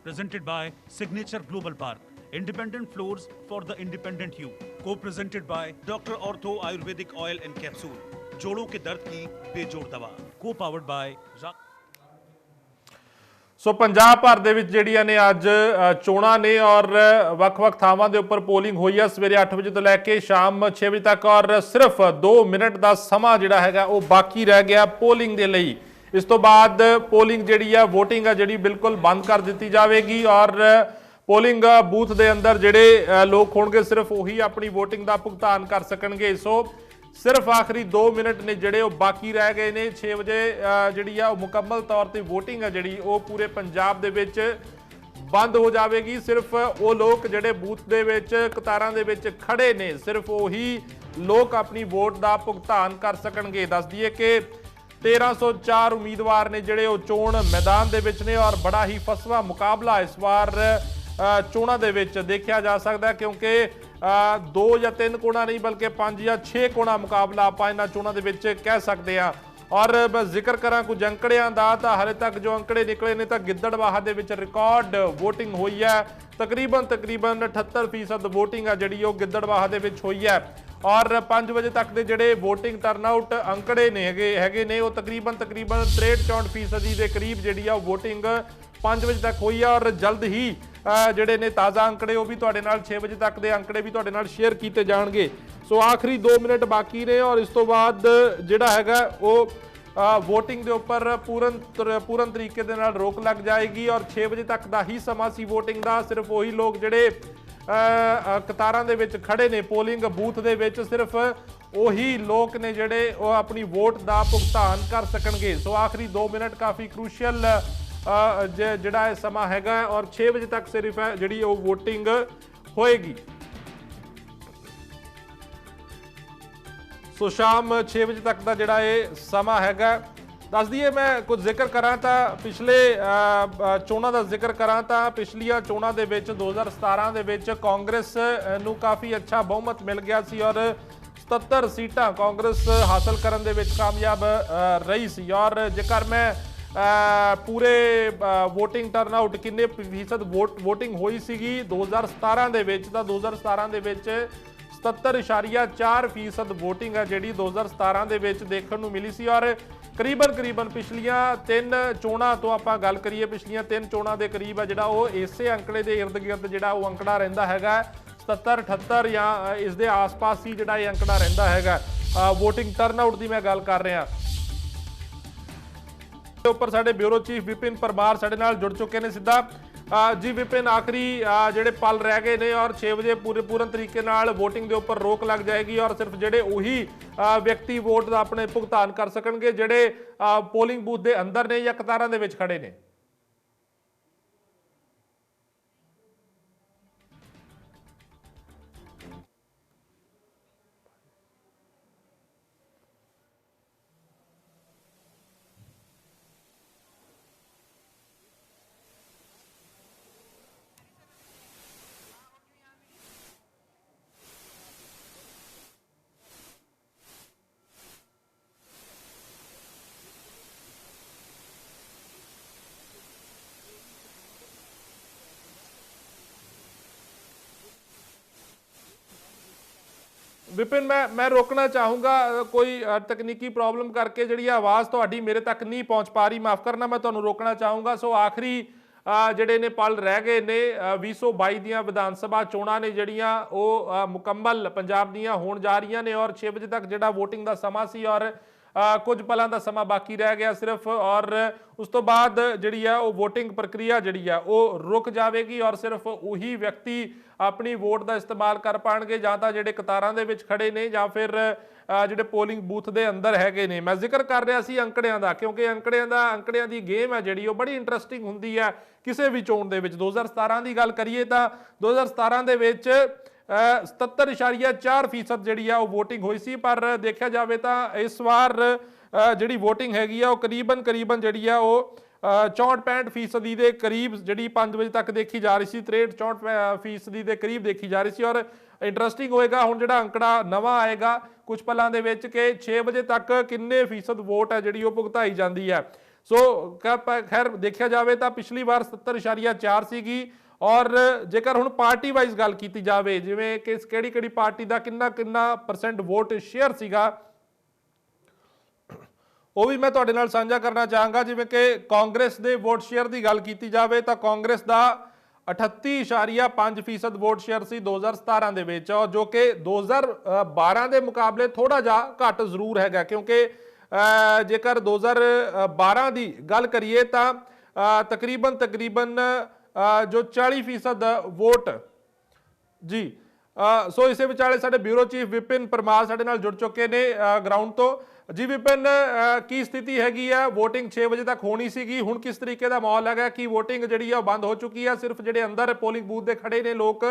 presented by Signature Global Park. Independent floors for the independent you. Co-presented by Dr. Ortho Ayurvedic Oil and Capsule. जोड़ों के दर्द की बेजोड़ दवा. Co-powered by ਸੋ ਪੰਜਾਬ ਭਰ ਦੇ ਵਿੱਚ ਜਿਹੜੀਆਂ ਨੇ ਅੱਜ ਚੋਣਾਂ ਨੇ ਔਰ ਵੱਖ-ਵੱਖ ਥਾਵਾਂ ਦੇ ਉੱਪਰ ਪੋਲਿੰਗ ਹੋਈ ਹੈ ਸਵੇਰੇ 8 ਵਜੇ ਤੋਂ ਲੈ ਕੇ ਸ਼ਾਮ 6 ਵਜੇ ਤੱਕ ਔਰ ਸਿਰਫ 2 ਮਿੰਟ ਦਾ ਸਮਾਂ ਜਿਹੜਾ ਹੈਗਾ ਉਹ ਬਾਕੀ ਰਹਿ ਗਿਆ ਪੋਲਿੰਗ ਦੇ ਲਈ। ਇਸ ਤੋਂ ਬਾਅਦ ਪੋਲਿੰਗ ਜਿਹੜੀ ਆ ਵੋਟਿੰਗ ਆ ਜਿਹੜੀ ਬਿਲਕੁਲ ਬੰਦ ਕਰ ਦਿੱਤੀ ਜਾਵੇਗੀ ਔਰ ਪੋਲਿੰਗ ਬੂਥ ਦੇ ਅੰਦਰ ਜਿਹੜੇ ਲੋਕ ਹੋਣਗੇ ਸਿਰਫ ਉਹੀ ਆਪਣੀ ਵੋਟਿੰਗ ਦਾ ਭੁਗਤਾਨ ਕਰ ਸਕਣਗੇ। ਸੋ ਸਿਰਫ ਆਖਰੀ 2 ਮਿੰਟ ਨੇ ਜਿਹੜੇ ਉਹ ਬਾਕੀ ਰਹਿ ਗਏ ਨੇ। 6 ਵਜੇ ਜਿਹੜੀ ਆ ਉਹ ਮੁਕੰਮਲ ਤੌਰ ਤੇ ਵੋਟਿੰਗ ਆ ਜਿਹੜੀ ਉਹ ਪੂਰੇ ਪੰਜਾਬ ਦੇ ਵਿੱਚ ਬੰਦ ਹੋ ਜਾਵੇਗੀ। ਸਿਰਫ ਉਹ ਲੋਕ ਜਿਹੜੇ ਬੂਥ ਦੇ ਵਿੱਚ ਕਤਾਰਾਂ ਦੇ ਵਿੱਚ ਖੜੇ ਨੇ ਸਿਰਫ ਉਹੀ ਲੋਕ ਆਪਣੀ ਵੋਟ ਦਾ ਭੁਗਤਾਨ ਕਰ ਸਕਣਗੇ। ਦੱਸ ਦਈਏ ਕਿ 1304 ਉਮੀਦਵਾਰ ਨੇ ਜਿਹੜੇ ਉਹ ਚੋਣ ਮੈਦਾਨ ਦੇ ਵਿੱਚ ਨੇ ਔਰ ਬੜਾ ਹੀ ਫਸਵਾ ਮੁਕਾਬਲਾ ਇਸ ਵਾਰ ਚੋਣਾਂ ਦੇ ਵਿੱਚ ਦੇਖਿਆ ਜਾ ਸਕਦਾ ਕਿਉਂਕਿ 2 ਜਾਂ 3 ਕੋਣਾ ਨਹੀਂ ਬਲਕਿ 5 ਜਾਂ 6 ਕੋਣਾ ਮੁਕਾਬਲਾ ਆਪਾਂ ਇਹਨਾਂ ਚੋਣਾਂ ਦੇ ਵਿੱਚ ਕਹਿ ਸਕਦੇ ਹਾਂ। ਔਰ ਮੈਂ ਜ਼ਿਕਰ ਕਰਾਂ ਕੁਝ ਅੰਕੜਿਆਂ ਦਾ ਤਾਂ ਹਾਲੇ ਤੱਕ ਜੋ ਅੰਕੜੇ ਨਿਕਲੇ ਨੇ ਤਾਂ ਗਿੱਦੜਬਾਹਾ ਦੇ ਵਿੱਚ ਰਿਕਾਰਡ ਵੋਟਿੰਗ ਹੋਈ ਹੈ। ਤਕਰੀਬਨ 78% ਵੋਟਿੰਗ ਆ ਜਿਹੜੀ ਉਹ ਗਿੱਦੜਬਾਹਾ ਦੇ ਵਿੱਚ ਹੋਈ ਹੈ ਔਰ 5 ਵਜੇ ਤੱਕ ਦੇ ਜਿਹੜੇ ਵੋਟਿੰਗ ਟਰਨਆਊਟ ਅੰਕੜੇ ਨੇ ਹੈਗੇ ਨੇ ਉਹ ਤਕਰੀਬਨ 63-64% ਦੇ ਕਰੀਬ ਜਿਹੜੀ ਆ ਵੋਟਿੰਗ 5 ਵਜੇ ਤੱਕ ਹੋਈ ਹੈ ਔਰ ਜਲਦ ਹੀ ਜਿਹੜੇ ਨੇ ਤਾਜ਼ਾ ਅੰਕੜੇ ਉਹ ਵੀ ਤੁਹਾਡੇ ਨਾਲ 6 ਵਜੇ ਤੱਕ ਦੇ ਅੰਕੜੇ ਵੀ ਤੁਹਾਡੇ ਨਾਲ ਸ਼ੇਅਰ ਕੀਤੇ ਜਾਣਗੇ। ਸੋ ਆਖਰੀ 2 ਮਿੰਟ ਬਾਕੀ ਨੇ ਔਰ ਇਸ ਤੋਂ ਬਾਅਦ ਜਿਹੜਾ ਹੈਗਾ ਉਹ ਵੋਟਿੰਗ ਦੇ ਉੱਪਰ ਪੂਰਨ ਤਰੀਕੇ ਦੇ ਨਾਲ ਰੋਕ ਲੱਗ ਜਾਏਗੀ ਔਰ 6 ਵਜੇ ਤੱਕ ਦਾ ਹੀ ਸਮਾਂ ਸੀ ਵੋਟਿੰਗ ਦਾ। ਸਿਰਫ ਉਹੀ ਲੋਕ ਜਿਹੜੇ ਕਤਾਰਾਂ ਦੇ ਵਿੱਚ ਖੜੇ ਨੇ ਪੋਲਿੰਗ ਬੂਥ ਦੇ ਵਿੱਚ ਸਿਰਫ ਉਹੀ ਲੋਕ ਨੇ ਜਿਹੜੇ ਉਹ ਆਪਣੀ ਵੋਟ ਦਾ ਭੁਗਤਾਨ ਕਰ ਸਕਣਗੇ। ਸੋ ਆਖਰੀ 2 ਮਿੰਟ ਕਾਫੀ ਕ੍ਰੂਸ਼ੀਅਲ ਜਿਹੜਾ ਇਹ ਸਮਾਂ ਹੈਗਾ ਔਰ 6 ਵਜੇ ਤੱਕ ਸਿਰਫ ਜਿਹੜੀ ਉਹ ਵੋਟਿੰਗ ਹੋਏਗੀ। ਸੋ ਸ਼ਾਮ 6 ਵਜੇ ਤੱਕ ਦਾ ਜਿਹੜਾ ਇਹ ਸਮਾਂ ਹੈਗਾ। ਦੱਸ ਦਈਏ ਮੈਂ ਕੁਝ ਜ਼ਿਕਰ ਕਰਾਂ ਤਾਂ ਪਿਛਲੇ ਚੋਣਾਂ ਦਾ ਜ਼ਿਕਰ ਕਰਾਂ ਤਾਂ ਪਿਛਲੀਆਂ ਚੋਣਾਂ ਦੇ ਵਿੱਚ 2017 ਦੇ ਵਿੱਚ ਕਾਂਗਰਸ ਨੂੰ ਕਾਫੀ ਅੱਛਾ ਬਹੁਮਤ ਮਿਲ ਗਿਆ ਸੀ ਔਰ 77 ਸੀਟਾਂ ਕਾਂਗਰਸ ਹਾਸਲ ਕਰਨ ਦੇ ਵਿੱਚ ਕਾਮਯਾਬ ਰਹੀ ਸੀ। ਔਰ ਜੇਕਰ ਮੈਂ ਪੂਰੇ ਵੋਟਿੰਗ ਟਰਨਆਊਟ ਕਿੰਨੇ ਫੀਸਦ ਵੋਟਿੰਗ ਹੋਈ ਸੀਗੀ 2017 ਦੇ ਵਿੱਚ ਤਾਂ 2017 ਦੇ ਵਿੱਚ 77.4% ਵੋਟਿੰਗ ਹੈ ਜਿਹੜੀ 2017 ਦੇ ਵਿੱਚ ਦੇਖਣ ਨੂੰ ਮਿਲੀ ਸੀ ਔਰ ਕਰੀਬਨ ਪਿਛਲੀਆਂ 3 ਚੋਣਾਂ ਤੋਂ ਆਪਾਂ ਗੱਲ ਕਰੀਏ ਪਿਛਲੀਆਂ 3 ਚੋਣਾਂ ਦੇ ਕਰੀਬ ਹੈ ਜਿਹੜਾ ਉਹ ਇਸੇ ਅੰਕੜੇ ਦੇ ਇਰਦ ਗਿਰਦ ਜਿਹੜਾ ਉਹ ਅੰਕੜਾ ਰਹਿੰਦਾ ਹੈਗਾ 77 78 ਜਾਂ ਇਸ ਦੇ ਆਸ-ਪਾਸ ਹੀ ਜਿਹੜਾ ਇਹ ਅੰਕੜਾ ਰਹਿੰਦਾ ਹੈਗਾ। ਵੋਟਿੰਗ ਟਰਨਆਊਟ ਦੀ ਮੈਂ ਗੱਲ ਕਰ ਰਿਹਾ। ਉੱਪਰ ਸਾਡੇ ਬਿਊਰੋ ਚੀਫ ਵਿਪਿਨ ਪਰਮਾਰ ਸਾਡੇ ਨਾਲ ਜੁੜ ਚੁੱਕੇ ਨੇ ਸਿੱਧਾ। ਜੀ ਵਿਪਿਨ ਆਖਰੀ ਜਿਹੜੇ ਪਲ ਰਹਿ ਗਏ ਨੇ ਔਰ 6 ਵਜੇ ਪੂਰਨ ਤਰੀਕੇ ਨਾਲ ਵੋਟਿੰਗ ਦੇ ਉੱਪਰ ਰੋਕ ਲੱਗ ਜਾਏਗੀ ਔਰ ਸਿਰਫ ਜਿਹੜੇ ਉਹੀ ਵਿਅਕਤੀ ਵੋਟ ਦਾ ਆਪਣੇ ਭੁਗਤਾਨ ਕਰ ਸਕਣਗੇ ਜਿਹੜੇ ਪੋਲਿੰਗ ਬੂਥ ਦੇ ਅੰਦਰ ਨੇ ਜਾਂ ਕਤਾਰਾਂ ਦੇ ਵਿੱਚ ਖੜੇ ਨੇ। विपिन मैं रोकना चाहूँगा कोई तकनीकी प्रॉब्लम करके जी आवाज़ थोड़ी मेरे तक नहीं पहुँच पा रही माफ़ करना मैं तुम्हें रोकना चाहूँगा। सो आखिरी ਜਿਹੜੇ ਨੇ ਪਲ ਰਹਿ ਗਏ ਨੇ 2022 ਦੀਆਂ ਵਿਧਾਨ ਸਭਾ ਚੋਣਾਂ ਨੇ ਜਿਹੜੀਆਂ ਉਹ ਮੁਕੰਮਲ ਪੰਜਾਬ ਦੀਆਂ ਹੋਣ ਜਾ ਰਹੀਆਂ ਨੇ ਔਰ 6 ਵਜੇ ਤੱਕ ਜਿਹੜਾ VOTING ਦਾ ਸਮਾਂ ਸੀ ਔਰ ਕੁਝ ਪਲਾਂ ਦਾ ਸਮਾਂ ਬਾਕੀ ਰਹਿ ਗਿਆ ਸਿਰਫ ਔਰ ਉਸ ਤੋਂ ਬਾਅਦ ਜਿਹੜੀ ਆ ਉਹ VOTING ਪ੍ਰਕਿਰਿਆ ਜਿਹੜੀ ਆ ਉਹ ਰੁਕ ਜਾਵੇਗੀ ਔਰ ਸਿਰਫ ਉਹੀ ਵਿਅਕਤੀ ਆਪਣੀ ਵੋਟ ਦਾ ਇਸਤੇਮਾਲ ਕਰ ਪਾਣਗੇ ਜਾਂ ਤਾਂ ਜਿਹੜੇ ਕਤਾਰਾਂ ਦੇ ਵਿੱਚ ਖੜੇ ਨੇ ਜਾਂ ਫਿਰ ਜਿਹੜੇ ਪੋਲਿੰਗ ਬੂਥ ਦੇ ਅੰਦਰ ਹੈਗੇ ਨੇ। ਮੈਂ ਜ਼ਿਕਰ ਕਰ ਰਿਹਾ ਸੀ ਅੰਕੜਿਆਂ ਦਾ ਕਿਉਂਕਿ ਅੰਕੜਿਆਂ ਦੀ ਗੇਮ ਹੈ ਜਿਹੜੀ ਉਹ ਬੜੀ ਇੰਟਰਸਟਿੰਗ ਹੁੰਦੀ ਹੈ ਕਿਸੇ ਵੀ ਚੋਣ ਦੇ ਵਿੱਚ। 2017 ਦੀ ਗੱਲ ਕਰੀਏ ਤਾਂ 2017 ਦੇ ਵਿੱਚ 77.4% ਜਿਹੜੀ ਆ ਉਹ VOTING ਹੋਈ ਸੀ ਪਰ ਦੇਖਿਆ ਜਾਵੇ ਤਾਂ ਇਸ ਵਾਰ ਜਿਹੜੀ VOTING ਹੈਗੀ ਆ ਉਹ ਕਰੀਬਨ ਜਿਹੜੀ ਆ ਉਹ 64-65% ਦੇ ਕਰੀਬ ਜਿਹੜੀ 5 ਵਜੇ ਤੱਕ ਦੇਖੀ ਜਾ ਰਹੀ ਸੀ 63-64% ਦੇ ਕਰੀਬ ਦੇਖੀ ਜਾ ਰਹੀ ਸੀ। ਔਰ ਇੰਟਰਸਟਿੰਗ ਹੋਏਗਾ ਹੁਣ ਜਿਹੜਾ ਅੰਕੜਾ ਨਵਾਂ ਆਏਗਾ ਕੁਝ ਪਲਾਂ ਦੇ ਵਿੱਚ ਕਿ 6 ਵਜੇ ਤੱਕ ਕਿੰਨੇ ਫੀਸਦ ਵੋਟ ਹੈ ਜਿਹੜੀ ਉਹ ਭੁਗਤਾਈ ਜਾਂਦੀ ਹੈ। ਸੋ ਖੈਰ ਦੇਖਿਆ ਜਾਵੇ ਤਾਂ ਪਿਛਲੀ ਵਾਰ 70.4 ਸੀਗੀ, ਔਰ ਜੇਕਰ ਹੁਣ ਪਾਰਟੀ ਵਾਈਜ਼ ਗੱਲ ਕੀਤੀ ਜਾਵੇ, ਜਿਵੇਂ ਕਿ ਕਿਹੜੀ ਪਾਰਟੀ ਦਾ ਕਿੰਨਾ ਪਰਸੈਂਟ ਵੋਟ ਸ਼ੇਅਰ ਸੀਗਾ, ਉਹ ਵੀ ਮੈਂ ਤੁਹਾਡੇ ਨਾਲ ਸਾਂਝਾ ਕਰਨਾ ਚਾਹਾਂਗਾ। ਜਿਵੇਂ ਕਿ ਕਾਂਗਰਸ ਦੇ ਵੋਟ ਸ਼ੇਅਰ ਦੀ ਗੱਲ ਕੀਤੀ ਜਾਵੇ ਤਾਂ ਕਾਂਗਰਸ ਦਾ 38.5% ਵੋਟ ਸ਼ੇਅਰ ਸੀ 2017 ਦੇ ਵਿੱਚ, ਔਰ ਜੋ ਕਿ 2012 ਦੇ ਮੁਕਾਬਲੇ ਥੋੜਾ ਜਿਹਾ ਘੱਟ ਜ਼ਰੂਰ ਹੈਗਾ, ਕਿਉਂਕਿ ਜੇਕਰ 2012 ਦੀ ਗੱਲ ਕਰੀਏ ਤਾਂ ਤਕਰੀਬਨ ਜੋ 40% ਵੋਟ ਜੀ। ਸੋ ਇਸੇ ਵਿਚਾਲੇ ਸਾਡੇ ਬਿਊਰੋ ਚੀਫ ਵਿਪਿਨ ਪਰਮਾਰ ਸਾਡੇ ਨਾਲ ਜੁੜ ਚੁੱਕੇ ਨੇ ਗਰਾਊਂਡ ਤੋਂ। ਜੀ ਵਿਪਿਨ, ਕੀ ਸਥਿਤੀ ਹੈਗੀ ਆ? ਵੋਟਿੰਗ 6 ਵਜੇ ਤੱਕ ਹੋਣੀ ਸੀਗੀ, ਹੁਣ ਕਿਸ ਤਰੀਕੇ ਦਾ ਮਾਹੌਲ ਹੈਗਾ? ਕੀ ਵੋਟਿੰਗ ਜਿਹੜੀ ਆ ਉਹ ਬੰਦ ਹੋ ਚੁੱਕੀ ਆ? ਸਿਰਫ ਜਿਹੜੇ ਅੰਦਰ ਪੋਲਿੰਗ ਬੂਥ ਦੇ ਖੜੇ ਨੇ ਲੋਕ,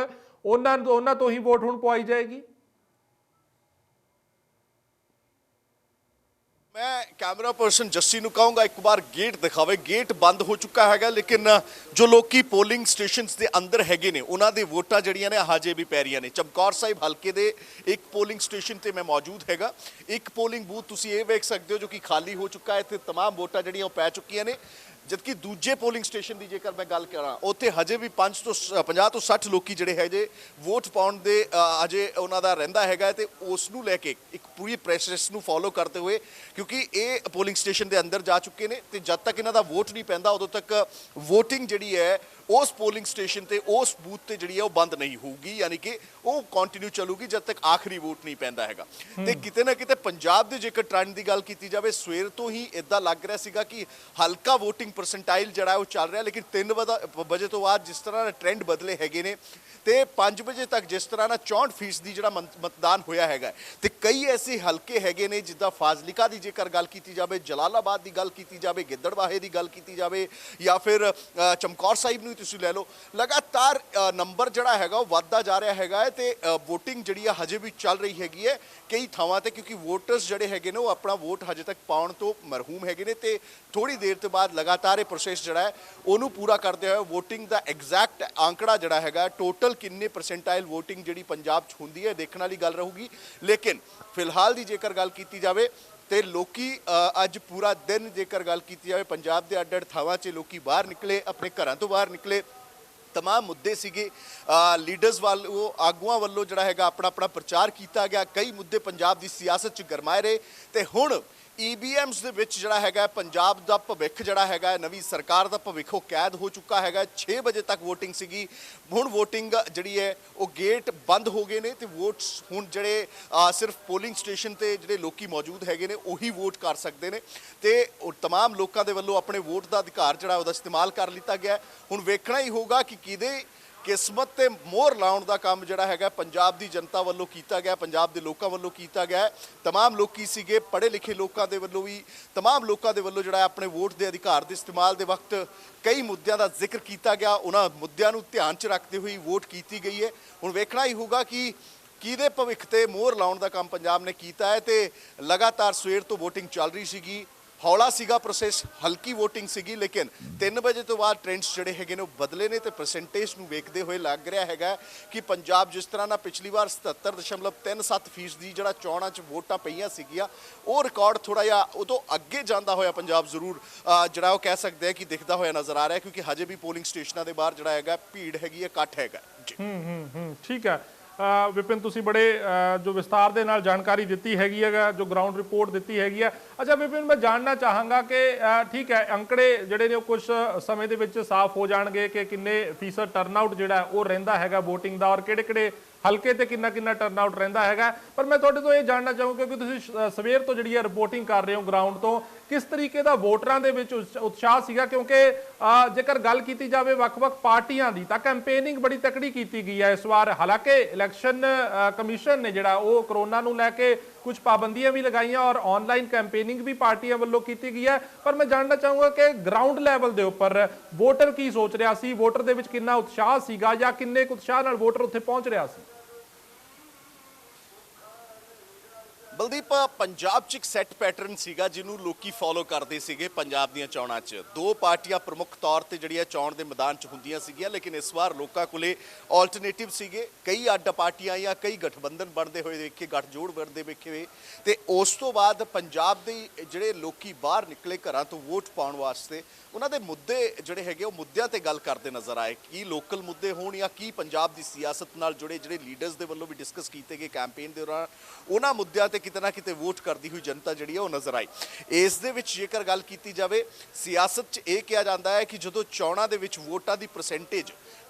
ਉਹਨਾਂ ਤੋਂ ਹੀ ਵੋਟ ਹੁਣ ਪਵਾਈ ਜਾਏਗੀ? मैं कैमरा पर्सन जस्सी ਨੂੰ ਕਹਾਂਗਾ ਇੱਕ ਵਾਰ ਗੇਟ ਦਿਖਾਵੇ। ਗੇਟ ਬੰਦ ਹੋ ਚੁੱਕਾ ਹੈਗਾ, ਲੇਕਿਨ ਜੋ ਲੋਕੀ ਪੋਲਿੰਗ ਸਟੇਸ਼ਨਸ ਦੇ ਅੰਦਰ ਹੈਗੇ ਨੇ ਉਹਨਾਂ ਦੇ ਵੋਟਾਂ ਜਿਹੜੀਆਂ ਨੇ ਹਜੇ ਵੀ ਪੈ ਰਹੀਆਂ ਨੇ। ਚਮਕੌਰ ਸਾਹਿਬ ਹਲਕੇ ਦੇ ਇੱਕ ਪੋਲਿੰਗ ਸਟੇਸ਼ਨ ਤੇ ਮੈਂ ਮੌਜੂਦ ਹੈਗਾ। ਇੱਕ ਪੋਲਿੰਗ ਬੂਥ ਤੁਸੀਂ ਇਹ ਵੇਖ ਸਕਦੇ ਹੋ ਜੋ ਕਿ ਖਾਲੀ ਹੋ ਚੁੱਕਾ ਹੈ, ਇੱਥੇ तमाम ਵੋਟਾਂ ਜਿਹੜੀਆਂ ਉਹ ਪੈ ਚੁੱਕੀਆਂ ਨੇ। ਜਦਕਿ ਦੂਜੇ ਪੋਲਿੰਗ ਸਟੇਸ਼ਨ ਦੀ ਜੇਕਰ ਮੈਂ ਗੱਲ ਕਰਾਂ, ਉੱਥੇ ਹਜੇ ਵੀ 50 ਤੋਂ 60 ਲੋਕੀ ਜਿਹੜੇ ਹੈਗੇ ਵੋਟ ਪਾਉਣ ਦੇ ਅਜੇ ਉਹਨਾਂ ਦਾ ਰਹਿੰਦਾ ਹੈਗਾ, ਤੇ ਉਸ ਨੂੰ ਲੈ ਕੇ ਇੱਕ ਪੂਰੀ ਪ੍ਰੋਸੈਸ ਨੂੰ ਫੋਲੋ ਕਰਦੇ ਹੋਏ, ਕਿਉਂਕਿ ਇਹ ਪੋਲਿੰਗ ਸਟੇਸ਼ਨ ਦੇ ਅੰਦਰ ਜਾ ਚੁੱਕੇ ਨੇ ਤੇ ਜਦ ਤੱਕ ਇਹਨਾਂ ਦਾ ਵੋਟ ਨਹੀਂ ਪੈਂਦਾ ਉਦੋਂ ਤੱਕ ਵੋਟਿੰਗ ਜਿਹੜੀ ਹੈ ਉਸ ਪੋਲਿੰਗ ਸਟੇਸ਼ਨ ਤੇ ਉਸ ਬੂਥ ਤੇ ਜਿਹੜੀ ਹੈ ਉਹ ਬੰਦ ਨਹੀਂ ਹੋਊਗੀ, ਯਾਨੀ ਕਿ ਉਹ ਕੰਟੀਨਿਊ ਚੱਲੂਗੀ ਜਦ ਤੱਕ ਆਖਰੀ ਵੋਟ ਨਹੀਂ ਪੈਂਦਾ ਹੈਗਾ। ਤੇ ਕਿਤੇ ਨਾ ਕਿਤੇ ਪੰਜਾਬ ਦੇ ਜੇਕਰ ਟ੍ਰੈਂਡ ਦੀ ਗੱਲ ਕੀਤੀ ਜਾਵੇ, ਸਵੇਰ ਤੋਂ ਹੀ ਇਦਾਂ ਲੱਗ ਰਿਹਾ ਸੀਗਾ ਕਿ ਹਲਕਾ ਵੋਟਿੰਗ ਪਰਸੈਂਟਾਈਲ ਜਿਹੜਾ ਉਹ ਚੱਲ ਰਿਹਾ, ਲੇਕਿਨ 3 ਵਜੇ ਤੋਂ ਬਾਅਦ ਜਿਸ ਤਰ੍ਹਾਂ ਟ੍ਰੈਂਡ ਬਦਲੇ ਹੈਗੇ ਨੇ ਤੇ 5 ਵਜੇ ਤੱਕ ਜਿਸ ਤਰ੍ਹਾਂ ਨਾਲ 64% ਜਿਹੜਾ ਮਤਦਾਨ ਹੋਇਆ ਹੈਗਾ, ਤੇ ਕਈ ਐਸੇ ਹਲਕੇ ਹੈਗੇ ਨੇ ਜਿੱਦਾਂ ਫਾਜ਼ਿਲਕਾ ਦੀ ਜੇਕਰ ਗੱਲ ਕੀਤੀ ਜਾਵੇ, ਜਲਾਲਾਬਾਦ ਦੀ ਗੱਲ ਕੀਤੀ ਜਾਵੇ, ਗਿੱਦੜਬਾਹੇ ਦੀ ਗੱਲ ਕੀਤੀ ਜਾਵੇ, ਜਾਂ ਫਿਰ ਚਮਕੌਰ ਸਾਹਿਬ ਨੂੰ ਤੁਸੀਂ ਲੈ ਲਓ, ਲਗਾਤਾਰ ਨੰਬਰ ਜਿਹੜਾ ਹੈਗਾ ਉਹ ਵੱਧਦਾ ਜਾ ਰਿਹਾ ਹੈਗਾ ਹੈ ਤੇ ਵੋਟਿੰਗ ਜਿਹੜੀ ਆ ਹਜੇ ਵੀ ਚੱਲ ਰਹੀ ਹੈਗੀ ਹੈ ਕਈ ਥਾਵਾਂ ਤੇ, ਕਿਉਂਕਿ ਵੋਟਰਸ ਜਿਹੜੇ ਹੈਗੇ ਨੇ ਉਹ ਆਪਣਾ ਵੋਟ ਹਜੇ ਤੱਕ ਪਾਉਣ ਤੋਂ ਮਰਹੂਮ ਹੈਗੇ ਨੇ ਤੇ ਥੋੜੀ ਦੇਰ ਤੋਂ ਬਾਅਦ ਲਗਾਤਾਰ ਇਹ ਪ੍ਰੋਸੈਸ ਜਿਹੜਾ ਹੈ ਉਹਨੂੰ ਪੂਰਾ ਕਰਦੇ ਹੋਏ ਵੋਟਿੰਗ ਦਾ ਐਗਜ਼ੈਕਟ ਆંકੜਾ ਜਿਹੜਾ ਹੈਗਾ ਟੋਟਲ ਕਿੰਨੇ ਪਰਸੈਂਟਾਈਲ ਵੋਟਿੰਗ ਜਿਹੜੀ ਪੰਜਾਬ 'ਚ ਹੁੰਦੀ ਹੈ ਦੇਖਣ ਵਾਲੀ ਗੱਲ ਰਹੂਗੀ। ਲੇਕਿਨ ਫਿਲਹਾਲ ਦੀ ਜੇਕਰ ਗੱਲ ਕੀਤੀ ਜਾਵੇ ਤੇ ਲੋਕੀ ਅੱਜ ਪੂਰਾ ਦਿਨ ਜੇਕਰ ਗੱਲ ਕੀਤੀ ਜਾਵੇ ਪੰਜਾਬ ਦੇ ਅੱਡ-ਅੱਡ ਥਾਵਾਂ 'ਚ ਲੋਕੀ ਬਾਹਰ ਨਿਕਲੇ, ਆਪਣੇ ਘਰਾਂ ਤੋਂ ਬਾਹਰ ਨਿਕਲੇ, तमाम मुद्दे सीगे लीडर्स वालों आगुआं वालों जिहड़ा हैगा अपना अपना प्रचार किया गया। कई मुद्दे पंजाब की सियासत च गरमाए रहे ते हुण EVMs ਦੇ ਵਿੱਚ ਜਿਹੜਾ ਹੈਗਾ ਪੰਜਾਬ ਦਾ ਭਵਿੱਖ ਜਿਹੜਾ ਹੈਗਾ ਨਵੀਂ ਸਰਕਾਰ ਦਾ ਭਵਿੱਖ ਉਹ ਕੈਦ ਹੋ ਚੁੱਕਾ ਹੈਗਾ। 6 ਵਜੇ ਤੱਕ VOTING ਸੀਗੀ, ਹੁਣ VOTING ਜਿਹੜੀ ਹੈ ਉਹ ਗੇਟ ਬੰਦ ਹੋ ਗਏ ਨੇ ਤੇ ਵੋਟਸ ਹੁਣ ਜਿਹੜੇ ਸਿਰਫ ਪੋਲਿੰਗ ਸਟੇਸ਼ਨ ਤੇ ਜਿਹੜੇ ਲੋਕੀ ਮੌਜੂਦ ਹੈਗੇ ਨੇ ਉਹੀ ਵੋਟ ਕਰ ਸਕਦੇ ਨੇ ਤੇ तमाम ਲੋਕਾਂ ਦੇ ਵੱਲੋਂ ਆਪਣੇ ਵੋਟ ਦਾ ਅਧਿਕਾਰ ਜਿਹੜਾ ਉਹਦਾ ਇਸਤੇਮਾਲ ਕਰ ਲਿੱਤਾ ਗਿਆ। ਹੁਣ ਵੇਖਣਾ ਹੀ ਹੋਗਾ ਕਿ ਕਿਹਦੇ ਕਿਸਮਤ ਤੇ ਮੋਹਰ ਲਾਉਣ ਦਾ ਕੰਮ ਜਿਹੜਾ ਹੈਗਾ ਪੰਜਾਬ ਦੀ ਜਨਤਾ ਵੱਲੋਂ ਕੀਤਾ ਗਿਆ, ਪੰਜਾਬ ਦੇ ਲੋਕਾਂ ਵੱਲੋਂ ਕੀਤਾ ਗਿਆ। तमाम ਲੋਕੀ ਸੀਗੇ, ਪੜ੍ਹੇ ਲਿਖੇ ਲੋਕਾਂ ਦੇ ਵੱਲੋਂ ਵੀ तमाम ਲੋਕਾਂ ਦੇ ਵੱਲੋਂ ਜਿਹੜਾ ਆਪਣੇ ਵੋਟ ਦੇ ਅਧਿਕਾਰ ਦੇ ਇਸਤੇਮਾਲ ਦੇ ਵਕਤ ਕਈ ਮੁੱਦਿਆਂ ਦਾ ਜ਼ਿਕਰ ਕੀਤਾ ਗਿਆ, ਉਹਨਾਂ ਮੁੱਦਿਆਂ ਨੂੰ ਧਿਆਨ 'ਚ ਰੱਖਦੇ ਹੋਏ ਵੋਟ ਕੀਤੀ ਗਈ ਹੈ। ਹੁਣ ਵੇਖਣਾ ਹੀ ਹੋਗਾ ਕਿ ਕਿਹਦੇ ਭਵਿੱਖ ਤੇ ਮੋਹਰ ਲਾਉਣ ਦਾ ਕੰਮ ਪੰਜਾਬ ਨੇ ਕੀਤਾ ਹੈ ਤੇ ਲਗਾਤਾਰ ਸਵੇਰ ਤੋਂ VOTING ਚੱਲ ਰਹੀ ਸੀਗੀ, ਹੌਲਾ ਸੀਗਾ ਪ੍ਰੋਸੈਸ, ਹਲਕੀ VOTING ਸੀਗੀ, ਲੇਕਿਨ 3 ਵਜੇ ਤੋਂ ਬਾਅਦ ਟ੍ਰੈਂਡਸ ਜਿਹੜੇ ਹੈਗੇ ਨੇ ਉਹ ਬਦਲੇ ਨੇ ਤੇ ਪਰਸੈਂਟੇਜ ਨੂੰ ਵੇਖਦੇ ਹੋਏ ਲੱਗ ਰਿਹਾ ਹੈਗਾ ਕਿ ਪੰਜਾਬ ਜਿਸ ਤਰ੍ਹਾਂ ਨਾਲ ਪਿਛਲੀ ਵਾਰ 77.37% ਦੀ ਜਿਹੜਾ ਚੋਣਾਂ 'ਚ ਵੋਟਾਂ ਪਈਆਂ ਸੀਗੀਆਂ ਉਹ ਰਿਕਾਰਡ ਥੋੜਾ ਜਿਹਾ ਉਹ ਤੋਂ ਅੱਗੇ ਜਾਂਦਾ ਹੋਇਆ ਪੰਜਾਬ ਜ਼ਰੂਰ ਜਿਹੜਾ ਉਹ ਕਹਿ ਸਕਦੇ ਆ ਕਿ ਦਿਖਦਾ ਹੋਇਆ ਨਜ਼ਰ ਆ ਰਿਹਾ, ਕਿਉਂਕਿ ਹਜੇ ਵੀ ਪੋਲਿੰਗ ਸਟੇਸ਼ਨਾਂ ਦੇ ਬਾਹਰ ਜਿਹੜਾ ਹੈਗਾ ਭੀੜ ਹੈਗੀ ਹੈ, ਇਕੱਠ ਹੈਗਾ ਜੀ। ਠੀਕ ਹੈ ਵਿਪਿਨ, ਤੁਸੀਂ ਬੜੇ ਜੋ ਵਿਸਤਾਰ ਦੇ ਨਾਲ ਜਾਣਕਾਰੀ ਦਿੱਤੀ ਹੈਗੀ ਹੈਗਾ, ਜੋ ਗਰਾਊਂਡ ਰਿਪੋਰਟ ਦਿੱਤੀ ਹੈਗੀ ਆ। ਅੱਛਾ ਵਿਪਿਨ, ਮੈਂ ਜਾਣਨਾ ਚਾਹਾਂਗਾ ਕਿ ਠੀਕ ਹੈ ਅੰਕੜੇ ਜਿਹੜੇ ਨੇ ਉਹ ਕੁਝ ਸਮੇਂ ਦੇ ਵਿੱਚ ਸਾਫ਼ ਹੋ ਜਾਣਗੇ ਕਿ ਕਿੰਨੇ ਫੀਸਦ ਟਰਨਆਊਟ ਜਿਹੜਾ ਉਹ ਰਹਿੰਦਾ ਹੈਗਾ VOTING ਦਾ, ਔਰ ਕਿਹੜੇ ਹਲਕੇ ਤੇ ਕਿੰਨਾ ਟਰਨਆਊਟ ਰਹਿੰਦਾ ਹੈਗਾ, ਪਰ ਮੈਂ ਤੁਹਾਡੇ ਤੋਂ ਇਹ ਜਾਣਨਾ ਚਾਹੂੰਗਾ ਕਿ ਤੁਸੀਂ ਸਵੇਰ ਤੋਂ ਜਿਹੜੀ ਹੈ ਰਿਪੋਰਟਿੰਗ ਕਰ ਰਹੇ ਹੋ ਗਰਾਊਂਡ ਤੋਂ, ਕਿਸ ਤਰੀਕੇ ਦਾ ਵੋਟਰਾਂ ਦੇ ਵਿੱਚ ਉਤਸ਼ਾਹ ਸੀਗਾ? ਕਿਉਂਕਿ ਜੇਕਰ ਗੱਲ ਕੀਤੀ ਜਾਵੇ ਵੱਖ-ਵੱਖ ਪਾਰਟੀਆਂ ਦੀ ਤਾਂ ਕੈਂਪੇਨਿੰਗ ਬੜੀ ਤਕੜੀ ਕੀਤੀ ਗਈ ਹੈ ਇਸ ਵਾਰ। ਹਾਲਾਂਕਿ ਇਲੈਕਸ਼ਨ ਕਮਿਸ਼ਨ ਨੇ ਜਿਹੜਾ ਉਹ ਕਰੋਨਾ ਨੂੰ ਲੈ ਕੇ ਕੁਝ ਪਾਬੰਦੀਆਂ ਵੀ ਲਗਾਈਆਂ ਔਰ ਆਨਲਾਈਨ ਕੈਂਪੇਨਿੰਗ ਵੀ ਪਾਰਟੀਆਂ ਵੱਲੋਂ ਕੀਤੀ ਗਈ ਹੈ, ਪਰ ਮੈਂ ਜਾਣਨਾ ਚਾਹੂੰਗਾ ਕਿ ਗਰਾਊਂਡ ਲੈਵਲ ਦੇ ਉੱਪਰ ਵੋਟਰ ਕੀ ਸੋਚ ਰਿਹਾ ਸੀ, ਵੋਟਰ ਦੇ ਵਿੱਚ ਕਿੰਨਾ ਉਤਸ਼ਾਹ ਸੀਗਾ ਜਾਂ ਕਿੰਨੇ ਉਤਸ਼ਾਹ ਨਾਲ ਵੋਟਰ ਉੱਥੇ ਪਹੁੰਚ ਰਿਹਾ ਸੀ? ਬਲਦੀਪ, ਪੰਜਾਬ 'ਚ ਇੱਕ ਸੈੱਟ ਪੈਟਰਨ ਸੀਗਾ ਜਿਹਨੂੰ ਲੋਕੀ ਫੋਲੋ ਕਰਦੇ ਸੀਗੇ ਪੰਜਾਬ ਦੀਆਂ ਚੋਣਾਂ 'ਚ। ਦੋ ਪਾਰਟੀਆਂ ਪ੍ਰਮੁੱਖ ਤੌਰ ਤੇ ਜਿਹੜੀਆਂ ਚੋਣ ਦੇ ਮੈਦਾਨ 'ਚ ਹੁੰਦੀਆਂ ਸੀਗੀਆਂ, ਲੇਕਿਨ ਇਸ ਵਾਰ ਲੋਕਾਂ ਕੋਲੇ ਆਲਟਰਨੇਟਿਵ ਸੀਗੇ। ਕਈ ਅੱਡ ਪਾਰਟੀਆਂ ਜਾਂ ਕਈ ਗਠਬੰਧਨ ਬਣਦੇ ਹੋਏ ਦੇਖੇ, ਗੱਠਜੋੜ ਬਣਦੇ ਵੇਖੇ ਹੋਏ, ਤੇ ਉਸ ਤੋਂ ਬਾਅਦ ਪੰਜਾਬ ਦੇ ਜਿਹੜੇ ਲੋਕੀ ਬਾਹਰ ਨਿਕਲੇ ਘਰਾਂ ਤੋਂ ਵੋਟ ਪਾਉਣ ਵਾਸਤੇ, ਉਹਨਾਂ ਦੇ ਮੁੱਦੇ ਜਿਹੜੇ ਹੈਗੇ ਉਹ ਮੁੱਦਿਆਂ ਤੇ ਗੱਲ ਕਰਦੇ ਨਜ਼ਰ ਆਏ। ਕੀ ਲੋਕਲ ਮੁੱਦੇ ਹੋਣ ਜਾਂ ਕੀ ਪੰਜਾਬ ਦੀ ਸਿਆਸਤ ਨਾਲ ਜੁੜੇ ਜਿਹੜੇ ਲੀਡਰਸ ਦੇ ਵੱਲੋਂ ਵੀ ਡਿਸਕਸ ਕੀਤੇ ਗਏ ਕੈਂਪੇਨ ਦੇ ਦੌਰਾਨ, ਉਹਨਾਂ ਮੁੱਦਿਆਂ ਤੇ ਕਿਤੇ ਨਾ ਕਿਤੇ ਵੋਟ ਕਰਦੀ ਹੋਈ ਜਨਤਾ ਜਿਹੜੀ ਹੈ ਉਹ ਨਜ਼ਰ ਆਈ। ਇਸ ਦੇ ਵਿੱਚ ਜੇਕਰ ਗੱਲ ਕੀਤੀ ਜਾਵੇ, ਸਿਆਸਤ 'ਚ ਇਹ ਕਿਹਾ ਜਾਂਦਾ ਹੈ ਕਿ ਜਦੋਂ ਚੋਣਾਂ ਦੇ ਵਿੱਚ ਵੋਟਾਂ ਦੀ ਪਰਸੈਂਟੇਜ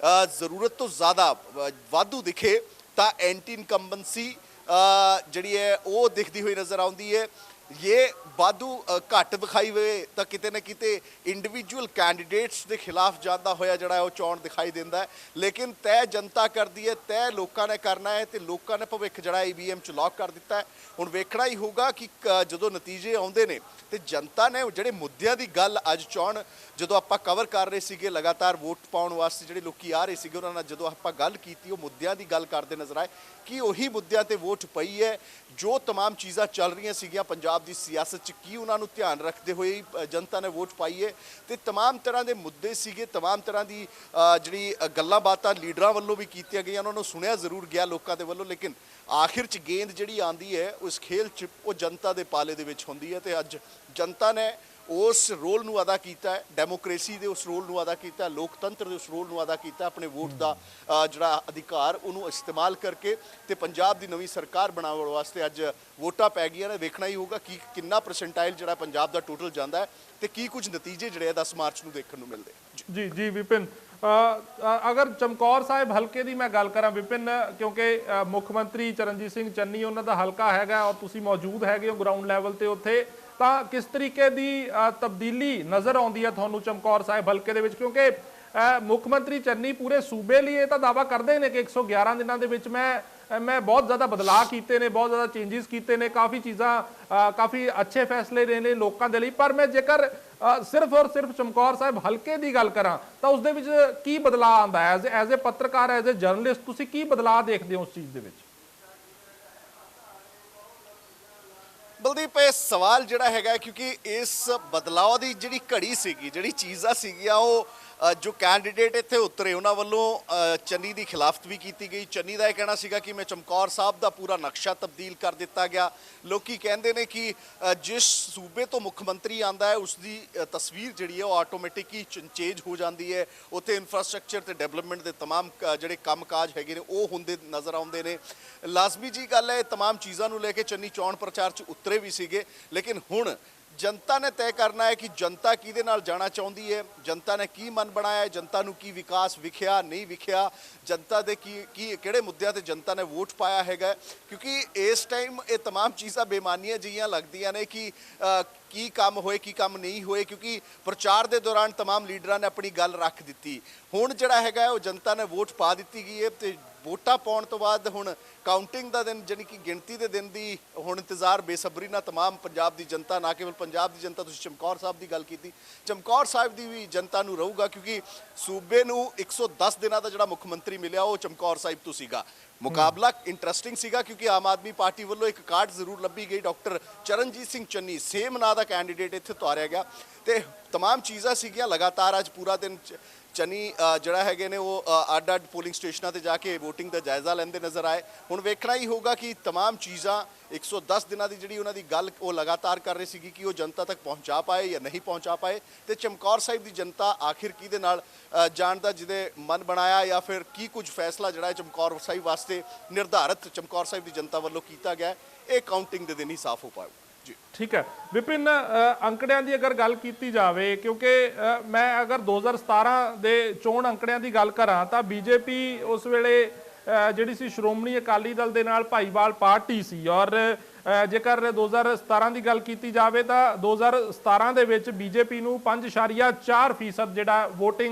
ਜ਼ਰੂਰਤ ਤੋਂ ਜ਼ਿਆਦਾ ਵਾਧੂ ਦਿਖੇ ਤਾਂ ਐਂਟੀ ਇਨਕੰਬੈਂਸੀ ਜਿਹੜੀ ਹੈ ਉਹ ਦਿਖਦੀ ਹੋਈ ਨਜ਼ਰ ਆਉਂਦੀ ਹੈ। ਇਹ ਵਾਧੂ ਘੱਟ ਵਿਖਾਈ ਹੋਏ ਤਾਂ ਕਿਤੇ ਨਾ ਕਿਤੇ ਇੰਡੀਵਿਜੂਅਲ ਕੈਂਡੀਡੇਟਸ ਦੇ ਖਿਲਾਫ ਜਾਂਦਾ ਹੋਇਆ ਜਿਹੜਾ ਉਹ ਚੋਣ ਦਿਖਾਈ ਦਿੰਦਾ ਹੈ। ਲੇਕਿਨ ਤੈਅ ਜਨਤਾ ਕਰਦੀ ਹੈ, ਤੈਅ ਲੋਕਾਂ ਨੇ ਕਰਨਾ ਹੈ, ਤੇ ਲੋਕਾਂ ਨੇ ਭਵਿੱਖ ਜਿਹੜਾ EVM 'ਚ ਲੌਕ ਕਰ ਦਿੱਤਾ ਹੈ। ਹੁਣ ਵੇਖਣਾ ਹੀ ਹੋਊਗਾ ਕਿ ਜਦੋਂ ਨਤੀਜੇ ਆਉਂਦੇ ਨੇ ਤੇ ਜਨਤਾ ਨੇ ਜਿਹੜੇ ਮੁੱਦਿਆਂ ਦੀ ਗੱਲ ਅੱਜ ਚੋਣ ਜਦੋਂ ਆਪਾਂ ਕਵਰ ਕਰ ਰਹੇ ਸੀਗੇ, ਲਗਾਤਾਰ ਵੋਟ ਪਾਉਣ ਵਾਸਤੇ ਜਿਹੜੇ ਲੋਕੀ ਆ ਰਹੇ ਸੀਗੇ, ਉਹਨਾਂ ਨਾਲ ਜਦੋਂ ਆਪਾਂ ਗੱਲ ਕੀਤੀ, ਉਹ ਮੁੱਦਿਆਂ ਦੀ ਗੱਲ ਕਰਦੇ ਨਜ਼ਰ ਆਏ ਕਿ ਉਹੀ ਮੁੱਦਿਆਂ ਤੇ ਵੋਟ ਪਈ ਹੈ। ਜੋ तमाम ਚੀਜ਼ਾਂ ਚੱਲ ਰਹੀਆਂ ਸੀਗੀਆਂ ਪੰਜਾਬ ਦੀ ਸਿਆਸਤ 'ਚ, ਕੀ ਉਹਨਾਂ ਨੂੰ ਧਿਆਨ ਰੱਖਦੇ ਹੋਏ ਜਨਤਾ ਨੇ ਵੋਟ ਪਾਈ ਹੈ, ਤੇ तमाम ਤਰ੍ਹਾਂ ਦੇ ਮੁੱਦੇ ਸੀਗੇ, तमाम ਤਰ੍ਹਾਂ ਦੀ ਜਿਹੜੀ ਗੱਲਾਂ ਬਾਤਾਂ ਲੀਡਰਾਂ ਵੱਲੋਂ ਵੀ ਕੀਤੀਆਂ ਗਈਆਂ, ਉਹਨਾਂ ਨੂੰ ਸੁਣਿਆ ਜ਼ਰੂਰ ਗਿਆ ਲੋਕਾਂ ਦੇ ਵੱਲੋਂ, ਲੇਕਿਨ ਆਖਿਰ 'ਚ ਗੇਂਦ ਜਿਹੜੀ ਆਉਂਦੀ ਹੈ ਉਸ ਖੇਲ 'ਚ ਉਹ ਜਨਤਾ ਦੇ ਪਾਲੇ ਦੇ ਵਿੱਚ ਹੁੰਦੀ ਹੈ। ਤੇ ਅੱਜ ਜਨਤਾ ਨੇ ਉਸ ਰੋਲ ਨੂੰ ਅਦਾ ਕੀਤਾ ਹੈ, ਡੈਮੋਕ੍ਰੇਸੀ ਦੇ ਉਸ ਰੋਲ ਨੂੰ ਅਦਾ ਕੀਤਾ ਹੈ, ਲੋਕਤੰਤਰ ਦੇ ਉਸ ਰੋਲ ਨੂੰ ਅਦਾ ਕੀਤਾ, ਆਪਣੇ ਵੋਟ ਦਾ ਜਿਹੜਾ ਅਧਿਕਾਰ ਉਹਨੂੰ ਇਸਤੇਮਾਲ ਕਰਕੇ ਤੇ ਪੰਜਾਬ ਦੀ ਨਵੀਂ ਸਰਕਾਰ ਬਣਾਉਣ ਵਾਸਤੇ ਅੱਜ ਵੋਟਾਂ ਪੈ ਗਈਆਂ ਨੇ। ਵੇਖਣਾ ਹੀ ਹੋਊਗਾ ਕਿ ਕਿੰਨਾ ਪਰਸੈਂਟਾਈਲ ਜਿਹੜਾ ਪੰਜਾਬ ਦਾ ਟੋਟਲ ਜਾਂਦਾ ਹੈ ਤੇ ਕੀ ਕੁਝ ਨਤੀਜੇ ਜਿਹੜੇ 10 ਮਾਰਚ ਨੂੰ ਦੇਖਣ ਨੂੰ ਮਿਲਦੇ। ਜੀ ਜੀ ਵਿਪਿਨ, ਅਗਰ ਚਮਕੌਰ ਸਾਹਿਬ ਹਲਕੇ ਦੀ ਮੈਂ ਗੱਲ ਕਰਾਂ ਵਿਪਿਨ, ਕਿਉਂਕਿ ਮੁੱਖ ਮੰਤਰੀ ਚਰਨਜੀਤ ਸਿੰਘ ਚੰਨੀ ਉਹਨਾਂ ਦਾ ਹਲਕਾ ਹੈਗਾ ਔਰ ਤੁਸੀਂ ਮੌਜੂਦ ਹੈਗੇ ਹੋ ਗਰਾਊਂਡ ਲੈਵਲ ਤੇ ਉੱਥੇ, ਤਾਂ ਕਿਸ ਤਰੀਕੇ ਦੀ ਤਬਦੀਲੀ ਨਜ਼ਰ ਆਉਂਦੀ ਹੈ ਤੁਹਾਨੂੰ ਚਮਕੌਰ ਸਾਹਿਬ ਹਲਕੇ ਦੇ ਵਿੱਚ? ਕਿਉਂਕਿ ਮੁੱਖ ਮੰਤਰੀ ਚੰਨੀ ਪੂਰੇ ਸੂਬੇ ਲਈ ਇਹ ਤਾਂ ਦਾਅਵਾ ਕਰਦੇ ਨੇ ਕਿ 111 ਦਿਨਾਂ ਦੇ ਵਿੱਚ ਮੈਂ ਬਹੁਤ ਜ਼ਿਆਦਾ ਬਦਲਾਅ ਕੀਤੇ ਨੇ, ਬਹੁਤ ਜ਼ਿਆਦਾ ਚੇਂਜਸ ਕੀਤੇ ਨੇ, ਕਾਫੀ ਚੀਜ਼ਾਂ ਕਾਫੀ ਅੱਛੇ ਫੈਸਲੇ ਰਹੇ ਨੇ ਲੋਕਾਂ ਦੇ ਲਈ। ਪਰ ਮੈਂ ਜੇਕਰ ਸਿਰਫ ਔਰ ਸਿਰਫ ਚਮਕੌਰ ਸਾਹਿਬ ਹਲਕੇ ਦੀ ਗੱਲ ਕਰਾਂ ਤਾਂ ਉਸ ਦੇ ਵਿੱਚ ਕੀ ਬਦਲਾਅ ਆਉਂਦਾ ਹੈ? ਐਜ਼ ਏ ਪੱਤਰਕਾਰ, ਐਜ਼ ਏ ਜਰਨਲਿਸਟ, ਤੁਸੀਂ ਕੀ ਬਦਲਾਅ ਦੇਖਦੇ ਹੋ ਉਸ ਚੀਜ਼ ਦੇ ਵਿੱਚ? ਬਲਦੀਪ, ਇਹ ਸਵਾਲ ਜਿਹੜਾ ਹੈਗਾ, ਕਿਉਂਕਿ ਇਸ ਬਦਲਾਅ ਦੀ ਜਿਹੜੀ ਘੜੀ ਸੀਗੀ, ਜਿਹੜੀ ਚੀਜ਼ਾਂ ਸੀਗੀਆਂ, ਉਹ ਜੋ ਕੈਂਡੀਡੇਟ ਇੱਥੇ ਉਤਰੇ ਉਹਨਾਂ ਵੱਲੋਂ ਚੰਨੀ ਦੀ ਖਿਲਾਫਤ ਵੀ ਕੀਤੀ ਗਈ। ਚੰਨੀ ਦਾ ਇਹ ਕਹਿਣਾ ਸੀਗਾ ਕਿ ਮੈਂ ਚਮਕੌਰ ਸਾਹਿਬ ਦਾ ਪੂਰਾ ਨਕਸ਼ਾ ਤਬਦੀਲ ਕਰ ਦਿੱਤਾ ਗਿਆ। ਲੋਕੀ ਕਹਿੰਦੇ ਨੇ ਕਿ ਜਿਸ ਸੂਬੇ ਤੋਂ ਮੁੱਖ ਮੰਤਰੀ ਆਂਦਾ ਹੈ ਉਸ ਦੀ ਤਸਵੀਰ ਜਿਹੜੀ ਹੈ ਉਹ ਆਟੋਮੈਟਿਕ ਹੀ ਚੇਂਜ ਹੋ ਜਾਂਦੀ ਹੈ। ਉੱਥੇ ਇਨਫਰਾਸਟ੍ਰਕਚਰ ਤੇ ਡਿਵੈਲਪਮੈਂਟ ਦੇ तमाम ਜਿਹੜੇ ਕੰਮਕਾਜ ਹੈਗੇ ਨੇ ਉਹ ਹੁੰਦੇ ਨਜ਼ਰ ਆਉਂਦੇ ਨੇ। ਲਾਜ਼ਮੀ ਜੀ ਗੱਲ ਹੈ, तमाम ਚੀਜ਼ਾਂ ਨੂੰ ਲੈ ਕੇ ਚੰਨੀ ਚੋਣ ਪ੍ਰਚਾਰ 'ਚ ਉਤਰੇ ਵੀ ਸੀਗੇ, ਲੇਕਿਨ ਹੁਣ ਜਨਤਾ ਨੇ ਤੈਅ ਕਰਨਾ ਹੈ ਕਿ ਜਨਤਾ ਕਿਹਦੇ ਨਾਲ ਜਾਣਾ ਚਾਹੁੰਦੀ ਹੈ, ਜਨਤਾ ਨੇ ਕੀ ਮਨ ਬਣਾਇਆ ਹੈ, ਜਨਤਾ ਨੂੰ ਕੀ ਵਿਕਾਸ ਵਿਖਿਆ ਨਹੀਂ ਵਿਖਿਆ, ਜਨਤਾ ਦੇ ਕਿਹੜੇ ਮੁੱਦਿਆਂ ਤੇ ਜਨਤਾ ਨੇ ਵੋਟ ਪਾਇਆ ਹੈਗਾ। ਕਿਉਂਕਿ ਇਸ ਟਾਈਮ ਇਹ तमाम ਚੀਜ਼ਾਂ ਬੇਮਾਨੀਆਂ ਜਿਹੀਆਂ ਲੱਗਦੀਆਂ ਨੇ ਕਿ ਕੀ ਕੰਮ ਹੋਏ ਕੀ ਕੰਮ ਨਹੀਂ ਹੋਏ, ਕਿਉਂਕਿ ਪ੍ਰਚਾਰ ਦੇ ਦੌਰਾਨ तमाम ਲੀਡਰਾਂ ਨੇ ਆਪਣੀ ਗੱਲ ਰੱਖ ਦਿੱਤੀ। ਹੁਣ ਜਿਹੜਾ ਹੈਗਾ ਉਹ ਜਨਤਾ ਨੇ ਵੋਟ ਪਾ ਦਿੱਤੀ ਗਈ ਹੈ ਤੇ ਵੋਟਾਂ ਪਾਉਣ ਤੋਂ ਬਾਅਦ ਹੁਣ ਕਾਊਂਟਿੰਗ ਦਾ ਦਿਨ, ਜਾਨੀ ਕਿ ਗਿਣਤੀ ਦੇ ਦਿਨ ਦੀ ਹੁਣ ਇੰਤਜ਼ਾਰ ਬੇਸਬਰੀ ਨਾਲ तमाम ਪੰਜਾਬ ਦੀ ਜਨਤਾ, ਨਾ ਕੇਵਲ ਪੰਜਾਬ ਦੀ ਜਨਤਾ, ਤੁਸੀਂ ਚਮਕੌਰ ਸਾਹਿਬ ਦੀ ਗੱਲ ਕੀਤੀ, ਚਮਕੌਰ ਸਾਹਿਬ ਦੀ ਵੀ ਜਨਤਾ ਨੂੰ ਰਹੂਗਾ, ਕਿਉਂਕਿ ਸੂਬੇ ਨੂੰ 110 ਦਿਨਾਂ ਦਾ ਜਿਹੜਾ ਮੁੱਖ ਮੰਤਰੀ ਮਿਲਿਆ ਉਹ ਚਮਕੌਰ ਸਾਹਿਬ ਤੋਂ ਸੀਗਾ। ਮੁਕਾਬਲਾ ਇੰਟਰਸਟਿੰਗ ਸੀਗਾ ਕਿਉਂਕਿ ਆਮ ਆਦਮੀ ਪਾਰਟੀ ਵੱਲੋਂ ਇੱਕ ਕਾਰਡ ਜ਼ਰੂਰ ਲੱਭੀ ਗਈ, ਡਾਕਟਰ ਚਰਨਜੀਤ ਸਿੰਘ ਚੰਨੀ ਸੇਮ ਨਾਂ ਦਾ ਕੈਂਡੀਡੇਟ ਇੱਥੇ ਉਤਾਰਿਆ ਗਿਆ ਤੇ तमाम ਚੀਜ਼ਾਂ ਸੀਗੀਆਂ। ਲਗਾਤਾਰ ਅੱਜ ਪੂਰਾ ਦਿਨ ਚੰਨੀ ਜਿਹੜਾ ਹੈਗੇ ਨੇ ਉਹ ਅੱਡ ਪੋਲਿੰਗ ਸਟੇਸ਼ਨਾਂ ਤੇ ਜਾ ਕੇ ਵੋਟਿੰਗ ਦਾ ਜਾਇਜ਼ਾ ਲੈਂਦੇ ਨਜ਼ਰ ਆਏ। ਹੁਣ ਵੇਖਣਾ ਹੀ ਹੋਊਗਾ ਕਿ तमाम ਚੀਜ਼ਾਂ 110 ਦਿਨਾਂ ਦੀ ਜਿਹੜੀ ਉਹਨਾਂ ਦੀ ਗੱਲ ਉਹ ਲਗਾਤਾਰ ਕਰ ਰਹੀ ਸੀਗੀ ਕਿ ਉਹ ਜਨਤਾ ਤੱਕ ਪਹੁੰਚਾ ਪਾਏ ਜਾਂ ਨਹੀਂ ਪਹੁੰਚਾ ਪਾਏ, ਤੇ ਚਮਕੌਰ ਸਾਹਿਬ ਦੀ ਜਨਤਾ ਆਖਿਰ ਕਿਹਦੇ ਨਾਲ ਜਾਣ ਦਾ ਜਿਹਦੇ ਮਨ ਬਣਾਇਆ ਜਾਂ ਫਿਰ ਕੀ ਕੁਝ ਫੈਸਲਾ ਜਿਹੜਾ ਹੈ ਚਮਕੌਰ ਸਾਹਿਬ ਵਾਸਤੇ ਨਿਰਧਾਰਿਤ ਚਮਕੌਰ ਸਾਹਿਬ ਦੀ ਜਨਤਾ ਵੱਲੋਂ ਕੀਤਾ ਗਿਆ, ਇਹ ਕਾਊਂਟਿੰਗ ਦੇ ਦਿਨ ਹੀ ਸਾਫ਼ ਹੋ ਪਾਊ। ਠੀਕ ਹੈ ਵਿਪਿਨ, ਅੰਕੜਿਆਂ ਦੀ ਅਗਰ ਗੱਲ ਕੀਤੀ ਜਾਵੇ, ਕਿਉਂਕਿ ਮੈਂ ਅਗਰ 2017 ਦੇ ਚੋਣ ਅੰਕੜਿਆਂ ਦੀ ਗੱਲ ਕਰਾਂ ਤਾਂ ਬੀਜੇਪੀ ਉਸ ਵੇਲੇ ਜਿਹੜੀ ਸੀ ਸ਼੍ਰੋਮਣੀ ਅਕਾਲੀ ਦਲ ਦੇ ਨਾਲ ਭਾਈਵਾਲ ਪਾਰਟੀ ਸੀ, ਔਰ ਜੇਕਰ 2017 ਦੀ ਗੱਲ ਕੀਤੀ ਜਾਵੇ ਤਾਂ 2017 ਦੇ ਵਿੱਚ ਬੀਜੇਪੀ ਨੂੰ 5.4% ਜਿਹੜਾ ਵੋਟ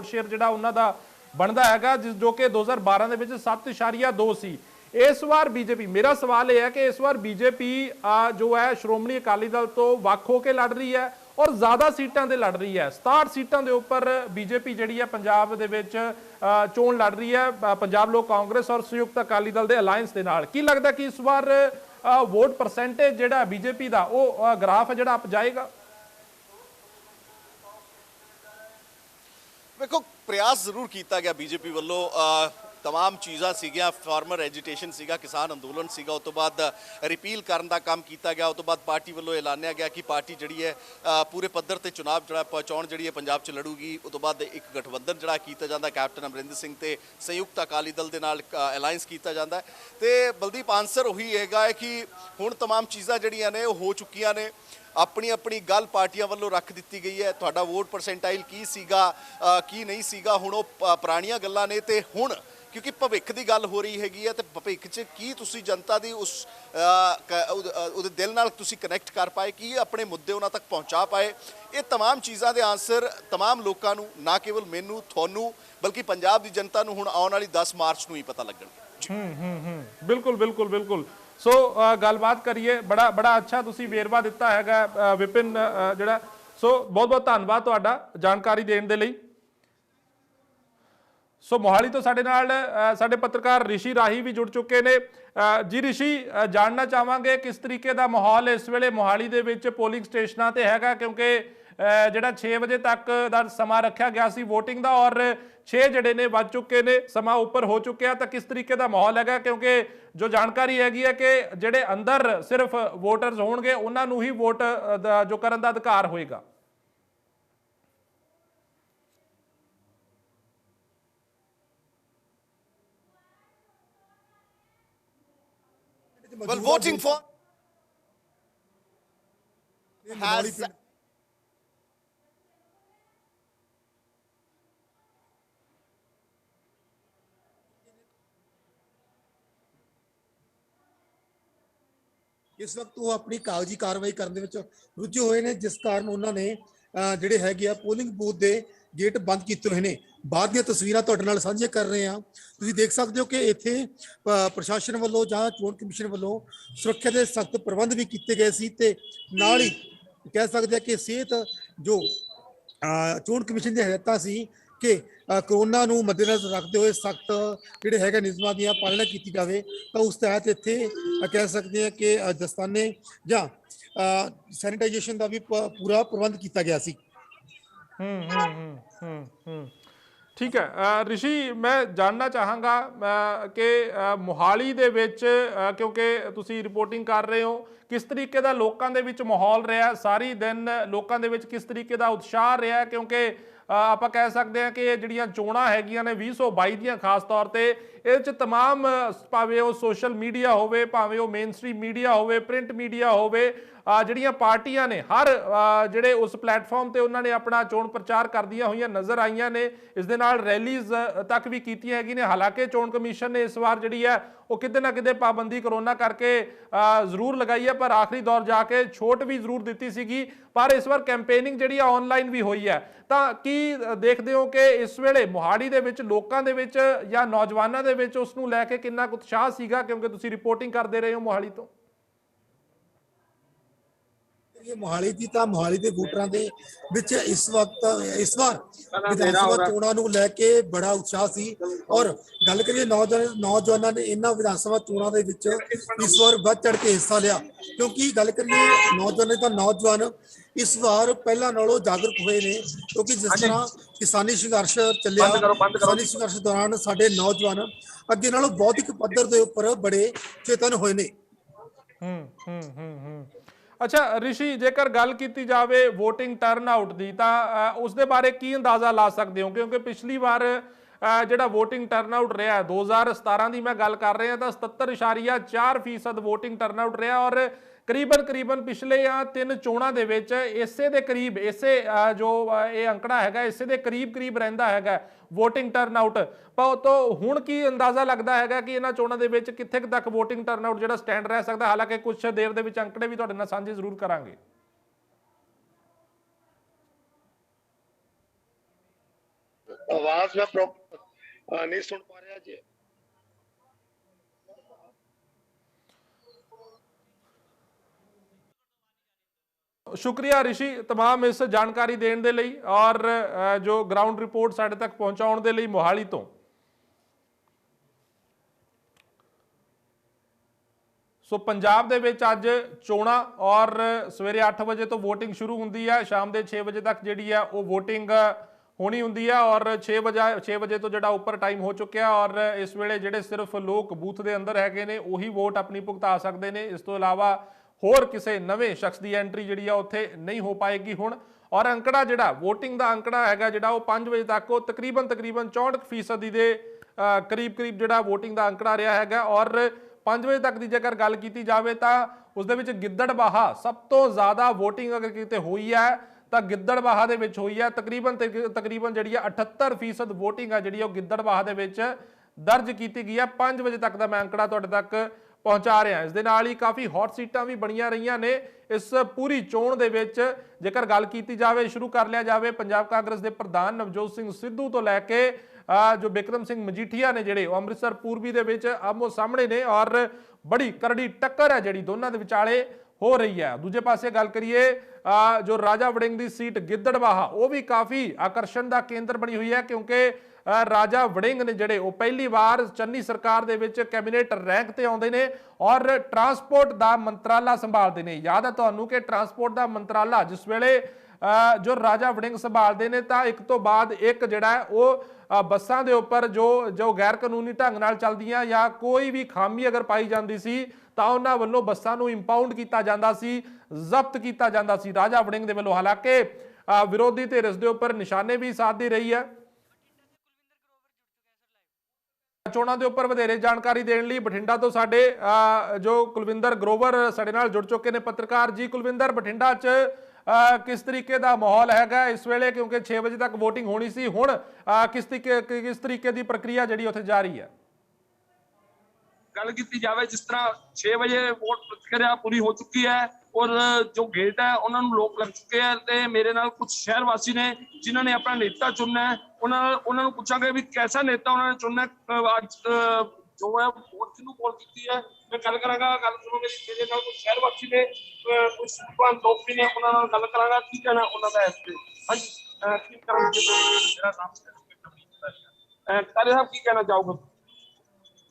ਸ਼ੇਅਰ ਜਿਹੜਾ ਉਹਨਾਂ ਦਾ ਬਣਦਾ ਹੈਗਾ, ਜੋ ਕਿ 2012 ਦੇ ਵਿੱਚ 7.2 ਸੀ। ਇਸ ਵਾਰ ਬੀਜੇਪੀ, ਮੇਰਾ ਸਵਾਲ ਇਹ ਹੈ ਕਿ ਇਸ ਵਾਰ ਬੀਜੇਪੀ ਜੋ ਹੈ ਸ਼੍ਰੋਮਣੀ ਅਕਾਲੀ ਦਲ ਤੋਂ ਵੱਖ ਹੋ ਕੇ ਲੜ ਰਹੀ ਹੈ ਔਰ ਜ਼ਿਆਦਾ ਸੀਟਾਂ ਤੇ ਲੜ ਰਹੀ ਹੈ। 67 ਸੀਟਾਂ ਦੇ ਉੱਪਰ ਬੀਜੇਪੀ ਜਿਹੜੀ ਹੈ ਪੰਜਾਬ ਦੇ ਵਿੱਚ ਚੋਣ ਲੜ ਰਹੀ ਹੈ, ਪੰਜਾਬ ਲੋਕ ਕਾਂਗਰਸ ਔਰ ਸੰਯੁਕਤ ਅਕਾਲੀ ਦਲ ਦੇ ਅਲਾਇੰਸ ਦੇ ਨਾਲ। ਕੀ ਲੱਗਦਾ ਕਿ ਇਸ ਵਾਰ ਵੋਟ ਪਰਸੈਂਟੇਜ ਜਿਹੜਾ ਬੀਜੇਪੀ ਦਾ ਉਹ ਗ੍ਰਾਫ ਹੈ ਜਿਹੜਾ ਅਪ ਜਾਏਗਾ? ਵੇਖੋ ਪ੍ਰयास ਜ਼ਰੂਰ ਕੀਤਾ ਗਿਆ ਬੀਜੇਪੀ ਵੱਲੋਂ, तमाम चीज़ां सीगियां, फार्मर एजिटेशन सीगा, किसान अंदोलन सीगा, उस तो बाद रिपील करने का काम किया गया, उस तो बाद पार्टी वालों ऐलानिया गया कि पार्टी जी है पूरे पद्धर से चुनाव जरा पहुँचाउण जी पंजाब च लड़ूगी। उस तो बाद एक गठबंधन जरा किया जाता, कैप्टन अमरिंदर सिंह ते संयुक्त अकाली दल के नाल अलायंस किया जाता है। तो बलदीप आंसर उही है कि हुण तमाम चीज़ां जड़ियां ने हो चुकियां ने, अपनी अपनी गल पार्टियां वालों रख दी गई है। तुहाडा वोट परसेंटाइल की सीगा की नहीं सीगा, हुण ओह पुराणियां गल्लां ने। ते हुण क्योंकि भविख की गल हो रही हैगी है, तो भविख च की तुसी जनता की उस उहदे दिल नाल तुसी कनैक्ट कर पाए, कि अपने मुद्दे उन्हां तक पहुँचा पाए, ये तमाम चीज़ों के आंसर तमाम लोगों को, ना केवल मैनू थोनू बल्कि पंजाब की जनता को हुण आउण वाली 10 मार्च को ही पता लगणगे। बिल्कुल बिल्कुल बिल्कुल। सो गलबात करिए, बड़ा बड़ा अच्छा तुसी वेरवा दिता है विपिन जिहड़ा। सो बहुत बहुत धन्यवाद तुहाडा जानकारी देण दे लई। सो मोहाली तो साडे नाल साडे पत्रकार ऋषि राही भी जुड़ चुके ने। जी ऋषि, जानना चाहांगे किस तरीके का माहौल इस वेले मोहाली दे विच पोलिंग स्टेशनां ते हैगा, क्योंकि जिहड़ा 6 बजे तक दा समा रखा गया सी वोटिंग दा, और 6 जिहड़े ने वज चुके ने, समा उपर हो चुके, तो किस तरीके का माहौल हैगा? क्योंकि जो जानकारी हैगी है कि जिहड़े अंदर सिर्फ वोटर्स होणगे उन्हां नूं ही वोट जो करन दा अधिकार होएगा। Well, voting for has इस वक्त वो अपनी कागजी कार्रवाई करने में रुझे हुए हैं, जिस कारण उन्होंने ਜਿਹੜੇ ਹੈਗੇ ਆ ਪੋਲਿੰਗ ਬੂਥ ਦੇ ਗੇਟ ਬੰਦ ਕੀਤੇ ਹੋਏ ਨੇ। ਬਾਅਦ ਦੀਆਂ ਤਸਵੀਰਾਂ ਤੁਹਾਡੇ ਨਾਲ ਸਾਂਝੇ ਕਰ ਰਹੇ ਹਾਂ। ਤੁਸੀਂ ਦੇਖ ਸਕਦੇ ਹੋ ਕਿ ਇੱਥੇ ਪ੍ਰਸ਼ਾਸਨ ਵੱਲੋਂ ਜਾਂ ਚੋਣ ਕਮਿਸ਼ਨ ਵੱਲੋਂ ਸੁਰੱਖਿਆ ਦੇ ਸਖਤ ਪ੍ਰਬੰਧ ਵੀ ਕੀਤੇ ਗਏ ਸੀ, ਤੇ ਨਾਲ ਹੀ ਕਹਿ ਸਕਦੇ ਆ ਕਿ ਸਿਹਤ ਜੋ ਚੋਣ ਕਮਿਸ਼ਨ ਦੀਆਂ ਹਦਾਇਤਾਂ ਸੀ ਕਿ ਕੋਰੋਨਾ ਨੂੰ ਮੱਦੇਨਜ਼ਰ ਰੱਖਦੇ ਹੋਏ ਸਖਤ ਜਿਹੜੇ ਹੈਗੇ ਨਿਯਮਾਂ ਦੀ ਪਾਲਣਾ ਕੀਤੀ ਜਾਵੇ, ਤਾਂ ਉਸ ਤਹਿਤ ਇੱਥੇ ਕਹਿ ਸਕਦੇ ਆ ਕਿ ਦਸਤਾਨੇ ਜਾਂ सैनिटाइजेशन का भी पूरा प्रबंध किया गया सी। ठीक है ऋषि, मैं जानना चाहांगा कि मोहाली दे विच क्योंकि तुसी रिपोर्टिंग कर रहे हो, किस तरीके का लोगों के विच माहौल रहा सारी दिन, लोगों के विच किस तरीके का उत्साह रहा? क्योंकि ਆਪਾਂ कह सकते हैं कि ਜਿਹੜੀਆਂ ਚੋਣਾਂ ਹੈਗੀਆਂ ਨੇ 2022 ਦੀਆਂ ਖਾਸ ਤੌਰ ਤੇ ਇਹਦੇ ਚ तमाम ਭਾਵੇਂ ਉਹ ਸੋਸ਼ਲ ਮੀਡੀਆ ਹੋਵੇ, ਭਾਵੇਂ ਉਹ ਮੇਨ ਸਟ੍ਰੀਮ ਮੀਡੀਆ ਹੋਵੇ, ਪ੍ਰਿੰਟ ਮੀਡੀਆ ਹੋਵੇ, ਜਿਹੜੀਆਂ ਪਾਰਟੀਆਂ ਨੇ ਹਰ ਜਿਹੜੇ ਉਸ ਪਲੇਟਫਾਰਮ ਤੇ ਉਹਨਾਂ ਨੇ ਆਪਣਾ ਚੋਣ ਪ੍ਰਚਾਰ ਕਰਦੀਆਂ ਹੋਈਆਂ ਨਜ਼ਰ ਆਈਆਂ ਨੇ। ਇਸ ਦੇ ਨਾਲ ਰੈਲੀਜ਼ ਤੱਕ ਵੀ ਕੀਤੀਆਂ ਹੈਗੀਆਂ ਨੇ। ਹਾਲਾਂਕਿ ਚੋਣ ਕਮਿਸ਼ਨ ਨੇ ਇਸ ਵਾਰ ਜਿਹੜੀ ਹੈ ਉਹ ਕਿਤੇ ਨਾ ਕਿਤੇ ਪਾਬੰਦੀ ਕਰੋਨਾ ਕਰਕੇ ਜ਼ਰੂਰ ਲਗਾਈ ਹੈ, ਪਰ ਆਖਰੀ ਦੌਰ ਜਾ ਕੇ ਛੋਟ ਵੀ ਜ਼ਰੂਰ ਦਿੱਤੀ ਸੀਗੀ। ਪਰ ਇਸ ਵਾਰ ਕੈਂਪੇਨਿੰਗ ਜਿਹੜੀ ਆ ਆਨਲਾਈਨ ਵੀ ਹੋਈ ਹੈ, ਤਾਂ ਕੀ ਦੇਖਦੇ ਹੋ ਕਿ ਇਸ ਵੇਲੇ ਮੋਹਾਲੀ ਦੇ ਵਿੱਚ ਲੋਕਾਂ ਦੇ ਵਿੱਚ ਜਾਂ ਨੌਜਵਾਨਾਂ ਦੇ ਵਿੱਚ ਉਸ ਨੂੰ ਲੈ ਕੇ ਕਿੰਨਾ ਕੁ ਉਤਸ਼ਾਹ ਸੀਗਾ, ਕਿਉਂਕਿ ਤੁਸੀਂ ਰਿਪੋਰਟਿੰਗ ਕਰਦੇ ਰਹੇ ਹੋ ਮੋਹਾਲੀ ਤੋਂ? मोहाली की मोहाली के वोटरां दे विच इस वार विधानसभा चोणां नूं लैके बड़ा उत्साह सी। और गल करिए नौजवानों ने इन्हां विधानसभा चोणां दे विच इस बार बढ़ चढ़ के हिस्सा लिया, क्योंकि गल करिए नौजवान इस बार पहला नालों जागरूक हुए ने, क्योंकि जिस तरह किसानी संघर्ष चलिया, किसानी संघर्ष दौरान साडे नौजवान अगे नालों बौद्धिक पद्धर दे उपर बड़े चेतन होए ने। अच्छा ऋषि, जेकर गल की जाए वोटिंग टर्न आउट की, तो उसके बारे की अंदाजा ला सकते हो? क्योंकि पिछली बार ਜਿਹੜਾ वोटिंग टर्न आउट रहा 2017 की मैं गल कर रहा, तो 77.4% वोटिंग टर्न आउट रहा, और करीबन पिछले 3 चोणां दे विच इसे दे करीब इसे जो ये अंकड़ा है इसे दे करीब रहिंदा है वोटिंग टर्न आउट। तो हुण की अंदाजा लगता है कि इन्हां चोणां दे विच कित्थे तक वोटिंग टर्न आउट जिहड़ा स्टैंड रह सकदा? हालांकि कुछ देर दे विच अंकड़े भी तुहाडे नाल साझे जरूर करांगे। आवाज में प्रॉपर नहीं सुन पा रहा जी। शुक्रिया ऋषि तमाम इस जानकारी देने दे लई और जो ग्राउंड रिपोर्ट साडे तक पहुंचाउण दे लई मोहाली तो। ਸੋ ਪੰਜਾਬ ਦੇ ਵਿੱਚ ਅੱਜ ਚੋਣਾਂ ਔਰ ਸਵੇਰੇ 8 ਵਜੇ ਤੋਂ VOTING ਸ਼ੁਰੂ ਹੁੰਦੀ ਹੈ, ਸ਼ਾਮ ਦੇ 6 ਵਜੇ ਤੱਕ ਜਿਹੜੀ ਹੈ ਉਹ VOTING ਹੋਣੀ ਹੁੰਦੀ ਹੈ ਔਰ 6 ਵਜੇ ਤੋਂ ਜਿਹੜਾ ਉੱਪਰ ਟਾਈਮ ਹੋ ਚੁੱਕਿਆ ਔਰ ਇਸ ਵੇਲੇ ਜਿਹੜੇ ਸਿਰਫ ਲੋਕ ਬੂਥ ਦੇ ਅੰਦਰ ਹੈਗੇ ਨੇ ਉਹੀ ਵੋਟ ਆਪਣੀ ਭੁਗਤਾ ਸਕਦੇ ਨੇ। ਇਸ ਤੋਂ ਇਲਾਵਾ ਹੋਰ ਕਿਸੇ ਨਵੇਂ ਸ਼ਖਸ ਦੀ ਐਂਟਰੀ ਜਿਹੜੀ ਆ ਉੱਥੇ ਨਹੀਂ ਹੋ ਪਾਏਗੀ ਹੁਣ। ਔਰ ਅੰਕੜਾ ਜਿਹੜਾ VOTING ਦਾ ਅੰਕੜਾ ਹੈਗਾ ਜਿਹੜਾ ਉਹ 5 ਵਜੇ ਤੱਕ ਉਹ ਤਕਰੀਬਨ 64% ਦੇ ਕਰੀਬ ਜਿਹੜਾ VOTING ਦਾ ਅੰਕੜਾ ਰਿਹਾ ਹੈਗਾ। ਔਰ 5 ਵਜੇ ਤੱਕ ਦੀ ਜੇਕਰ ਗੱਲ ਕੀਤੀ ਜਾਵੇ ਤਾਂ ਉਸ ਦੇ ਵਿੱਚ ਗਿੱਦੜਬਾਹਾ ਸਭ ਤੋਂ ਜ਼ਿਆਦਾ VOTING ਅਗਰ ਕਿਤੇ ਹੋਈ ਹੈ ਤਾਂ ਗਿੱਦੜਬਾਹਾ ਦੇ ਵਿੱਚ ਹੋਈ ਹੈ। ਤਕਰੀਬਨ ਜਿਹੜੀ ਹੈ 78% VOTING ਆ ਜਿਹੜੀ ਉਹ ਗਿੱਦੜਬਾਹਾ ਦੇ ਵਿੱਚ ਦਰਜ ਕੀਤੀ ਗਈ ਹੈ। 5 ਵਜੇ ਤੱਕ ਦਾ ਮੈਂ ਅੰਕੜਾ ਤੁਹਾਡੇ ਤੱਕ ਪਹੁੰਚਾ ਰਿਹਾ। ਇਸ ਦੇ ਨਾਲ ਹੀ ਕਾਫੀ ਹੌਟ ਸੀਟਾਂ ਵੀ ਬਣੀਆਂ ਰਹੀਆਂ ਨੇ ਇਸ ਪੂਰੀ ਚੋਣ ਦੇ ਵਿੱਚ। ਜੇਕਰ ਗੱਲ ਕੀਤੀ ਜਾਵੇ, ਸ਼ੁਰੂ ਕਰ ਲਿਆ ਜਾਵੇ ਪੰਜਾਬ ਕਾਂਗਰਸ ਦੇ ਪ੍ਰਧਾਨ ਨਵਜੋਤ ਸਿੰਘ ਸਿੱਧੂ ਤੋਂ ਲੈ ਕੇ ਜੋ ਬਿਕਰਮ ਸਿੰਘ ਮਜੀਠੀਆ ਨੇ ਜਿਹੜੇ ਉਹ ਅੰਮ੍ਰਿਤਸਰ ਪੂਰਬੀ ਦੇ ਵਿੱਚ ਆਮੋ ਸਾਹਮਣੇ ਨੇ ਔਰ ਬੜੀ ਕਰੜੀ ਟੱਕਰ ਹੈ ਜਿਹੜੀ ਦੋਨਾਂ ਦੇ ਵਿਚਾਲੇ ਹੋ ਰਹੀ ਹੈ। ਦੂਜੇ ਪਾਸੇ ਗੱਲ ਕਰੀਏ ਜੋ ਰਾਜਾ ਵੜਿੰਗ ਦੀ ਸੀਟ ਗਿੱਦੜਬਾਹਾ ਉਹ ਵੀ ਕਾਫੀ ਆਕਰਸ਼ਣ ਦਾ ਕੇਂਦਰ ਬਣੀ ਹੋਈ ਹੈ ਕਿਉਂਕਿ ਰਾਜਾ ਵੜਿੰਗ ਨੇ ਜਿਹੜੇ ਉਹ ਪਹਿਲੀ ਵਾਰ ਚੰਨੀ ਸਰਕਾਰ ਦੇ ਵਿੱਚ ਕੈਬਨਿਟ ਰੈਂਕ ਤੇ ਆਉਂਦੇ ਨੇ ਔਰ ਟਰਾਂਸਪੋਰਟ ਦਾ ਮੰਤਰਾਲਾ ਸੰਭਾਲਦੇ ਨੇ। ਯਾਦ ਹੈ ਤੁਹਾਨੂੰ ਕਿ ਟਰਾਂਸਪੋਰਟ ਦਾ ਮੰਤਰਾਲਾ ਜਿਸ ਵੇਲੇ ਜੋ ਰਾਜਾ ਵੜਿੰਗ ਸੰਭਾਲਦੇ ਨੇ ਤਾਂ ਇੱਕ ਤੋਂ ਬਾਅਦ ਇੱਕ ਜਿਹੜਾ ਉਹ ਬੱਸਾਂ ਦੇ ਉੱਪਰ ਜੋ ਗੈਰ ਕਾਨੂੰਨੀ ਢੰਗ ਨਾਲ ਚੱਲਦੀਆਂ ਜਾਂ ਕੋਈ ਵੀ ਖਾਮੀ ਅਗਰ ਪਾਈ ਜਾਂਦੀ ਸੀ ਤਾਂ ਉਹਨਾਂ ਵੱਲੋਂ ਬੱਸਾਂ ਨੂੰ ਇੰਪਾਊਂਡ ਕੀਤਾ ਜਾਂਦਾ ਸੀ, ਜ਼ਬਤ ਕੀਤਾ ਜਾਂਦਾ ਸੀ ਰਾਜਾ ਵੜਿੰਗ ਦੇ ਵੱਲੋਂ। ਹਾਲਾਂਕਿ ਵਿਰੋਧੀ ਧਿਰ ਇਸ ਦੇ ਉੱਪਰ ਨਿਸ਼ਾਨੇ ਵੀ ਸਾਧਦੀ ਰਹੀ ਹੈ। ਚੋਣਾਂ ਦੇ ਉੱਪਰ ਵਧੇਰੇ ਜਾਣਕਾਰੀ ਦੇਣ ਲਈ ਬਠਿੰਡਾ ਤੋਂ ਸਾਡੇ ਜੋ ਕੁਲਵਿੰਦਰ ਗਰੋਵਰ ਸਾਡੇ ਨਾਲ ਜੁੜ ਚੁੱਕੇ ਨੇ ਪੱਤਰਕਾਰ ਜੀ। ਕੁਲਵਿੰਦਰ, ਬਠਿੰਡਾ 'ਚ ਕਿਸ ਤਰੀਕੇ ਦਾ ਮਾਹੌਲ ਹੈਗਾ ਇਸ ਵੇਲੇ ਕਿਉਂਕਿ 6 ਵਜੇ ਤੱਕ VOTING ਹੋਣੀ ਸੀ, ਹੁਣ ਕਿਸ ਤਰੀਕੇ ਦੀ ਪ੍ਰਕਿਰਿਆ ਜਿਹੜੀ ਉੱਥੇ ਜਾਰੀ ਹੈ? ਗੱਲ ਕੀਤੀ ਜਾਵੇ ਜਿਸ ਤਰ੍ਹਾਂ 6 ਵਜੇ ਵੋਟ ਪ੍ਰਕਿਰਿਆ ਪੂਰੀ ਹੋ ਚੁੱਕੀ ਹੈ ਔਰ ਜੋ ਗੇਟ ਹੈ ਉਹਨਾਂ ਨੂੰ ਲੋਕ ਲੱਗ ਚੁੱਕੇ ਹੈ ਤੇ ਮੇਰੇ ਨਾਲ ਕੁਝ ਸ਼ਹਿਰ ਵਾਸੀ ਨੇ ਜਿਨ੍ਹਾਂ ਨੇ ਆਪਣਾ ਨੇਤਾ ਚੁਣਨਾ ਹੈ ਉਹਨਾਂ ਨੂੰ ਪੁੱਛਾਂਗੇ ਵੀ ਕੈਸਾ ਨੇਤਾ ਉਹਨਾਂ ਨੇ ਚੁਣਨਾ ਅੱਜ ਜੋ ਹੈ ਵੋਟ ਕਿਹਨੂੰ ਕਾਲ ਕੀਤੀ ਹੈ। ਮੈਂ ਗੱਲ ਕਰਾਂਗਾ, ਗੱਲ ਸੁਣੋਗੇ ਮੇਰੇ ਨਾਲ ਕੁਝ ਸ਼ਹਿਰ ਵਾਸੀ ਨੇ ਕੁਝ ਸੁਪਾਨ ਲੋਕ ਵੀ ਨੇ ਉਹਨਾਂ ਨਾਲ ਗੱਲ ਕਰਾਂਗਾ ਕੀ ਕਹਿਣਾ ਉਹਨਾਂ ਦਾ ਇਸ ਤੇ। ਹਾਂਜੀ, ਕੀ ਕਰਾਂਗੇ ਮੇਰਾ ਨਾਮ ਸਾਰੇ ਸਾਹਿਬ ਕੀ ਕਹਿਣਾ ਚਾਹੋਗੇ?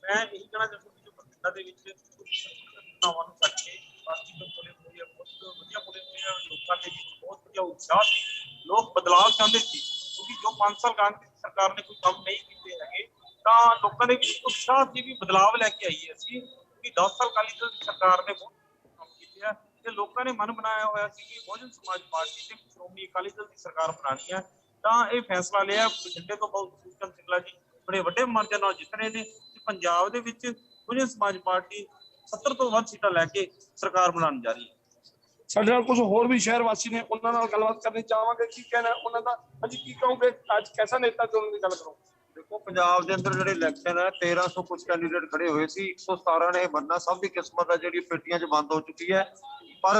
ਮੈਂ ਇਹੀ ਕਹਿਣਾ ਚਾਹੁੰਦਾ ਕਿ ਜੋ ਬਠਿੰਡਾ ਦੇ ਵਿੱਚ ਘਟਨਾਵਾਂ ਨੂੰ ਕਰਕੇ ਬਾਕੀ ਤੋਂ ਬੋਲੇ ਹੋਏ ਆ, ਬਹੁਤ ਵਧੀਆ ਬੋਲੇ ਹੋਏ ਆ, ਲੋਕਾਂ ਦੇ ਵਿੱਚ ਬਹੁਤ ਵਧੀਆ ਉਤਸ਼ਾਹ ਸੀ। ਲੋਕ ਬਦਲਾਅ ਚਾਹੁੰਦੇ ਸੀ ਕਿਉਂਕਿ ਜੋ 5 ਸਾਲ ਕਾਂਗਰਸ ਸਰਕਾਰ ਨੇ ਕੋਈ ਕੰਮ ਨਹੀਂ ਕੀਤੇ ਹੈਗੇ ਤਾਂ ਲੋਕਾਂ ਦੇ ਵਿੱਚ ਉਤਸ਼ਾਹ ਸੀ ਵੀ ਬਦਲਾਅ ਲੈ ਕੇ ਆਈਏ ਅਸੀਂ, ਕਿਉਂਕਿ 10 ਸਾਲ ਅਕਾਲੀ ਦਲ ਦੀ ਸਰਕਾਰ ਨੇ ਬਹੁਤ ਕੰਮ ਕੀਤੇ ਆ ਤੇ ਲੋਕਾਂ ਨੇ ਮਨ ਬਣਾਇਆ ਹੋਇਆ ਸੀ ਕਿ ਬਹੁਜਨ ਸਮਾਜ ਪਾਰਟੀ ਤੇ ਸ਼੍ਰੋਮਣੀ ਅਕਾਲੀ ਦਲ ਦੀ ਸਰਕਾਰ ਬਣਾਉਣੀ ਹੈ। ਤਾਂ ਇਹ ਫੈਸਲਾ ਲਿਆ ਬਠਿੰਡੇ ਤੋਂ ਬਹੁਤ ਸੁਖਚੰਦ ਸਿੰਗਲਾ ਜੀ ਬੜੇ ਵੱਡੇ ਮਾਰਜਨ ਨਾਲ ਜਿੱਤ ਰਹੇ ਨੇ। ਪੰਜਾਬ ਦੇ ਵਿੱਚ ਬਹੁਜਨ ਸਮਾਜ ਪਾਰਟੀ 70 ਤੋਂ ਵੱਧ ਸੀਟਾਂ ਲੈ ਕੇ ਸਰਕਾਰ ਬਣਾਉਣ ਜਾ ਰਹੀ ਹੈ। ਸਾਡੇ ਨਾਲ ਕੁਝ ਹੋਰ ਵੀ ਸ਼ਹਿਰ ਵਾਸੀ ਨੇ ਉਹਨਾਂ ਨਾਲ ਗੱਲਬਾਤ ਕਰਨੀ ਚਾਹਾਂਗੇ ਕੀ ਕਹਿਣਾ ਉਹਨਾਂ ਦਾ। ਹਾਂਜੀ, ਕੀ ਕਹੋਗੇ ਅੱਜ ਕੈਸਾ ਨੇਤਾ ਚੁਣਨ ਦੀ ਗੱਲ ਕਰੋ? ਦੇਖੋ, ਪੰਜਾਬ ਦੇ ਅੰਦਰ ਜਿਹੜੇ ਇਲੈਕਸ਼ਨ ਹੈ 1300 ਕੁਝ ਕੈਂਡੀਡੇਟ ਖੜੇ ਹੋਏ ਸੀ, 117 ਨੇ ਬਣਨਾ। ਸਭ ਦੀ ਕਿਸਮਤ ਹੈ ਜਿਹੜੀ ਪੇਟੀਆਂ 'ਚ ਬੰਦ ਹੋ ਚੁੱਕੀ ਹੈ ਪਰ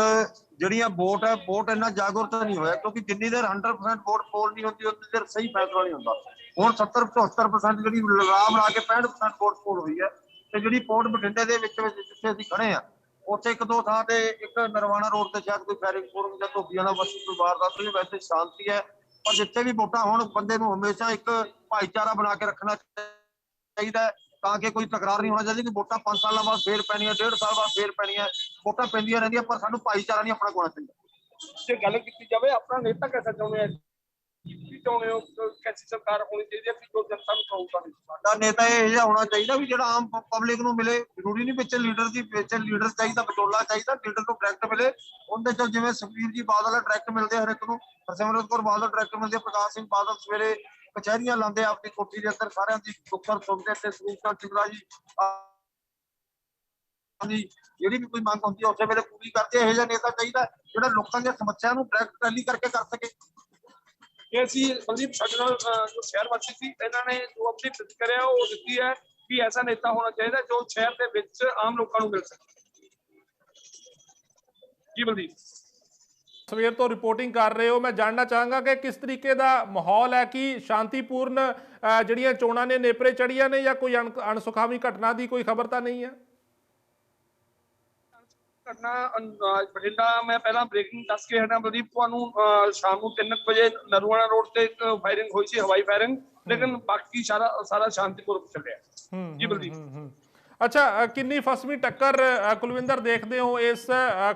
ਜਿਹੜੀਆਂ ਵੋਟ ਇੰਨਾ ਜਾਗਰੂਕ ਨਹੀਂ ਹੋਇਆ ਕਿਉਂਕਿ ਜਿੰਨੀ ਦੇਰ 100% ਵੋਟ ਪੋਲ ਨਹੀਂ ਹੁੰਦੀ ਉਨੀ ਦੇਰ ਸਹੀ ਫੈਸਲਾ ਨਹੀਂ ਹੁੰਦਾ। ਹੁਣ 70-75% ਜਿਹੜੀ ਲਗਾਮ ਲਾ ਕੇ 65% ਵੋਟ ਪੋਲ ਹੋਈ ਹੈ ਤੇ ਜਿਹੜੀ ਪੋਲ ਬਠਿੰਡੇ ਦੇ ਵਿੱਚ ਜਿੱਥੇ ਅਸੀਂ ਖੜੇ ਆ ਉੱਥੇ ਇੱਕ ਦੋ ਥਾਂ ਤੇ ਇੱਕ ਨਰਵਾਣਾ ਰੋਡ ਤੇ ਸ਼ਾਇਦ ਕੋਈ ਫਾਇਰਿੰਗ ਫੋਰਮ ਜਾਂ ਧੋਬੀਆਂ ਦਾ ਵਸੀ ਕੋਈ ਵਾਰਦਾਤ ਹੋਈ, ਵੈਸੇ ਸ਼ਾਂਤੀ ਹੈ। ਪਰ ਜਿੱਥੇ ਵੀ ਵੋਟਾਂ ਹੋਣ ਬੰਦੇ ਨੂੰ ਹਮੇਸ਼ਾ ਇੱਕ ਭਾਈਚਾਰਾ ਬਣਾ ਕੇ ਰੱਖਣਾ ਚਾਹੀਦਾ ਤਾਂ ਕਿ ਕੋਈ ਤਕਰਾਰ ਨਹੀਂ ਹੋਣਾ ਚਾਹੀਦਾ ਕਿ ਵੋਟਾਂ 5 ਸਾਲਾਂ ਬਾਅਦ ਫੇਰ ਪੈਣੀਆਂ, 1.5 ਸਾਲ ਬਾਅਦ ਫੇਰ ਪੈਣੀਆਂ, ਵੋਟਾਂ ਪੈਂਦੀਆਂ ਰਹਿੰਦੀਆਂ ਪਰ ਸਾਨੂੰ ਭਾਈਚਾਰਾ ਨਹੀਂ ਆਪਣਾ ਗਾਉਣਾ ਚਾਹੀਦਾ। ਜੇ ਗੱਲ ਕੀਤੀ ਜਾਵੇ ਆਪਣਾ ਨੇਤਾ ਕੈਸਾ ਚਾਹੁੰਦੇ ਆ, ਕੀ ਚਾਹੁੰਦੇ ਹੋ, ਕੈਸੀ ਸਰਕਾਰ ਹੋਣੀ ਚਾਹੀਦੀ ਹੈ ਕਿ ਜੋ ਜਨਤਾ ਨੂੰ ਕਹੂਗਾ? ਸਾਡਾ ਨੇਤਾ ਇਹ ਜਿਹਾ ਹੋਣਾ ਚਾਹੀਦਾ ਵੀ ਜਿਹੜਾ ਆਮ ਪਬਲਿਕ ਨੂੰ ਮਿਲੇ। ਜ਼ਰੂਰੀ ਨਹੀਂ ਵਿੱਚ ਲੀਡਰ ਚਾਹੀਦਾ, ਵਿਚੋਲਾ ਚਾਹੀਦਾ, ਲੀਡਰ ਤੋਂ ਡਾਇਰੈਕਟ ਮਿਲੇ। ਉਹਦੇ ਚੋਂ ਜਿਵੇਂ ਸੁਖਬੀਰ ਜੀ ਬਾਦਲ ਡਾਇਰੈਕਟ ਮਿਲਦੇ ਹਰ ਇੱਕ ਨੂੰ, ਹਰਸਿਮਰਤ ਕੌਰ ਬਾਦਲ ਡਾਇਰੈਕਟ ਮਿਲਦੇ, ਪ੍ਰਕਾਸ਼ ਸਿੰਘ ਬਾਦਲ ਸਵੇਰੇ ਕਚਹਿਰੀਆਂ ਲਾਉਂਦੇ ਆਪਣੀ ਕੋਠੀ ਦੇ ਅੰਦਰ ਸਾਰਿਆਂ ਦੀ ਦੁੱਖ ਸੁਣਦੇ ਤੇ ਸੁਖਚੰਦ ਸਿੰਗਲਾ ਜੀ ਜਿਹੜੀ ਵੀ ਕੋਈ ਮੰਗ ਹੁੰਦੀ ਹੈ ਉਸੇ ਵੇਲੇ ਪੂਰੀ ਕਰਦੇ। ਇਹੋ ਜਿਹਾ ਨੇਤਾ ਚਾਹੀਦਾ ਜਿਹੜਾ ਲੋਕਾਂ ਦੀਆਂ ਸਮੱਸਿਆ ਨੂੰ ਡਾਇਰੈਕਟ ਰੈਲੀ ਕਰਕੇ ਕਰ ਸਕੇ। ਇਹ ਅਸੀਂ ਸੰਦੀਪ ਸਾਡੇ ਨਾਲ ਜੋ ਸ਼ਹਿਰ ਵਾਸੀ ਸੀ ਇਹਨਾਂ ਨੇ ਜੋ ਆਪਣੀ ਪ੍ਰਤੀਕਿਰਿਆ ਉਹ ਦਿੱਤੀ ਹੈ ਕਿ ਐਸਾ ਨੇਤਾ ਹੋਣਾ ਚਾਹੀਦਾ ਜੋ ਸ਼ਹਿਰ ਦੇ ਵਿੱਚ ਆਮ ਲੋਕਾਂ ਨੂੰ ਮਿਲ ਸਕੇ। ਜੀ ਬਲਦੀਪ, ਸਵੇਰ ਤੋਂ ਰਿਪੋਰਟਿੰਗ ਕਰ ਰਹੇ ਹੋ, ਮੈਂ ਜਾਣਨਾ ਚਾਹਾਂਗਾ ਕਿ ਕਿਸ ਤਰੀਕੇ ਦਾ ਮਾਹੌਲ ਹੈ, ਕਿ ਸ਼ਾਂਤੀਪੂਰਨ ਜਿਹੜੀਆਂ ਚੋਣਾਂ ਨੇ ਨੇਪਰੇ ਚੜੀਆਂ ਨੇ ਜਾਂ ਕੋਈ ਅਣਸੁਖਾਵੀ ਘਟਨਾ ਦੀ ਕੋਈ ਖਬਰ ਤਾਂ ਨਹੀਂ ਹੈ? ਘਟਨਾ ਬਠਿੰਡਾ ਮੈਂ ਪਹਿਲਾਂ ਬ੍ਰੇਕਿੰਗ ਦੱਸ ਕੇ ਹਟਾਂ ਬਲਦੀਪ ਤੁਹਾਨੂੰ, ਸ਼ਾਮ ਨੂੰ 3 ਵਜੇ ਨਰਵਾਣਾ ਰੋਡ ਤੇ ਇੱਕ ਫਾਇਰਿੰਗ ਹੋਈ ਸੀ, ਹਵਾਈ ਫਾਇਰਿੰਗ, ਲੇਕਿਨ ਬਾਕੀ ਸਾਰਾ ਸ਼ਾਂਤੀਪੂਰਵਕ ਚੱਲਿਆ। ਜੀ ਬਲਦੀਪ, ਅੱਛਾ, ਕਿੰਨੀ ਫਸਵੀਂ ਟੱਕਰ ਕੁਲਵਿੰਦਰ ਦੇਖਦੇ ਹੋ ਇਸ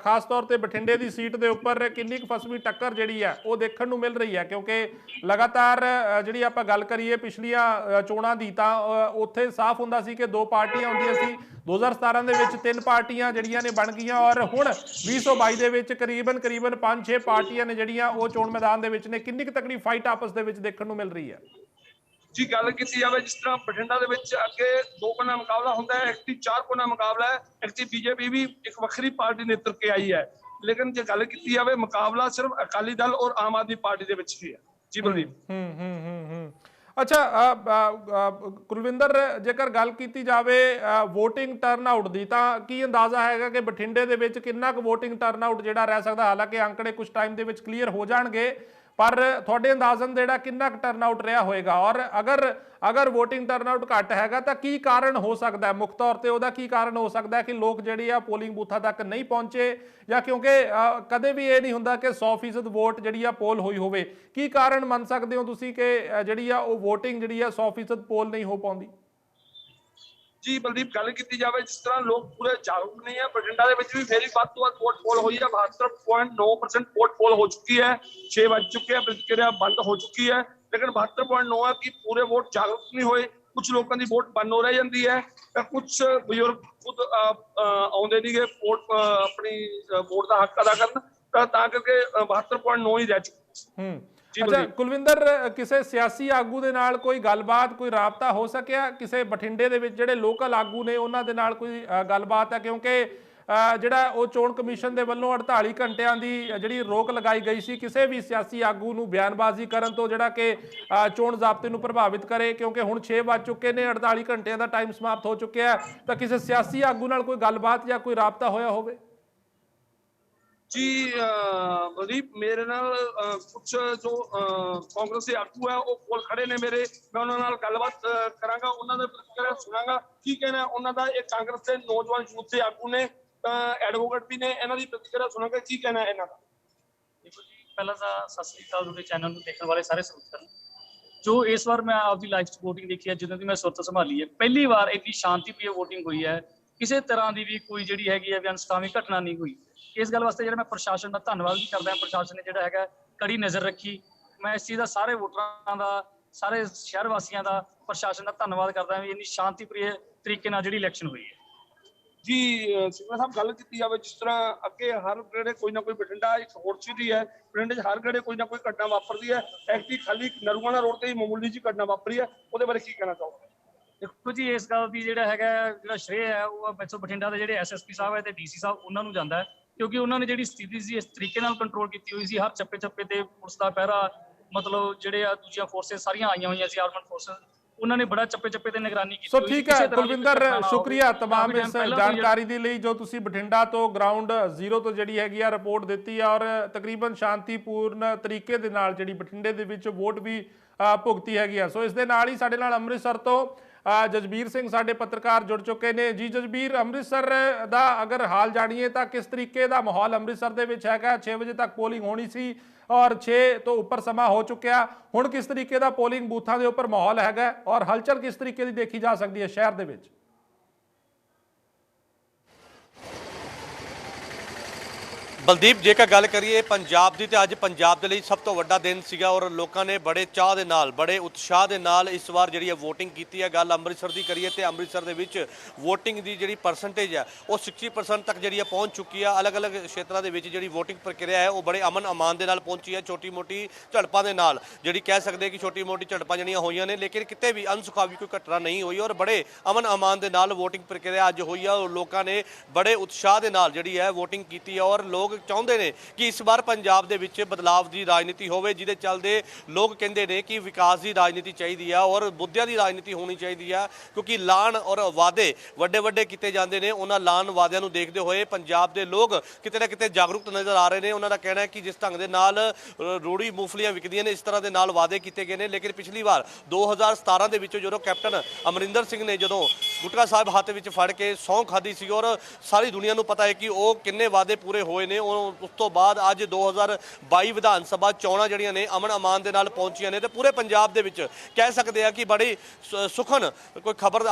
ਖਾਸ ਤੌਰ ਤੇ ਬਠਿੰਡੇ ਦੀ ਸੀਟ ਦੇ ਉੱਪਰ ਕਿੰਨੀ ਕੁ ਫਸਵੀਂ ਟੱਕਰ ਜਿਹੜੀ ਹੈ ਉਹ ਦੇਖਣ ਨੂੰ ਮਿਲ ਰਹੀ ਹੈ? ਕਿਉਂਕਿ ਲਗਾਤਾਰ ਜਿਹੜੀ ਆਪਾਂ ਗੱਲ ਕਰੀਏ ਪਿਛਲੀਆਂ ਚੋਣਾਂ ਦੀ ਤਾਂ ਉੱਥੇ ਸਾਫ਼ ਹੁੰਦਾ ਸੀ ਕਿ 2 ਪਾਰਟੀਆਂ ਹੁੰਦੀਆਂ ਸੀ। 2017 ਦੇ ਵਿੱਚ 3 ਪਾਰਟੀਆਂ ਜਿਹੜੀਆਂ ਨੇ ਬਣ ਗਈਆਂ ਔਰ ਹੁਣ 2022 ਦੇ ਵਿੱਚ ਕਰੀਬਨ 5-6 ਪਾਰਟੀਆਂ ਨੇ ਜਿਹੜੀਆਂ ਉਹ ਚੋਣ ਮੈਦਾਨ ਦੇ ਵਿੱਚ ਨੇ। ਕਿੰਨੀ ਕੁ ਤਕੜੀ ਫਾਈਟ ਆਪਸ ਦੇ ਵਿੱਚ ਦੇਖਣ ਨੂੰ ਮਿਲ ਰਹੀ ਹੈ? ਜੀ ਗੱਲ ਕੀਤੀ ਜਾਵੇ ਜਿਸ ਤਰ੍ਹਾਂ ਬਠਿੰਡਾ ਦੇ ਵਿੱਚ ਅੱਗੇ 2 ਕੋਨਾ ਮੁਕਾਬਲਾ ਹੁੰਦਾ ਹੈ, ਇੱਕ ਦੀ 4 ਕੋਨਾ ਮੁਕਾਬਲਾ ਹੈ, ਇੱਕ ਦੀ ਬੀਜੇਪੀ ਵੀ ਇੱਕ ਵੱਖਰੀ ਪਾਰਟੀ ਨੇ ਤੁਰ ਕੇ ਆਈ ਹੈ। ਲੇਕਿਨ ਜੇ ਗੱਲ ਕੀਤੀ ਜਾਵੇ ਮੁਕਾਬਲਾ ਸਿਰਫ ਅਕਾਲੀ ਦਲ ਔਰ ਆਮ ਆਦਮੀ ਪਾਰਟੀ ਦੇ ਵਿੱਚ ਹੀ ਹੈ। ਜੀ ਬਲਦੀਪ। ਅੱਛਾ ਕੁਲਵਿੰਦਰ, ਜੇਕਰ ਗੱਲ ਕੀਤੀ ਜਾਵੇ ਵੋਟਿੰਗ ਟਰਨਆਊਟ ਦੀ ਤਾਂ ਕੀ ਅੰਦਾਜ਼ਾ ਹੈਗਾ ਕਿ ਬਠਿੰਡੇ ਦੇ ਵਿੱਚ ਕਿੰਨਾ ਕੁ ਵੋਟਿੰਗ ਟਰਨਆਊਟ ਜਿਹੜਾ ਰਹਿ ਸਕਦਾ? ਹਾਲਾਂਕਿ ਅੰਕੜੇ ਕੁਝ ਟਾਈਮ ਦੇ ਵਿੱਚ ਕਲੀਅਰ ਹੋ ਜਾਣਗੇ, ਪਰ ਤੁਹਾਡੇ ਅੰਦਾਜ਼ਨ ਜਿਹੜਾ ਕਿੰਨਾ ਕੁ ਟਰਨਆਊਟ ਰਿਹਾ ਹੋਏਗਾ? ਔਰ ਅਗਰ ਵੋਟਿੰਗ ਟਰਨਆਊਟ ਘੱਟ ਹੈਗਾ ਤਾਂ ਕੀ ਕਾਰਨ ਹੋ ਸਕਦਾ ਹੈ? ਮੁੱਖ ਤੌਰ ਤੇ ਉਹਦਾ ਕੀ ਕਾਰਨ ਹੋ ਸਕਦਾ ਹੈ ਕਿ ਲੋਕ ਜਿਹੜੇ ਆ ਪੋਲਿੰਗ ਬੂਥਾਂ ਤੱਕ ਨਹੀਂ ਪਹੁੰਚੇ, ਜਾਂ ਕਿਉਂਕਿ ਕਦੇ ਵੀ ਇਹ ਨਹੀਂ ਹੁੰਦਾ ਕਿ 100% ਵੋਟ ਜਿਹੜੀ ਆ ਪੋਲ ਹੋਈ ਹੋਵੇ? ਕੀ ਕਾਰਨ ਮੰਨ ਸਕਦੇ ਹੋ ਤੁਸੀਂ ਕਿ ਜਿਹੜੀ ਆ ਉਹ ਵੋਟਿੰਗ ਜਿਹੜੀ ਆ 100% ਪੋਲ ਨਹੀਂ ਹੋ ਪਾਉਂਦੀ? ਜੀ ਬਲਦੀਪ, ਗੱਲ ਕੀਤੀ ਜਾਵੇ ਜਿਸ ਤਰ੍ਹਾਂ ਲੋਕ ਪੂਰੇ ਜਾਗਰੂਕ ਨਹੀਂ ਹੈ। ਬਠਿੰਡਾ ਦੇ ਵਿੱਚ ਵੀ ਫੇਰੀ ਵੱਧ ਤੋਂ ਵੱਧ ਵੋਟ ਪੋਲ ਹੋਈ ਹੈ। 72.9% ਵੋਟ ਪੋਲ ਹੋ ਚੁੱਕੀ ਹੈ। 6 ਵੱਜ ਚੁੱਕੇ ਹੈ, ਪ੍ਰਤੀਕਿਰਿਆ ਬੰਦ ਹੋ ਚੁੱਕੀ ਹੈ। ਲੇਕਿਨ 72.9 ਹੈ ਕਿ ਪੂਰੇ ਵੋਟ ਜਾਗਰੂਕ ਨਹੀਂ ਹੋਏ। ਕੁਝ ਲੋਕਾਂ ਦੀ ਵੋਟ ਬੰਦ ਹੋ ਰਹਿ ਜਾਂਦੀ ਹੈ ਤਾਂ ਕੁਝ ਬਜ਼ੁਰਗ ਖੁਦ ਆਉਂਦੇ ਨਹੀਂ ਗਏ ਵੋਟ ਆਪਣੀ ਵੋਟ ਦਾ ਹੱਕ ਅਦਾ ਕਰਨ, ਤਾਂ ਕਰਕੇ 72.9 ਹੀ ਰਹਿ ਚੁੱਕੀ। ਅੱਛਾ ਕੁਲਵਿੰਦਰ, ਕਿਸੇ ਸਿਆਸੀ ਆਗੂ ਦੇ ਨਾਲ ਕੋਈ ਗੱਲਬਾਤ, ਕੋਈ ਰਾਬਤਾ ਹੋ ਸਕਿਆ? ਕਿਸੇ ਬਠਿੰਡੇ ਦੇ ਵਿੱਚ ਜਿਹੜੇ ਲੋਕਲ ਆਗੂ ਨੇ ਉਹਨਾਂ ਦੇ ਨਾਲ ਕੋਈ ਗੱਲਬਾਤ ਹੈ? ਕਿਉਂਕਿ ਜਿਹੜਾ ਉਹ ਚੋਣ ਕਮਿਸ਼ਨ ਦੇ ਵੱਲੋਂ 48 ਘੰਟਿਆਂ ਦੀ ਜਿਹੜੀ ਰੋਕ ਲਗਾਈ ਗਈ ਸੀ ਕਿਸੇ ਵੀ ਸਿਆਸੀ ਆਗੂ ਨੂੰ ਬਿਆਨਬਾਜ਼ੀ ਕਰਨ ਤੋਂ ਜਿਹੜਾ ਕਿ ਚੋਣ ਜ਼ਾਬਤੇ ਨੂੰ ਪ੍ਰਭਾਵਿਤ ਕਰੇ, ਕਿਉਂਕਿ ਹੁਣ 6 ਵੱਜ ਚੁੱਕੇ ਨੇ, 48 ਘੰਟਿਆਂ ਦਾ ਟਾਈਮ ਸਮਾਪਤ ਹੋ ਚੁੱਕਿਆ ਹੈ, ਤਾਂ ਕਿਸੇ ਸਿਆਸੀ ਆਗੂ ਨਾਲ ਕੋਈ ਗੱਲਬਾਤ ਜਾਂ ਕੋਈ ਰਾਬਤਾ ਹੋਇਆ ਹੋਵੇ? ਜੀ ਬਲਦੀਪ, ਮੇਰੇ ਨਾਲ ਕੁਝ ਜੋ ਕਾਂਗਰਸੀ ਆਗੂ ਹੈ ਉਹ ਕੋਲ ਖੜੇ ਨੇ ਮੇਰੇ, ਮੈਂ ਉਹਨਾਂ ਨਾਲ ਗੱਲਬਾਤ ਕਰਾਂਗਾ, ਉਹਨਾਂ ਦੇ ਪ੍ਰਤੀਕਿਰਿਆ ਸੁਣਾਂਗਾ ਕੀ ਕਹਿਣਾ ਉਹਨਾਂ ਦਾ। ਇਹ ਕਾਂਗਰਸ ਦੇ ਨੌਜਵਾਨ ਯੂਥ ਦੇ ਆਗੂ ਨੇ, ਐਡਵੋਕੇਟ ਵੀ ਨੇ, ਇਹਨਾਂ ਦੀ ਪ੍ਰਤੀਕਿਰਿਆ ਸੁਣਾਂਗਾ ਕੀ ਕਹਿਣਾ ਇਹਨਾਂ ਦਾ। ਦੇਖੋ ਜੀ, ਪਹਿਲਾਂ ਤਾਂ ਸਤਿ ਸ੍ਰੀ ਅਕਾਲ ਤੁਹਾਡੇ ਚੈਨਲ ਨੂੰ ਦੇਖਣ ਵਾਲੇ ਸਾਰੇ ਸਰੋਤਿਆਂ ਨੂੰ। ਜੋ ਇਸ ਵਾਰ ਮੈਂ ਆਪਦੀ ਲਾਈਫ 'ਚ ਵੋਟਿੰਗ ਦੇਖੀ ਹੈ, ਜਦੋਂ ਦੀ ਮੈਂ ਸੁਰਤ ਸੰਭਾਲੀ ਹੈ, ਪਹਿਲੀ ਵਾਰ ਇੰਨੀ ਸ਼ਾਂਤੀਪ੍ਰਿय ਵੋਟਿੰਗ ਹੋਈ ਹੈ। ਕਿਸੇ ਤਰ੍ਹਾਂ ਦੀ ਵੀ ਕੋਈ ਜਿਹੜੀ ਹੈਗੀ ਹੈ ਅਨਸਕਾਮੀ ਘਟਨਾ ਨਹੀਂ ਹੋਈ। ਇਸ ਗੱਲ ਵਾਸਤੇ ਜਿਹੜਾ ਮੈਂ ਪ੍ਰਸ਼ਾਸਨ ਦਾ ਧੰਨਵਾਦ ਵੀ ਕਰਦਾ ਹਾਂ। ਪ੍ਰਸ਼ਾਸਨ ਨੇ ਜਿਹੜਾ ਹੈਗਾ ਕੜੀ ਨਜ਼ਰ ਰੱਖੀ। ਮੈਂ ਇਸ ਚੀਜ਼ ਦਾ ਸਾਰੇ ਵੋਟਰਾਂ ਦਾ, ਸਾਰੇ ਸ਼ਹਿਰ ਵਾਸੀਆਂ ਦਾ, ਪ੍ਰਸ਼ਾਸਨ ਦਾ ਧੰਨਵਾਦ ਕਰਦਾ ਵੀ ਇੰਨੀ ਸ਼ਾਂਤੀਪ੍ਰਿय ਤਰੀਕੇ ਨਾਲ ਜਿਹੜੀ ਇਲੈਕਸ਼ਨ ਹੋਈ ਹੈ। ਜੀ ਸਿੰਗਲਾ ਸਾਹਿਬ, ਗੱਲ ਕੀਤੀ ਜਾਵੇ ਜਿਸ ਤਰ੍ਹਾਂ ਅੱਗੇ ਹਰ ਗੇੜੇ ਕੋਈ ਨਾ ਕੋਈ, ਬਠਿੰਡਾ ਇੱਕ ਹੋਰ ਸਿਟੀ ਹੈ, ਬਠਿੰਡੇ 'ਚ ਹਰ ਗੇੜੇ ਕੋਈ ਨਾ ਕੋਈ ਘਟਨਾ ਵਾਪਰਦੀ ਹੈ। ਐਕਟੀ ਖਾਲੀ ਨਰੂਆਣਾ ਰੋਡ ਤੇ ਹੀ ਮਾਮੂਲੀ ਜਿਹੀ ਘਟਨਾ ਵਾਪਰੀ ਹੈ, ਉਹਦੇ ਬਾਰੇ ਕੀ ਕਹਿਣਾ ਚਾਹੋਗੇ? ਦੇਖੋ ਜੀ, ਇਸ ਗੱਲ ਦੀ ਜਿਹੜਾ ਸ਼੍ਰੇਅ ਹੈ ਉਹ ਮੈਥੋਂ ਬਠਿੰਡਾ ਦੇ ਜਿਹੜੇ ਐਸਐਸਪੀ ਸਾਹਿਬ ਹੈ ਤੇ ਡੀਸੀ ਸਾਹਿਬ ਉਹਨਾਂ ਨੂੰ ਜਾਂਦਾ ਹੈ, ਕਿਉਂਕਿ ਉਹਨਾਂ ਨੇ ਜਿਹੜੀ ਸਥਿਤੀ ਸੀ ਇਸ ਤਰੀਕੇ ਨਾਲ ਕੰਟਰੋਲ ਕੀਤੀ ਹੋਈ ਸੀ। ਹਰ ਚੱਪੇ ਤੇ ਪੁਲਿਸ ਦਾ ਪਹਿਰਾ, ਮਤਲਬ ਜਿਹੜੇ ਆ ਦੂਜੀਆਂ ਫੋਰਸਸ ਸਾਰੀਆਂ ਆਈਆਂ ਹੋਈਆਂ ਸੀ, ਆਰਮਡ ਫੋਰਸਸ, ਉਹਨਾਂ ਨੇ ਬੜਾ ਚੱਪੇ ਤੇ ਨਿਗਰਾਨੀ ਕੀਤੀ। ਸੋ ਠੀਕ ਹੈ ਕੁਲਵਿੰਦਰ, ਸ਼ੁਕਰੀਆ ਤਮਾਮ ਇਸ ਜਾਣਕਾਰੀ ਦੇ ਲਈ ਜੋ ਤੁਸੀਂ ਬਠਿੰਡਾ ਤੋਂ ਗਰਾਊਂਡ ਜ਼ੀਰੋ ਤੋਂ ਜਿਹੜੀ ਹੈਗੀ ਆ ਰਿਪੋਰਟ ਦਿੱਤੀ ਹੈ, ਔਰ ਤਕਰੀਬਨ ਸ਼ਾਂਤੀਪੂਰਨ ਤਰੀਕੇ ਦੇ ਨਾਲ ਜਿਹੜੀ ਬਠਿੰਡੇ ਦੇ ਵਿੱਚ ਵੋਟ ਵੀ ਭੁਗਤੀ ਹੈਗੀ ਆ। ਸੋ ਇਸ ਦੇ ਨਾਲ ਹੀ ਸਾਡੇ ਨਾਲ ਅੰਮ੍ਰਿਤਸਰ ਤੋਂ ਜਸਬੀਰ ਸਿੰਘ ਸਾਡੇ ਪੱਤਰਕਾਰ ਜੁੜ ਚੁੱਕੇ ਨੇ। ਜੀ ਜਸਬੀਰ, ਅੰਮ੍ਰਿਤਸਰ ਦਾ ਅਗਰ ਹਾਲ ਜਾਣੀਏ ਤਾਂ ਕਿਸ ਤਰੀਕੇ ਦਾ ਮਾਹੌਲ ਅੰਮ੍ਰਿਤਸਰ ਦੇ ਵਿੱਚ ਹੈਗਾ? 6 ਵਜੇ ਤੱਕ ਪੋਲਿੰਗ ਹੋਣੀ ਸੀ ਔਰ 6 ਤੋਂ ਉੱਪਰ ਸਮਾਂ ਹੋ ਚੁੱਕਿਆ। ਹੁਣ ਕਿਸ ਤਰੀਕੇ ਦਾ ਪੋਲਿੰਗ ਬੂਥਾਂ ਦੇ ਉੱਪਰ ਮਾਹੌਲ ਹੈਗਾ ਔਰ ਹਲਚਲ ਕਿਸ ਤਰੀਕੇ ਦੀ ਦੇਖੀ ਜਾ ਸਕਦੀ ਹੈ ਸ਼ਹਿਰ ਦੇ ਵਿੱਚ? ਬਲਦੀਪ, ਜੇਕਰ ਗੱਲ ਕਰੀਏ ਪੰਜਾਬ ਦੀ, ਤੇ ਅੱਜ ਪੰਜਾਬ ਦੇ ਲਈ ਸਭ ਤੋਂ ਵੱਡਾ ਦਿਨ ਸੀਗਾ ਔਰ ਲੋਕਾਂ ਨੇ ਬੜੇ ਚਾਹ ਦੇ ਨਾਲ, ਬੜੇ ਉਤਸ਼ਾਹ ਦੇ ਨਾਲ ਇਸ ਵਾਰ ਜਿਹੜੀ ਹੈ ਵੋਟਿੰਗ ਕੀਤੀ ਹੈ। ਗੱਲ ਅੰਮ੍ਰਿਤਸਰ ਦੀ ਕਰੀਏ ਤੇ ਅੰਮ੍ਰਿਤਸਰ ਦੇ ਵਿੱਚ ਵੋਟਿੰਗ ਦੀ ਜਿਹੜੀ ਪਰਸੈਂਟੇਜ ਹੈ ਉਹ 60% ਤੱਕ ਜਿਹੜੀ ਹੈ ਪਹੁੰਚ ਚੁੱਕੀ ਹੈ। ਅਲੱਗ-ਅਲੱਗ ਖੇਤਰਾਂ ਦੇ ਵਿੱਚ ਜਿਹੜੀ ਵੋਟਿੰਗ ਪ੍ਰਕਿਰਿਆ ਹੈ ਉਹ ਬੜੇ ਅਮਨ ਅਮਾਨ ਦੇ ਨਾਲ ਪਹੁੰਚੀ ਹੈ। ਛੋਟੀ ਮੋਟੀ ਝੜਪਾਂ ਦੇ ਨਾਲ, ਜਿਹੜੀ ਕਹਿ ਸਕਦੇ ਕਿ ਛੋਟੀ ਮੋਟੀ ਝੜਪਾਂ ਜਿਹੜੀਆਂ ਹੋਈਆਂ ਨੇ, ਲੇਕਿਨ ਕਿਤੇ ਵੀ ਅਨਸੁਖਾਵੀ ਕੋਈ ਘਟਨਾ ਨਹੀਂ ਹੋਈ ਔਰ ਬੜੇ ਅਮਨ ਅਮਾਨ ਦੇ ਨਾਲ ਵੋਟਿੰਗ ਪ੍ਰਕਿਰਿਆ ਅੱਜ ਹੋਈ ਹੈ ਔਰ ਲੋਕਾਂ ਨੇ ਬੜੇ ਉਤਸ਼ਾਹ ਦੇ ਨਾਲ ਜਿਹੜੀ ਹੈ ਵੋਟਿੰਗ ਕੀਤੀ ਹੈ। ਔਰ ਲੋਕ ਚਾਹੁੰਦੇ ਨੇ ਕਿ ਇਸ ਵਾਰ ਪੰਜਾਬ ਦੇ ਵਿੱਚ ਬਦਲਾਵ ਦੀ ਰਾਜਨੀਤੀ ਹੋਵੇ, ਜਿਹਦੇ ਚੱਲਦੇ ਲੋਕ ਕਹਿੰਦੇ ਨੇ ਕਿ ਵਿਕਾਸ ਦੀ ਰਾਜਨੀਤੀ ਚਾਹੀਦੀ ਆ ਔਰ ਮੁੱਦਿਆਂ ਦੀ ਰਾਜਨੀਤੀ ਹੋਣੀ ਚਾਹੀਦੀ ਆ, ਕਿਉਂਕਿ ਲਾਣ ਔਰ ਵਾਅਦੇ ਵੱਡੇ ਕੀਤੇ ਜਾਂਦੇ ਨੇ। ਉਹਨਾਂ ਲਾਣ ਵਾਅਦਿਆਂ ਨੂੰ ਦੇਖਦੇ ਹੋਏ ਪੰਜਾਬ ਦੇ ਲੋਕ ਕਿਤੇ ਨਾ ਕਿਤੇ ਜਾਗਰੂਕ ਨਜ਼ਰ ਆ ਰਹੇ ਨੇ। ਉਹਨਾਂ ਦਾ ਕਹਿਣਾ ਹੈ ਕਿ ਜਿਸ ਢੰਗ ਦੇ ਨਾਲ ਰੂੜੀ ਮੂੰਗਫਲੀਆਂ ਵਿਕਦੀਆਂ ਨੇ, ਇਸ ਤਰ੍ਹਾਂ ਦੇ ਨਾਲ ਵਾਅਦੇ ਕੀਤੇ ਗਏ ਨੇ। ਲੇਕਿਨ ਪਿਛਲੀ ਵਾਰ 2017 ਦੇ ਵਿੱਚ ਜਦੋਂ ਕੈਪਟਨ ਅਮਰਿੰਦਰ ਸਿੰਘ ਨੇ ਜਦੋਂ ਗੁਟਕਾ ਸਾਹਿਬ ਹੱਥ ਵਿੱਚ ਫੜ ਕੇ ਸਹੁੰ ਖਾਧੀ ਸੀ ਔਰ ਸਾਰੀ ਦੁਨੀਆ ਨੂੰ ਪਤਾ ਹੈ ਕਿ ਉਹ ਕਿੰਨੇ ਵਾਅਦੇ ਪੂਰੇ ਹੋਏ ਨੇ, ਉਸ ਤੋਂ ਬਾਅਦ ਅੱਜ 2022 ਵਿਧਾਨ ਸਭਾ ਚੋਣਾਂ ਜਿਹੜੀਆਂ ਨੇ ਅਮਨ ਅਮਾਨ ਦੇ ਨਾਲ ਪਹੁੰਚੀਆਂ ਨੇ ਤੇ ਪੂਰੇ ਪੰਜਾਬ ਦੇ ਵਿੱਚ ਕਹਿ ਸਕਦੇ ਆ ਕਿ ਬੜੀ ਸੁਖਨ ਕੋਈ ਖਬਰ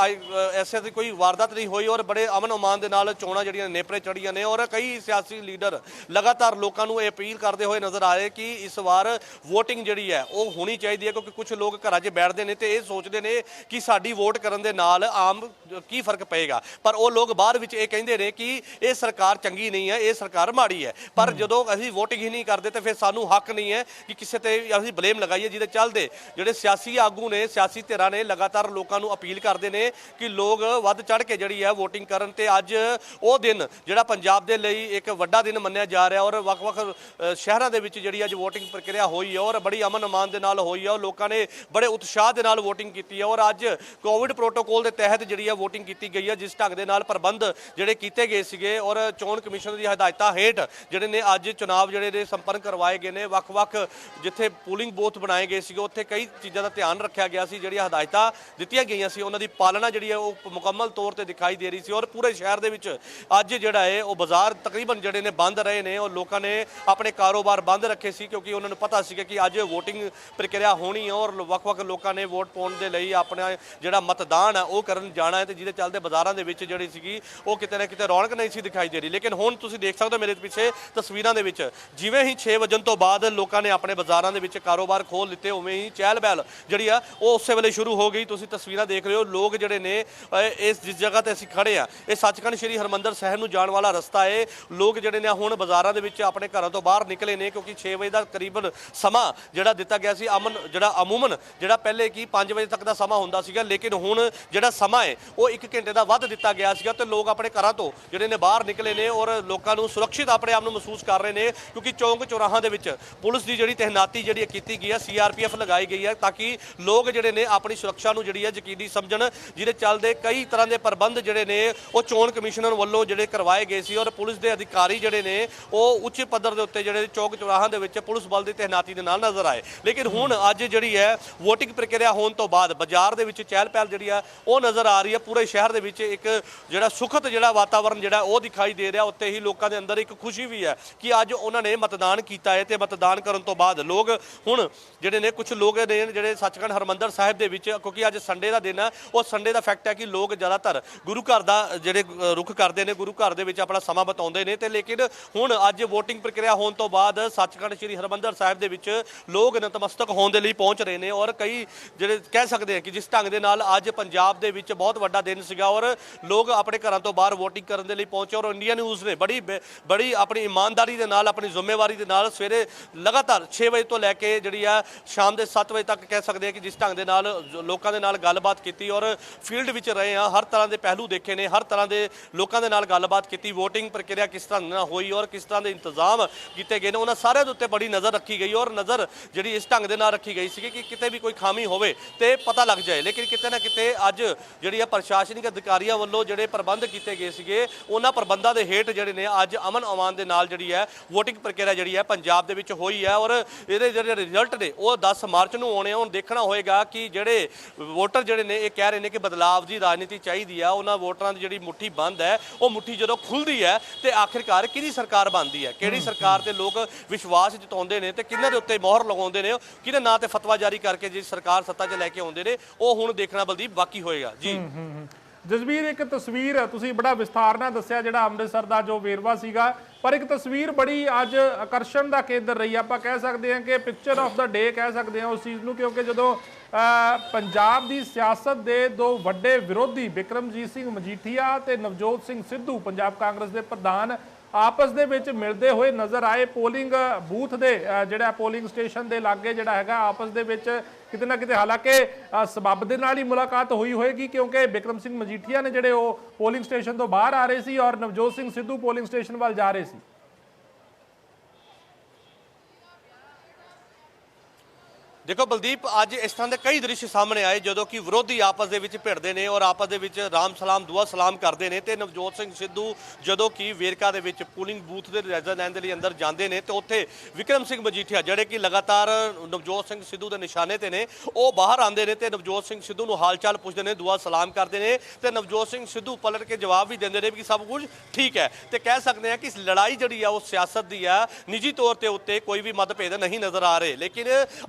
ਐਸੇ ਦੀ ਕੋਈ ਵਾਰਦਾਤ ਨਹੀਂ ਹੋਈ ਔਰ ਬੜੇ ਅਮਨ ਅਮਾਨ ਦੇ ਨਾਲ ਚੋਣਾਂ ਜਿਹੜੀਆਂ ਨੇਪਰੇ ਚੜੀਆਂ ਨੇ ਔਰ ਕਈ ਸਿਆਸੀ ਲੀਡਰ ਲਗਾਤਾਰ ਲੋਕਾਂ ਨੂੰ ਇਹ ਅਪੀਲ ਕਰਦੇ ਹੋਏ ਨਜ਼ਰ ਆ ਰਹੇ ਕਿ ਇਸ ਵਾਰ ਵੋਟਿੰਗ ਜਿਹੜੀ ਹੈ ਉਹ ਹੋਣੀ ਚਾਹੀਦੀ ਹੈ, ਕਿਉਂਕਿ ਕੁਝ ਲੋਕ ਘਰਾਂ 'ਚ ਬੈਠਦੇ ਨੇ ਤੇ ਇਹ ਸੋਚਦੇ ਨੇ ਕਿ ਸਾਡੀ ਵੋਟ ਕਰਨ ਦੇ ਨਾਲ ਆਮ ਕੀ ਫਰਕ ਪਏਗਾ, ਪਰ ਉਹ ਲੋਕ ਬਾਅਦ ਵਿੱਚ ਇਹ ਕਹਿੰਦੇ ਨੇ ਕਿ ਇਹ ਸਰਕਾਰ ਚੰਗੀ ਨਹੀਂ ਹੈ, ਇਹ ਸਰਕਾਰ ਮਾੜੀ ਹੈ। ਪਰ ਜਦੋਂ ਅਸੀਂ ਵੋਟਿੰਗ ਹੀ ਨਹੀਂ ਕਰਦੇ ਤੇ ਫਿਰ ਸਾਨੂੰ ਹੱਕ ਨਹੀਂ ਹੈ ਕਿ ਕਿਸੇ ਤੇ ਅਸੀਂ ਬਲੇਮ ਲਗਾਈਏ, ਜਿਹਦੇ ਚੱਲਦੇ ਜਿਹੜੇ ਸਿਆਸੀ ਆਗੂ ਨੇ, ਸਿਆਸੀ ਧਿਰਾਂ ਨੇ ਲਗਾਤਾਰ ਲੋਕਾਂ ਨੂੰ ਅਪੀਲ ਕਰਦੇ ਨੇ ਕਿ ਲੋਕ ਵੱਧ ਚੜ ਕੇ ਜਿਹੜੀ ਹੈ ਵੋਟਿੰਗ ਕਰਨ। ਤੇ ਅੱਜ ਉਹ ਦਿਨ ਜਿਹੜਾ ਪੰਜਾਬ ਦੇ ਲਈ ਇੱਕ ਵੱਡਾ ਦਿਨ ਮੰਨਿਆ ਜਾ ਰਿਹਾ ਔਰ ਵੱਖ-ਵੱਖ ਸ਼ਹਿਰਾਂ ਦੇ ਵਿੱਚ ਜਿਹੜੀ ਅੱਜ ਵੋਟਿੰਗ ਪ੍ਰਕਿਰਿਆ ਹੋਈ ਹੈ ਔਰ ਬੜੀ ਅਮਨ ਅਮਾਨ ਦੇ ਨਾਲ ਹੋਈ ਹੈ ਔਰ ਲੋਕਾਂ ਨੇ ਬੜੇ ਉਤਸ਼ਾਹ ਦੇ ਨਾਲ ਵੋਟਿੰਗ ਕੀਤੀ ਹੈ ਔਰ ਅੱਜ ਕੋਵਿਡ ਪ੍ਰੋਟੋਕੋਲ ਦੇ ਤਹਿਤ ਜਿਹੜੀ ਹੈ ਵੋਟਿੰਗ ਕੀਤੀ ਗਈ ਹੈ, ਜਿਸ ਢੰਗ ਦੇ ਨਾਲ ਪ੍ਰਬੰਧ ਜਿਹੜੇ ਕੀਤੇ ਗਏ ਸੀਗੇ ਔਰ ਚੋਣ ਕਮਿਸ਼ਨ ਦੀ ਹਦਾਇਤਾਂ ਹੇਠ ਜਿਹੜੇ ਨੇ ਅੱਜ ਚੁਣਾਵ ਜਿਹੜੇ ਨੇ ਸੰਪੰਨ ਕਰਵਾਏ ਗਏ ਨੇ। ਵੱਖ-ਵੱਖ ਜਿੱਥੇ ਪੋਲਿੰਗ ਬੂਥ ਬਣਾਏ ਗਏ ਸੀਗੇ ਉੱਥੇ ਕਈ ਚੀਜ਼ਾਂ ਦਾ ਧਿਆਨ ਰੱਖਿਆ ਗਿਆ ਸੀ, ਜਿਹੜੀਆਂ ਹਦਾਇਤਾਂ ਦਿੱਤੀਆਂ ਗਈਆਂ ਸੀ ਉਹਨਾਂ ਦੀ ਪਾਲਣਾ ਜਿਹੜੀ ਹੈ ਉਹ ਮੁਕੰਮਲ ਤੌਰ ਤੇ ਦਿਖਾਈ ਦੇ ਰਹੀ ਸੀ ਔਰ ਪੂਰੇ ਸ਼ਹਿਰ ਦੇ ਵਿੱਚ ਅੱਜ ਜਿਹੜਾ ਹੈ ਉਹ ਬਾਜ਼ਾਰ ਤਕਰੀਬਨ ਜਿਹੜੇ ਨੇ ਬੰਦ ਰਹੇ ਨੇ ਔਰ ਲੋਕਾਂ ਨੇ ਆਪਣੇ ਕਾਰੋਬਾਰ ਬੰਦ ਰੱਖੇ ਸੀ, ਕਿਉਂਕਿ ਉਹਨਾਂ ਨੂੰ ਪਤਾ ਸੀਗਾ ਕਿ ਅੱਜ ਵੋਟਿੰਗ ਪ੍ਰਕਿਰਿਆ ਹੋਣੀ ਹੈ ਔਰ ਵੱਖ-ਵੱਖ ਲੋਕਾਂ ਨੇ ਵੋਟ ਪਾਉਣ ਦੇ ਲਈ ਆਪਣਾ ਜਿਹੜਾ ਮਤਦਾਨ ਹੈ ਉਹ ਕਰਨ ਜਾਣਾ ਹੈ ਤੇ ਜਿਹਦੇ ਚੱਲਦੇ ਬਾਜ਼ਾਰਾਂ ਦੇ ਵਿੱਚ ਜਿਹੜੀ ਸੀਗੀ ਉਹ ਕਿਤੇ ਨਾ ਕਿਤੇ ਰੌਣਕ ਨਹੀਂ ਸੀ ਦਿਖਾਈ ਦੇ ਰਹੀ। ਲੇਕਿਨ ਹੁਣ ਤੁਸੀਂ ਦੇਖ ਸਕਦੇ ਹੋ ਮੇਰੇ ਪਿੱਛੇ ਤਸਵੀਰਾਂ ਦੇ ਵਿੱਚ ਜਿਵੇਂ ਹੀ 6 ਵਜੇ ਤੋਂ ਬਾਅਦ ਲੋਕਾਂ ਨੇ ਆਪਣੇ ਬਾਜ਼ਾਰਾਂ ਦੇ ਵਿੱਚ ਕਾਰੋਬਾਰ ਖੋਲ ਲਿੱਤੇ, ਉਵੇਂ ਹੀ ਚਹਿਲ ਪਹਿਲ ਜਿਹੜੀ ਆ ਉਹ ਉਸੇ ਵੇਲੇ ਸ਼ੁਰੂ ਹੋ ਗਈ। ਤੁਸੀਂ ਤਸਵੀਰਾਂ ਦੇਖ ਰਹੇ ਹੋ, ਲੋਕ ਜਿਹੜੇ ਨੇ ਇਸ ਜਿਸ ਜਗ੍ਹਾ ਤੇ ਅਸੀਂ ਖੜੇ ਆ ਇਹ ਸੱਚਖੰਡ ਸ੍ਰੀ ਹਰਿਮੰਦਰ ਸਾਹਿਬ ਨੂੰ ਜਾਣ ਵਾਲਾ ਰਸਤਾ ਹੈ। ਲੋਕ ਜਿਹੜੇ ਨੇ ਹੁਣ ਬਾਜ਼ਾਰਾਂ ਦੇ ਵਿੱਚ ਆਪਣੇ ਘਰਾਂ ਤੋਂ ਬਾਹਰ ਨਿਕਲੇ ਨੇ, ਕਿਉਂਕਿ 6 ਵਜੇ ਦਾ ਕਰੀਬਨ ਸਮਾਂ ਜਿਹੜਾ ਦਿੱਤਾ ਗਿਆ ਸੀ ਅਮੂਮਨ ਜਿਹੜਾ ਪਹਿਲੇ ਕੀ 5 ਵਜੇ ਤੱਕ ਦਾ ਸਮਾਂ ਹੁੰਦਾ ਸੀਗਾ, ਲੇਕਿਨ ਹੁਣ ਜਿਹੜਾ ਸਮਾਂ ਹੈ ਉਹ 1 ਘੰਟੇ ਦਾ ਵੱਧ ਦਿੱਤਾ ਗਿਆ ਸੀਗਾ ਤੇ ਲੋਕ ਆਪਣੇ ਘਰਾਂ ਤੋਂ ਜਿਹੜੇ ਨੇ ਬਾਹਰ ਨਿਕਲੇ ਨੇ ਔਰ ਲੋਕਾਂ ਨੂੰ ਸੁਰੱਖਿਅਤ ਆਪਣੇ ਆਪ ਨੂੰ ਮਹਿਸੂਸ ਕਰ ਰਹੇ ਨੇ, ਕਿਉਂਕਿ ਚੌਂਕ ਚੌਰਾਹਾਂ ਦੇ ਵਿੱਚ ਪੁਲਿਸ ਦੀ ਜਿਹੜੀ ਤੈਨਾਤੀ ਜਿਹੜੀ ਕੀਤੀ ਗਈ ਹੈ, CRPF ਲਗਾਈ ਗਈ ਹੈ ਤਾਂ ਕਿ ਲੋਕ ਜਿਹੜੇ ਨੇ ਆਪਣੀ ਸੁਰੱਖਿਆ ਨੂੰ ਜਿਹੜੀ ਹੈ ਯਕੀਨੀ ਸਮਝਣ, ਜਿਹਦੇ ਚੱਲਦੇ ਕਈ ਤਰ੍ਹਾਂ ਦੇ ਪ੍ਰਬੰਧ ਜਿਹੜੇ ਨੇ ਉਹ ਚੋਣ ਕਮਿਸ਼ਨਰ ਵੱਲੋਂ ਜਿਹੜੇ ਕਰਵਾਏ ਗਏ ਸੀ ਔਰ ਪੁਲਿਸ ਦੇ ਅਧਿਕਾਰੀ ਜਿਹੜੇ ਨੇ ਉਹ ਉੱਚ ਪੱਧਰ ਦੇ ਉੱਤੇ ਜਿਹੜੇ ਚੌਂਕ ਚੌਰਾਹਾਂ ਦੇ ਵਿੱਚ ਪੁਲਿਸ ਬਲ ਦੀ ਤੈਨਾਤੀ ਦੇ ਨਾਲ ਨਜ਼ਰ ਆਏ। ਲੇਕਿਨ ਹੁਣ ਅੱਜ ਜਿਹੜੀ ਹੈ ਵੋਟਿੰਗ ਪ੍ਰਕਿਰਿਆ ਹੋਣ ਤੋਂ ਬਾਅਦ ਬਾਜ਼ਾਰ ਦੇ ਵਿੱਚ ਚਹਿਲ ਪਹਿਲ ਜਿਹੜੀ ਆ ਉਹ ਨਜ਼ਰ ਆ ਰਹੀ ਹੈ। ਪੂਰੇ ਸ਼ਹਿਰ ਦੇ ਵਿੱਚ ਇੱਕ ਜਿਹੜਾ ਸੁਖਤ ਜਿਹੜਾ ਵਾਤਾਵਰਨ ਜਿਹੜਾ ਉਹ ਦਿਖਾਈ ਦੇ ਰਿਹਾ, ਉੱਤੇ ਹੀ ਲੋਕਾਂ ਦੇ ਅੰਦਰ ਇੱਕ ਖੁਸ਼ੀ ਵੀ ਹੈ ਕਿ ਅੱਜ ਉਹਨਾਂ ਨੇ ਮਤਦਾਨ ਕੀਤਾ ਹੈ ਤੇ ਮਤਦਾਨ ਕਰਨ ਤੋਂ ਬਾਅਦ ਲੋਕ ਹੁਣ ਜਿਹੜੇ ਨੇ ਕੁਝ ਲੋਕ ਨੇ ਜਿਹੜੇ ਸੱਚਖੰਡ ਹਰਿਮੰਦਰ ਸਾਹਿਬ ਦੇ ਵਿੱਚ, ਕਿਉਂਕਿ ਅੱਜ ਸੰਡੇ ਦਾ ਦਿਨ ਹੈ, ਉਹ ਸੰਡੇ ਦਾ ਫੈਕਟ ਹੈ ਕਿ ਲੋਕ ਜ਼ਿਆਦਾਤਰ ਗੁਰੂ ਘਰ ਦਾ ਜਿਹੜੇ ਰੁਖ ਕਰਦੇ ਨੇ, ਗੁਰੂ ਘਰ ਦੇ ਵਿੱਚ ਆਪਣਾ ਸਮਾਂ ਬਿਤਾਉਂਦੇ ਨੇ ਤੇ ਲੇਕਿਨ ਹੁਣ ਅੱਜ ਵੋਟਿੰਗ ਪ੍ਰਕਿਰਿਆ ਹੋਣ ਤੋਂ ਬਾਅਦ ਸੱਚਖੰਡ ਸ੍ਰੀ ਹਰਿਮੰਦਰ ਸਾਹਿਬ ਦੇ ਵਿੱਚ ਲੋਕ ਨਤਮਸਤਕ ਹੋਣ ਦੇ ਲਈ ਪਹੁੰਚ ਰਹੇ ਨੇ ਔਰ ਕਈ ਜਿਹੜੇ ਕਹਿ ਸਕਦੇ ਆ ਕਿ ਜਿਸ ਢੰਗ ਦੇ ਨਾਲ ਅੱਜ ਪੰਜਾਬ ਦੇ ਵਿੱਚ ਬਹੁਤ ਵੱਡਾ ਦਿਨ ਸੀਗਾ ਔਰ ਲੋਕ ਆਪਣੇ ਘਰਾਂ ਤੋਂ ਬਾਹਰ ਵੋਟਿੰਗ ਕਰਨ ਦੇ ਲਈ ਪਹੁੰਚੇ ਔਰ ਇੰਡੀਆ ਨਿਊਜ਼ ਨੇ ਬੜੀ ਆਪਣੀ ਇਮਾਨਦਾਰੀ ਦੇ ਨਾਲ, ਆਪਣੀ ਜ਼ਿੰਮੇਵਾਰੀ ਦੇ ਨਾਲ ਸਵੇਰੇ ਲਗਾਤਾਰ 6 ਵਜੇ ਤੋਂ ਲੈ ਕੇ ਜਿਹੜੀ ਆ ਸ਼ਾਮ ਦੇ 7 ਵਜੇ ਤੱਕ ਕਹਿ ਸਕਦੇ ਆ ਕਿ ਜਿਸ ਢੰਗ ਦੇ ਨਾਲ ਲੋਕਾਂ ਦੇ ਨਾਲ ਗੱਲਬਾਤ ਕੀਤੀ ਔਰ ਫੀਲਡ ਵਿੱਚ ਰਹੇ ਆ, ਹਰ ਤਰ੍ਹਾਂ ਦੇ ਪਹਿਲੂ ਦੇਖੇ ਨੇ, ਹਰ ਤਰ੍ਹਾਂ ਦੇ ਲੋਕਾਂ ਦੇ ਨਾਲ ਗੱਲਬਾਤ ਕੀਤੀ, ਵੋਟਿੰਗ ਪ੍ਰਕਿਰਿਆ ਕਿਸ ਤਰ੍ਹਾਂ ਨਾਲ ਹੋਈ ਔਰ ਕਿਸ ਤਰ੍ਹਾਂ ਦੇ ਇੰਤਜ਼ਾਮ ਕੀਤੇ ਗਏ ਨੇ, ਉਹਨਾਂ ਸਾਰਿਆਂ ਦੇ ਉੱਤੇ ਬੜੀ ਨਜ਼ਰ ਰੱਖੀ ਗਈ ਔਰ ਨਜ਼ਰ ਜਿਹੜੀ ਇਸ ਢੰਗ ਦੇ ਨਾਲ ਰੱਖੀ ਗਈ ਸੀ ਕਿ ਕਿਤੇ ਵੀ ਕੋਈ ਖਾਮੀ ਹੋਵੇ ਤੇ ਪਤਾ ਲੱਗ ਜਾਏ। ਲੇਕਿਨ ਕਿਤੇ ਨਾ ਕਿਤੇ ਅੱਜ ਜਿਹੜੀ ਆ ਪ੍ਰਸ਼ਾਸਨਿਕ ਅਧਿਕਾਰੀਆਂ ਵੱਲੋਂ ਜਿਹੜੇ ਪ੍ਰਬੰਧ ਕੀਤੇ ਗਏ ਸੀਗੇ ਉਹਨਾਂ ਪ੍ਰਬੰਧਾਂ ਦੇ ਹੇਠ ਜਿਹੜੇ ਨੇ ਅੱਜ ਅਮਨ ਅਮਾਨ ਦੇ ਨਾਲ ਜਿਹੜੀ ਹੈ ਵੋਟਿੰਗ ਪ੍ਰਕਿਰਿਆ ਜਿਹੜੀ ਹੈ ਪੰਜਾਬ ਦੇ ਵਿੱਚ ਹੋਈ ਹੈ ਔਰ ਇਹਦੇ ਜਿਹੜੇ ਰਿਜ਼ਲਟ ਨੇ ਉਹ 10 ਮਾਰਚ ਨੂੰ ਆਉਣੇ। ਹੁਣ ਦੇਖਣਾ ਹੋਏਗਾ ਕਿ ਜਿਹੜੇ ਵੋਟਰ ਜਿਹੜੇ ਨੇ ਇਹ ਕਹਿ ਰਹੇ ਨੇ ਕਿ ਬਦਲਾਵ ਦੀ ਰਾਜਨੀਤੀ ਚਾਹੀਦੀ ਆ, ਉਹਨਾਂ ਵੋਟਰਾਂ ਦੀ ਜਿਹੜੀ ਮੁੱਠੀ ਬੰਦ ਹੈ ਉਹ ਮੁੱਠੀ ਜਦੋਂ ਖੁੱਲਦੀ ਹੈ ਤੇ ਆਖਿਰਕਾਰ ਕਿਹਦੀ ਸਰਕਾਰ ਬਣਦੀ ਹੈ, ਕਿਹੜੀ ਸਰਕਾਰ ਤੇ ਲੋਕ ਵਿਸ਼ਵਾਸ ਜਤਾਉਂਦੇ ਨੇ ਤੇ ਕਿਹਨਾਂ ਦੇ ਉੱਤੇ ਮੋਹਰ ਲਗਾਉਂਦੇ ਨੇ, ਕਿਹਦੇ ਨਾਂ ਤੇ ਫਤਵਾ ਜਾਰੀ ਕਰਕੇ ਜਿਹੜੀ ਸਰਕਾਰ ਸੱਤਾ 'ਚ ਲੈ ਕੇ ਆਉਂਦੇ ਨੇ, ਉਹ ਹੁਣ ਦੇਖਣਾ ਬਲਦੀਪ ਬਾਕੀ ਹੋਏਗਾ ਜੀ। ਜਸਬੀਰ, ਇੱਕ ਤਸਵੀਰ ਤੁਸੀਂ ਬੜਾ ਵਿਸਥਾਰ ਨਾਲ ਦੱਸਿਆ ਜਿਹੜਾ ਅੰਮ੍ਰਿਤਸਰ ਦਾ ਜੋ ਵੇਰਵਾ ਸੀਗਾ, ਪਰ ਇੱਕ ਤਸਵੀਰ ਬੜੀ ਅੱਜ ਆਕਰਸ਼ਣ ਦਾ ਕੇਂਦਰ ਰਹੀ। ਆਪਾਂ ਕਹਿ ਸਕਦੇ ਹਾਂ ਕਿ ਪਿਕਚਰ ਆਫ ਦਾ ਡੇ ਕਹਿ ਸਕਦੇ ਹਾਂ ਉਸ ਚੀਜ਼ ਨੂੰ, ਕਿਉਂਕਿ ਜਦੋਂ ਪੰਜਾਬ ਦੀ ਸਿਆਸਤ ਦੇ ਦੋ ਵੱਡੇ ਵਿਰੋਧੀ ਬਿਕਰਮਜੀਤ ਸਿੰਘ ਮਜੀਠੀਆ ਤੇ ਨਵਜੋਤ ਸਿੰਘ ਸਿੱਧੂ ਪੰਜਾਬ ਕਾਂਗਰਸ ਦੇ ਪ੍ਰਧਾਨ ਆਪਸ ਦੇ ਵਿੱਚ ਮਿਲਦੇ ਹੋਏ ਨਜ਼ਰ ਆਏ, ਪੋਲਿੰਗ ਬੂਥ ਦੇ ਜਿਹੜਾ ਪੋਲਿੰਗ ਸਟੇਸ਼ਨ ਦੇ ਲਾਗੇ ਜਿਹੜਾ ਹੈਗਾ ਆਪਸ ਦੇ ਵਿੱਚ ਕਿਤੇ ਨਾ ਕਿਤੇ, ਹਾਲਾਂਕਿ ਸਬੱਬ ਦੇ ਨਾਲ ਹੀ ਮੁਲਾਕਾਤ ਹੋਈ ਹੋਏਗੀ ਕਿਉਂਕਿ ਬਿਕਰਮ ਸਿੰਘ ਮਜੀਠੀਆ ਨੇ ਜਿਹੜੇ ਉਹ ਪੋਲਿੰਗ ਸਟੇਸ਼ਨ ਤੋਂ ਬਾਹਰ ਆ ਰਹੇ ਸੀ ਔਰ ਨਵਜੋਤ ਸਿੰਘ ਸਿੱਧੂ ਪੋਲਿੰਗ ਸਟੇਸ਼ਨ ਵੱਲ ਜਾ ਰਹੇ ਸੀ। ਦੇਖੋ ਬਲਦੀਪ, ਅੱਜ ਇਸ ਤਰ੍ਹਾਂ ਦੇ ਕਈ ਦ੍ਰਿਸ਼ ਸਾਹਮਣੇ ਆਏ ਜਦੋਂ ਕਿ ਵਿਰੋਧੀ ਆਪਸ ਦੇ ਵਿੱਚ ਭਿੜਦੇ ਨੇ ਔਰ ਆਪਸ ਦੇ ਵਿੱਚ ਰਾਮ ਸਲਾਮ ਦੁਆ ਸਲਾਮ ਕਰਦੇ ਨੇ। ਤੇ ਨਵਜੋਤ ਸਿੰਘ ਸਿੱਧੂ ਜਦੋਂ ਕਿ ਵੇਰਕਾ ਦੇ ਵਿੱਚ ਪੋਲਿੰਗ ਬੂਥ ਦੇ ਜਾਇਜ਼ਾ ਲੈਣ ਦੇ ਲਈ ਅੰਦਰ ਜਾਂਦੇ ਨੇ ਤੇ ਉੱਥੇ ਵਿਕਰਮ ਸਿੰਘ ਮਜੀਠੀਆ ਜਿਹੜੇ ਕਿ ਲਗਾਤਾਰ ਨਵਜੋਤ ਸਿੰਘ ਸਿੱਧੂ ਦੇ ਨਿਸ਼ਾਨੇ ਤੇ ਨੇ, ਉਹ ਬਾਹਰ ਆਉਂਦੇ ਨੇ ਤੇ ਨਵਜੋਤ ਸਿੰਘ ਸਿੱਧੂ ਨੂੰ ਹਾਲ ਚਾਲ ਪੁੱਛਦੇ ਨੇ, ਦੁਆ ਸਲਾਮ ਕਰਦੇ ਨੇ ਤੇ ਨਵਜੋਤ ਸਿੰਘ ਸਿੱਧੂ ਪਲਟ ਕੇ ਜਵਾਬ ਵੀ ਦਿੰਦੇ ਨੇ ਕਿ ਸਭ ਕੁਝ ਠੀਕ ਹੈ। ਤੇ ਕਹਿ ਸਕਦੇ ਹਾਂ ਕਿ ਇਸ ਲੜਾਈ ਜਿਹੜੀ ਆ ਉਹ ਸਿਆਸਤ ਦੀ ਆ, ਨਿੱਜੀ ਤੌਰ ਤੇ ਉੱਤੇ ਕੋਈ ਵੀ ਮਤਭੇਦ ਨਹੀਂ ਨਜ਼ਰ ਆ ਰਹੇ। ਲੇਕਿਨ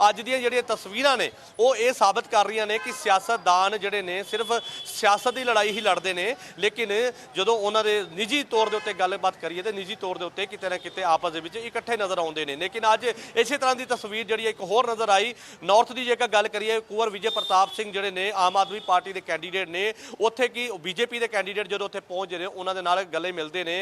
ਅੱਜ ਦੀਆਂ ਜਿਹੜੀਆਂ ਤਸਵੀਰਾਂ ਨੇ ਉਹ ਇਹ ਸਾਬਤ ਕਰ ਰਹੀਆਂ ਨੇ ਕਿ ਸਿਆਸਤਦਾਨ ਜਿਹੜੇ ਨੇ ਸਿਰਫ ਸਿਆਸਤ ਦੀ ਲੜਾਈ ਹੀ ਲੜਦੇ ਨੇ, ਲੇਕਿਨ ਜਦੋਂ ਉਹਨਾਂ ਦੇ ਨਿੱਜੀ ਤੌਰ ਦੇ ਉੱਤੇ ਗੱਲਬਾਤ ਕਰੀਏ ਤੇ ਨਿੱਜੀ ਤੌਰ ਦੇ ਉੱਤੇ ਕਿਤੇ ਨਾ ਕਿਤੇ ਆਪਸ ਦੇ ਵਿੱਚ ਇਕੱਠੇ ਨਜ਼ਰ ਆਉਂਦੇ ਨੇ। ਲੇਕਿਨ ਅੱਜ ਇਸੇ ਤਰ੍ਹਾਂ ਦੀ ਤਸਵੀਰ ਜਿਹੜੀ ਇੱਕ ਹੋਰ ਨਜ਼ਰ ਆਈ ਨਾਰਥ ਦੀ, ਜੇਕਰ ਗੱਲ ਕਰੀਏ ਕੁੰਵਰ ਵਿਜੇ ਪ੍ਰਤਾਪ ਸਿੰਘ ਜਿਹੜੇ ਨੇ ਆਮ ਆਦਮੀ ਪਾਰਟੀ ਦੇ ਕੈਂਡੀਡੇਟ ਨੇ, ਉੱਥੇ ਕੀ ਬੀਜੇਪੀ ਦੇ ਕੈਂਡੀਡੇਟ ਜਦੋਂ ਉੱਥੇ ਪਹੁੰਚਦੇ ਨੇ ਉਹਨਾਂ ਦੇ ਨਾਲ ਗਲੇ ਮਿਲਦੇ ਨੇ।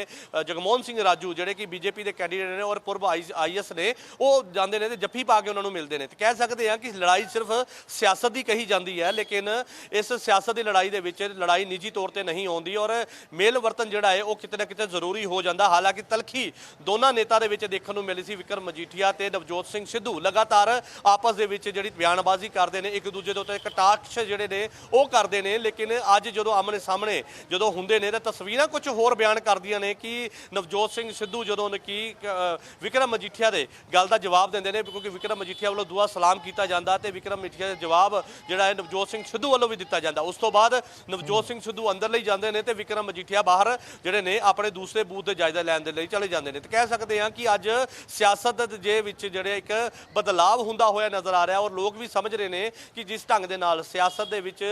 ਜਗਮੋਹਨ ਸਿੰਘ ਰਾਜੂ ਜਿਹੜੇ ਕਿ ਬੀਜੇਪੀ ਦੇ ਕੈਂਡੀਡੇਟ ਨੇ ਔਰ ਪੂਰਬ ਆਈਐਸ ਨੇ, ਉਹ ਜਾਂਦੇ ਨੇ ਤੇ ਜੱਫੀ ਪਾ ਕੇ ਉਹਨਾਂ ਨੂੰ ਮਿਲਦੇ ਨੇ। ਤੇ ਕਹਿ ਸਕਦੇ ਹਾਂ ਕਿ ਲੜਾਈ ਸਿਰਫ ਸਿਆਸਤ ਦੀ ਕਹੀ ਜਾਂਦੀ ਹੈ, ਲੇਕਿਨ ਇਸ ਸਿਆਸਤ ਦੀ ਲੜਾਈ ਦੇ ਵਿੱਚ ਲੜਾਈ ਨਿੱਜੀ ਤੌਰ ਤੇ ਨਹੀਂ ਆਉਂਦੀ ਔਰ ਮੇਲ ਵਰਤਨ ਜਿਹੜਾ ਹੈ ਉਹ ਕਿਤੇ ਨਾ ਕਿਤੇ ਜ਼ਰੂਰੀ ਹੋ ਜਾਂਦਾ। ਹਾਲਾਂਕਿ ਤਲਖੀ ਦੋਨਾਂ ਨੇਤਾ ਦੇ ਵਿੱਚ ਦੇਖਣ ਨੂੰ ਮਿਲੀ ਸੀ। ਵਿਕਰਮ ਮਜੀਠੀਆ ਤੇ ਨਵਜੋਤ ਸਿੰਘ ਸਿੱਧੂ ਲਗਾਤਾਰ ਆਪਸ ਦੇ ਵਿੱਚ ਜਿਹੜੀ ਬਿਆਨਬਾਜ਼ੀ ਕਰਦੇ ਨੇ, ਇੱਕ ਦੂਜੇ ਦੇ ਉੱਤੇ ਕਟਾਕਸ਼ ਜਿਹੜੇ ਨੇ ਉਹ ਕਰਦੇ ਨੇ। ਲੇਕਿਨ ਅੱਜ ਜਦੋਂ ਆਮਣੇ ਸਾਹਮਣੇ ਜਦੋਂ ਹੁੰਦੇ ਨੇ ਤਾਂ ਤਸਵੀਰਾਂ ਕੁਝ ਹੋਰ ਬਿਆਨ ਕਰਦੀਆਂ ਨੇ ਕਿ ਨਵਜੋਤ ਸਿੰਘ ਸਿੱਧੂ ਜਦੋਂ ਕਿ ਵਿਕਰਮ ਮਜੀਠੀਆ ਦੇ ਗੱਲ ਦਾ ਜਵਾਬ ਦਿੰਦੇ ਨੇ, ਕਿਉਂਕਿ ਵਿਕਰਮ ਮਜੀਠੀਆ ਵੱਲੋਂ ਦੁਆ ਸਲਾਮ ਕੀਤਾ ਜਾਂਦਾ ਤੇ ਵਿਕਰਮ ਮਜੀਠੀਆ ਦਾ ਜਵਾਬ ਜਿਹੜਾ ਹੈ ਨਵਜੋਤ ਸਿੰਘ ਸਿੱਧੂ ਵੱਲੋਂ ਵੀ ਦਿੱਤਾ ਜਾਂਦਾ। ਉਸ ਤੋਂ ਬਾਅਦ ਨਵਜੋਤ ਸਿੰਘ ਸਿੱਧੂ ਅੰਦਰ ਲਈ ਜਾਂਦੇ ਨੇ ਤੇ ਵਿਕਰਮ ਮਜੀਠੀਆ ਬਾਹਰ ਜਿਹੜੇ ਨੇ ਆਪਣੇ ਦੂਸਰੇ ਬੂਥ ਦੇ ਜਾਇਜ਼ਾ ਲੈਣ ਦੇ ਲਈ ਚਲੇ ਜਾਂਦੇ ਨੇ। ਤੇ ਕਹਿ ਸਕਦੇ ਹਾਂ ਕਿ ਅੱਜ ਸਿਆਸਤ ਦੇ ਵਿੱਚ ਜਿਹੜੇ ਇੱਕ ਬਦਲਾਵ ਹੁੰਦਾ ਹੋਇਆ ਨਜ਼ਰ ਆ ਰਿਹਾ ਔਰ ਲੋਕ ਵੀ ਸਮਝ ਰਹੇ ਨੇ ਕਿ ਜਿਸ ਢੰਗ ਦੇ ਨਾਲ ਸਿਆਸਤ ਦੇ ਵਿੱਚ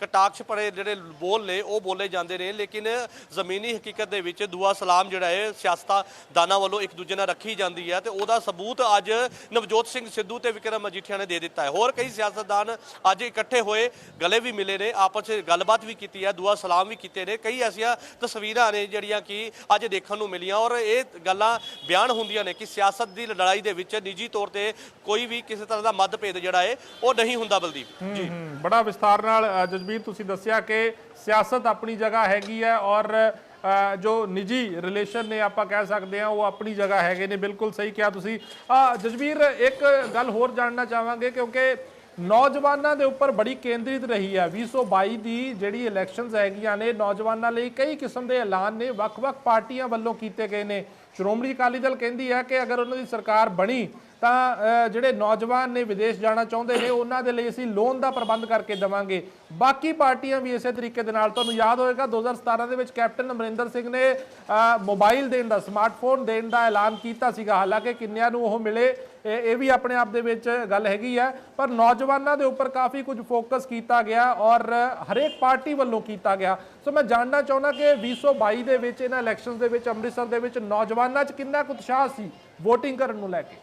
ਕਟਾਕਸ਼ ਭਰੇ ਜਿਹੜੇ ਬੋਲ ਨੇ ਉਹ ਬੋਲੇ ਜਾਂਦੇ ਨੇ, ਲੇਕਿਨ ਜ਼ਮੀਨੀ ਹਕੀਕਤ ਦੇ ਵਿੱਚ ਦੁਆ ਸਲਾਮ ਜਿਹੜਾ ਹੈ ਸਿਆਸਤਦਾਨਾਂ ਵੱਲੋਂ ਇੱਕ ਦੂਜੇ ਨਾਲ ਰੱਖੀ ਜਾਂਦੀ ਹੈ ਤੇ ਉਹਦਾ ਸਬੂਤ ਅੱਜ ਨਵਜੋਤ ਸਿੰਘ ਸਿੱਧੂ ਤੇ ਵਿਕਰਮ ਮਜੀਠੀਆ ਨੇ ਦੇ ਦਿੱਤਾ ਹੈ। ਹੋਰ ਕਈ ਸਿਆਸਤਦਾਨ ਅੱਜ ਇਕੱਠੇ ਹੋਏ, ਗਲੇ ਵੀ ਮਿਲੇ ਨੇ, ਆਪਸ ਵਿੱਚ ਗੱਲਬਾਤ ਵੀ ਕੀਤੀ ਹੈ, ਦੁਆ ਸਲਾਮ ਵੀ ਕੀਤੇ ਨੇ। ਕਈ ਐਸੀਆਂ ਤਸਵੀਰਾਂ ਨੇ ਜਿਹੜੀਆਂ ਕਿ ਅੱਜ ਦੇਖਣ ਨੂੰ ਮਿਲੀਆਂ ਔਰ ਇਹ ਗੱਲਾਂ ਬਿਆਨ ਹੁੰਦੀਆਂ ਨੇ ਕਿ ਸਿਆਸਤ ਦੀ ਲੜਾਈ ਦੇ ਵਿੱਚ ਨਿੱਜੀ ਤੌਰ ਤੇ ਕੋਈ ਵੀ ਕਿਸੇ ਤਰ੍ਹਾਂ ਦਾ ਮਤਭੇਦ ਜਿਹੜਾ ਹੈ ਉਹ ਨਹੀਂ ਹੁੰਦਾ। ਬਲਦੀਪ ਜੀ, ਬੜਾ ਵਿਸਥਾਰ ਨਾਲ ਜਸਬੀਰ ਤੁਸੀਂ ਦੱਸਿਆ ਕਿ ਸਿਆਸਤ ਆਪਣੀ ਜਗ੍ਹਾ ਹੈਗੀ ਹੈ ਔਰ ਜੋ ਨਿੱਜੀ ਰਿਲੇਸ਼ਨ ਨੇ ਆਪਾਂ ਕਹਿ ਸਕਦੇ ਹਾਂ ਉਹ ਆਪਣੀ ਜਗ੍ਹਾ ਹੈਗੇ ਨੇ। ਬਿਲਕੁਲ ਸਹੀ ਕਿਹਾ ਤੁਸੀਂ। ਜਸਬੀਰ, ਇੱਕ ਗੱਲ ਹੋਰ ਜਾਣਨਾ ਚਾਹਾਂਗੇ ਕਿਉਂਕਿ ਨੌਜਵਾਨਾਂ ਦੇ ਉੱਪਰ ਬੜੀ ਕੇਂਦਰਿਤ ਰਹੀ ਹੈ 2022 ਦੀ ਜਿਹੜੀ ਇਲੈਕਸ਼ਨਸ ਹੈਗੀਆਂ ਨੇ, ਨੌਜਵਾਨਾਂ ਲਈ ਕਈ ਕਿਸਮ ਦੇ ਐਲਾਨ ਨੇ ਵੱਖ-ਵੱਖ ਪਾਰਟੀਆਂ ਵੱਲੋਂ ਕੀਤੇ ਗਏ ਨੇ। ਸ਼੍ਰੋਮਣੀ ਅਕਾਲੀ ਦਲ ਕਹਿੰਦੀ ਹੈ ਕਿ ਅਗਰ ਉਹਨਾਂ ਦੀ ਸਰਕਾਰ ਬਣੀ ਤਾਂ ਜਿਹੜੇ ਨੌਜਵਾਨ ਨੇ ਵਿਦੇਸ਼ ਜਾਣਾ ਚਾਹੁੰਦੇ ਨੇ ਉਹਨਾਂ ਦੇ ਲਈ ਅਸੀਂ ਲੋਨ ਦਾ ਪ੍ਰਬੰਧ ਕਰਕੇ ਦੇਵਾਂਗੇ। ਬਾਕੀ ਪਾਰਟੀਆਂ ਵੀ ਇਸੇ ਤਰੀਕੇ ਦੇ ਨਾਲ, ਤੁਹਾਨੂੰ ਯਾਦ ਹੋਏਗਾ 2017 ਦੇ ਵਿੱਚ ਕੈਪਟਨ ਅਮਰਿੰਦਰ ਸਿੰਘ ਨੇ ਮੋਬਾਈਲ ਦੇਣ ਦਾ, ਸਮਾਰਟਫੋਨ ਦੇਣ ਦਾ ਐਲਾਨ ਕੀਤਾ ਸੀਗਾ। ਹਾਲਾਂਕਿ ਕਿੰਨਿਆਂ ਨੂੰ ਉਹ ਮਿਲੇ ਇਹ ਵੀ ਆਪਣੇ ਆਪ ਦੇ ਵਿੱਚ ਗੱਲ ਹੈਗੀ ਹੈ, ਪਰ ਨੌਜਵਾਨਾਂ ਦੇ ਉੱਪਰ ਕਾਫੀ ਕੁਝ ਫੋਕਸ ਕੀਤਾ ਗਿਆ ਔਰ ਹਰੇਕ ਪਾਰਟੀ ਵੱਲੋਂ ਕੀਤਾ ਗਿਆ। ਸੋ ਮੈਂ ਜਾਣਨਾ ਚਾਹੁੰਦਾ ਕਿ 2022 ਦੇ ਵਿੱਚ ਇਹਨਾਂ ਇਲੈਕਸ਼ਨਸ ਦੇ ਵਿੱਚ ਅੰਮ੍ਰਿਤਸਰ ਦੇ ਵਿੱਚ ਨੌਜਵਾਨਾਂ 'ਚ ਕਿੰਨਾ ਕੁ ਉਤਸ਼ਾਹ ਸੀ ਵੋਟਿੰਗ ਕਰਨ ਨੂੰ ਲੈ ਕੇ?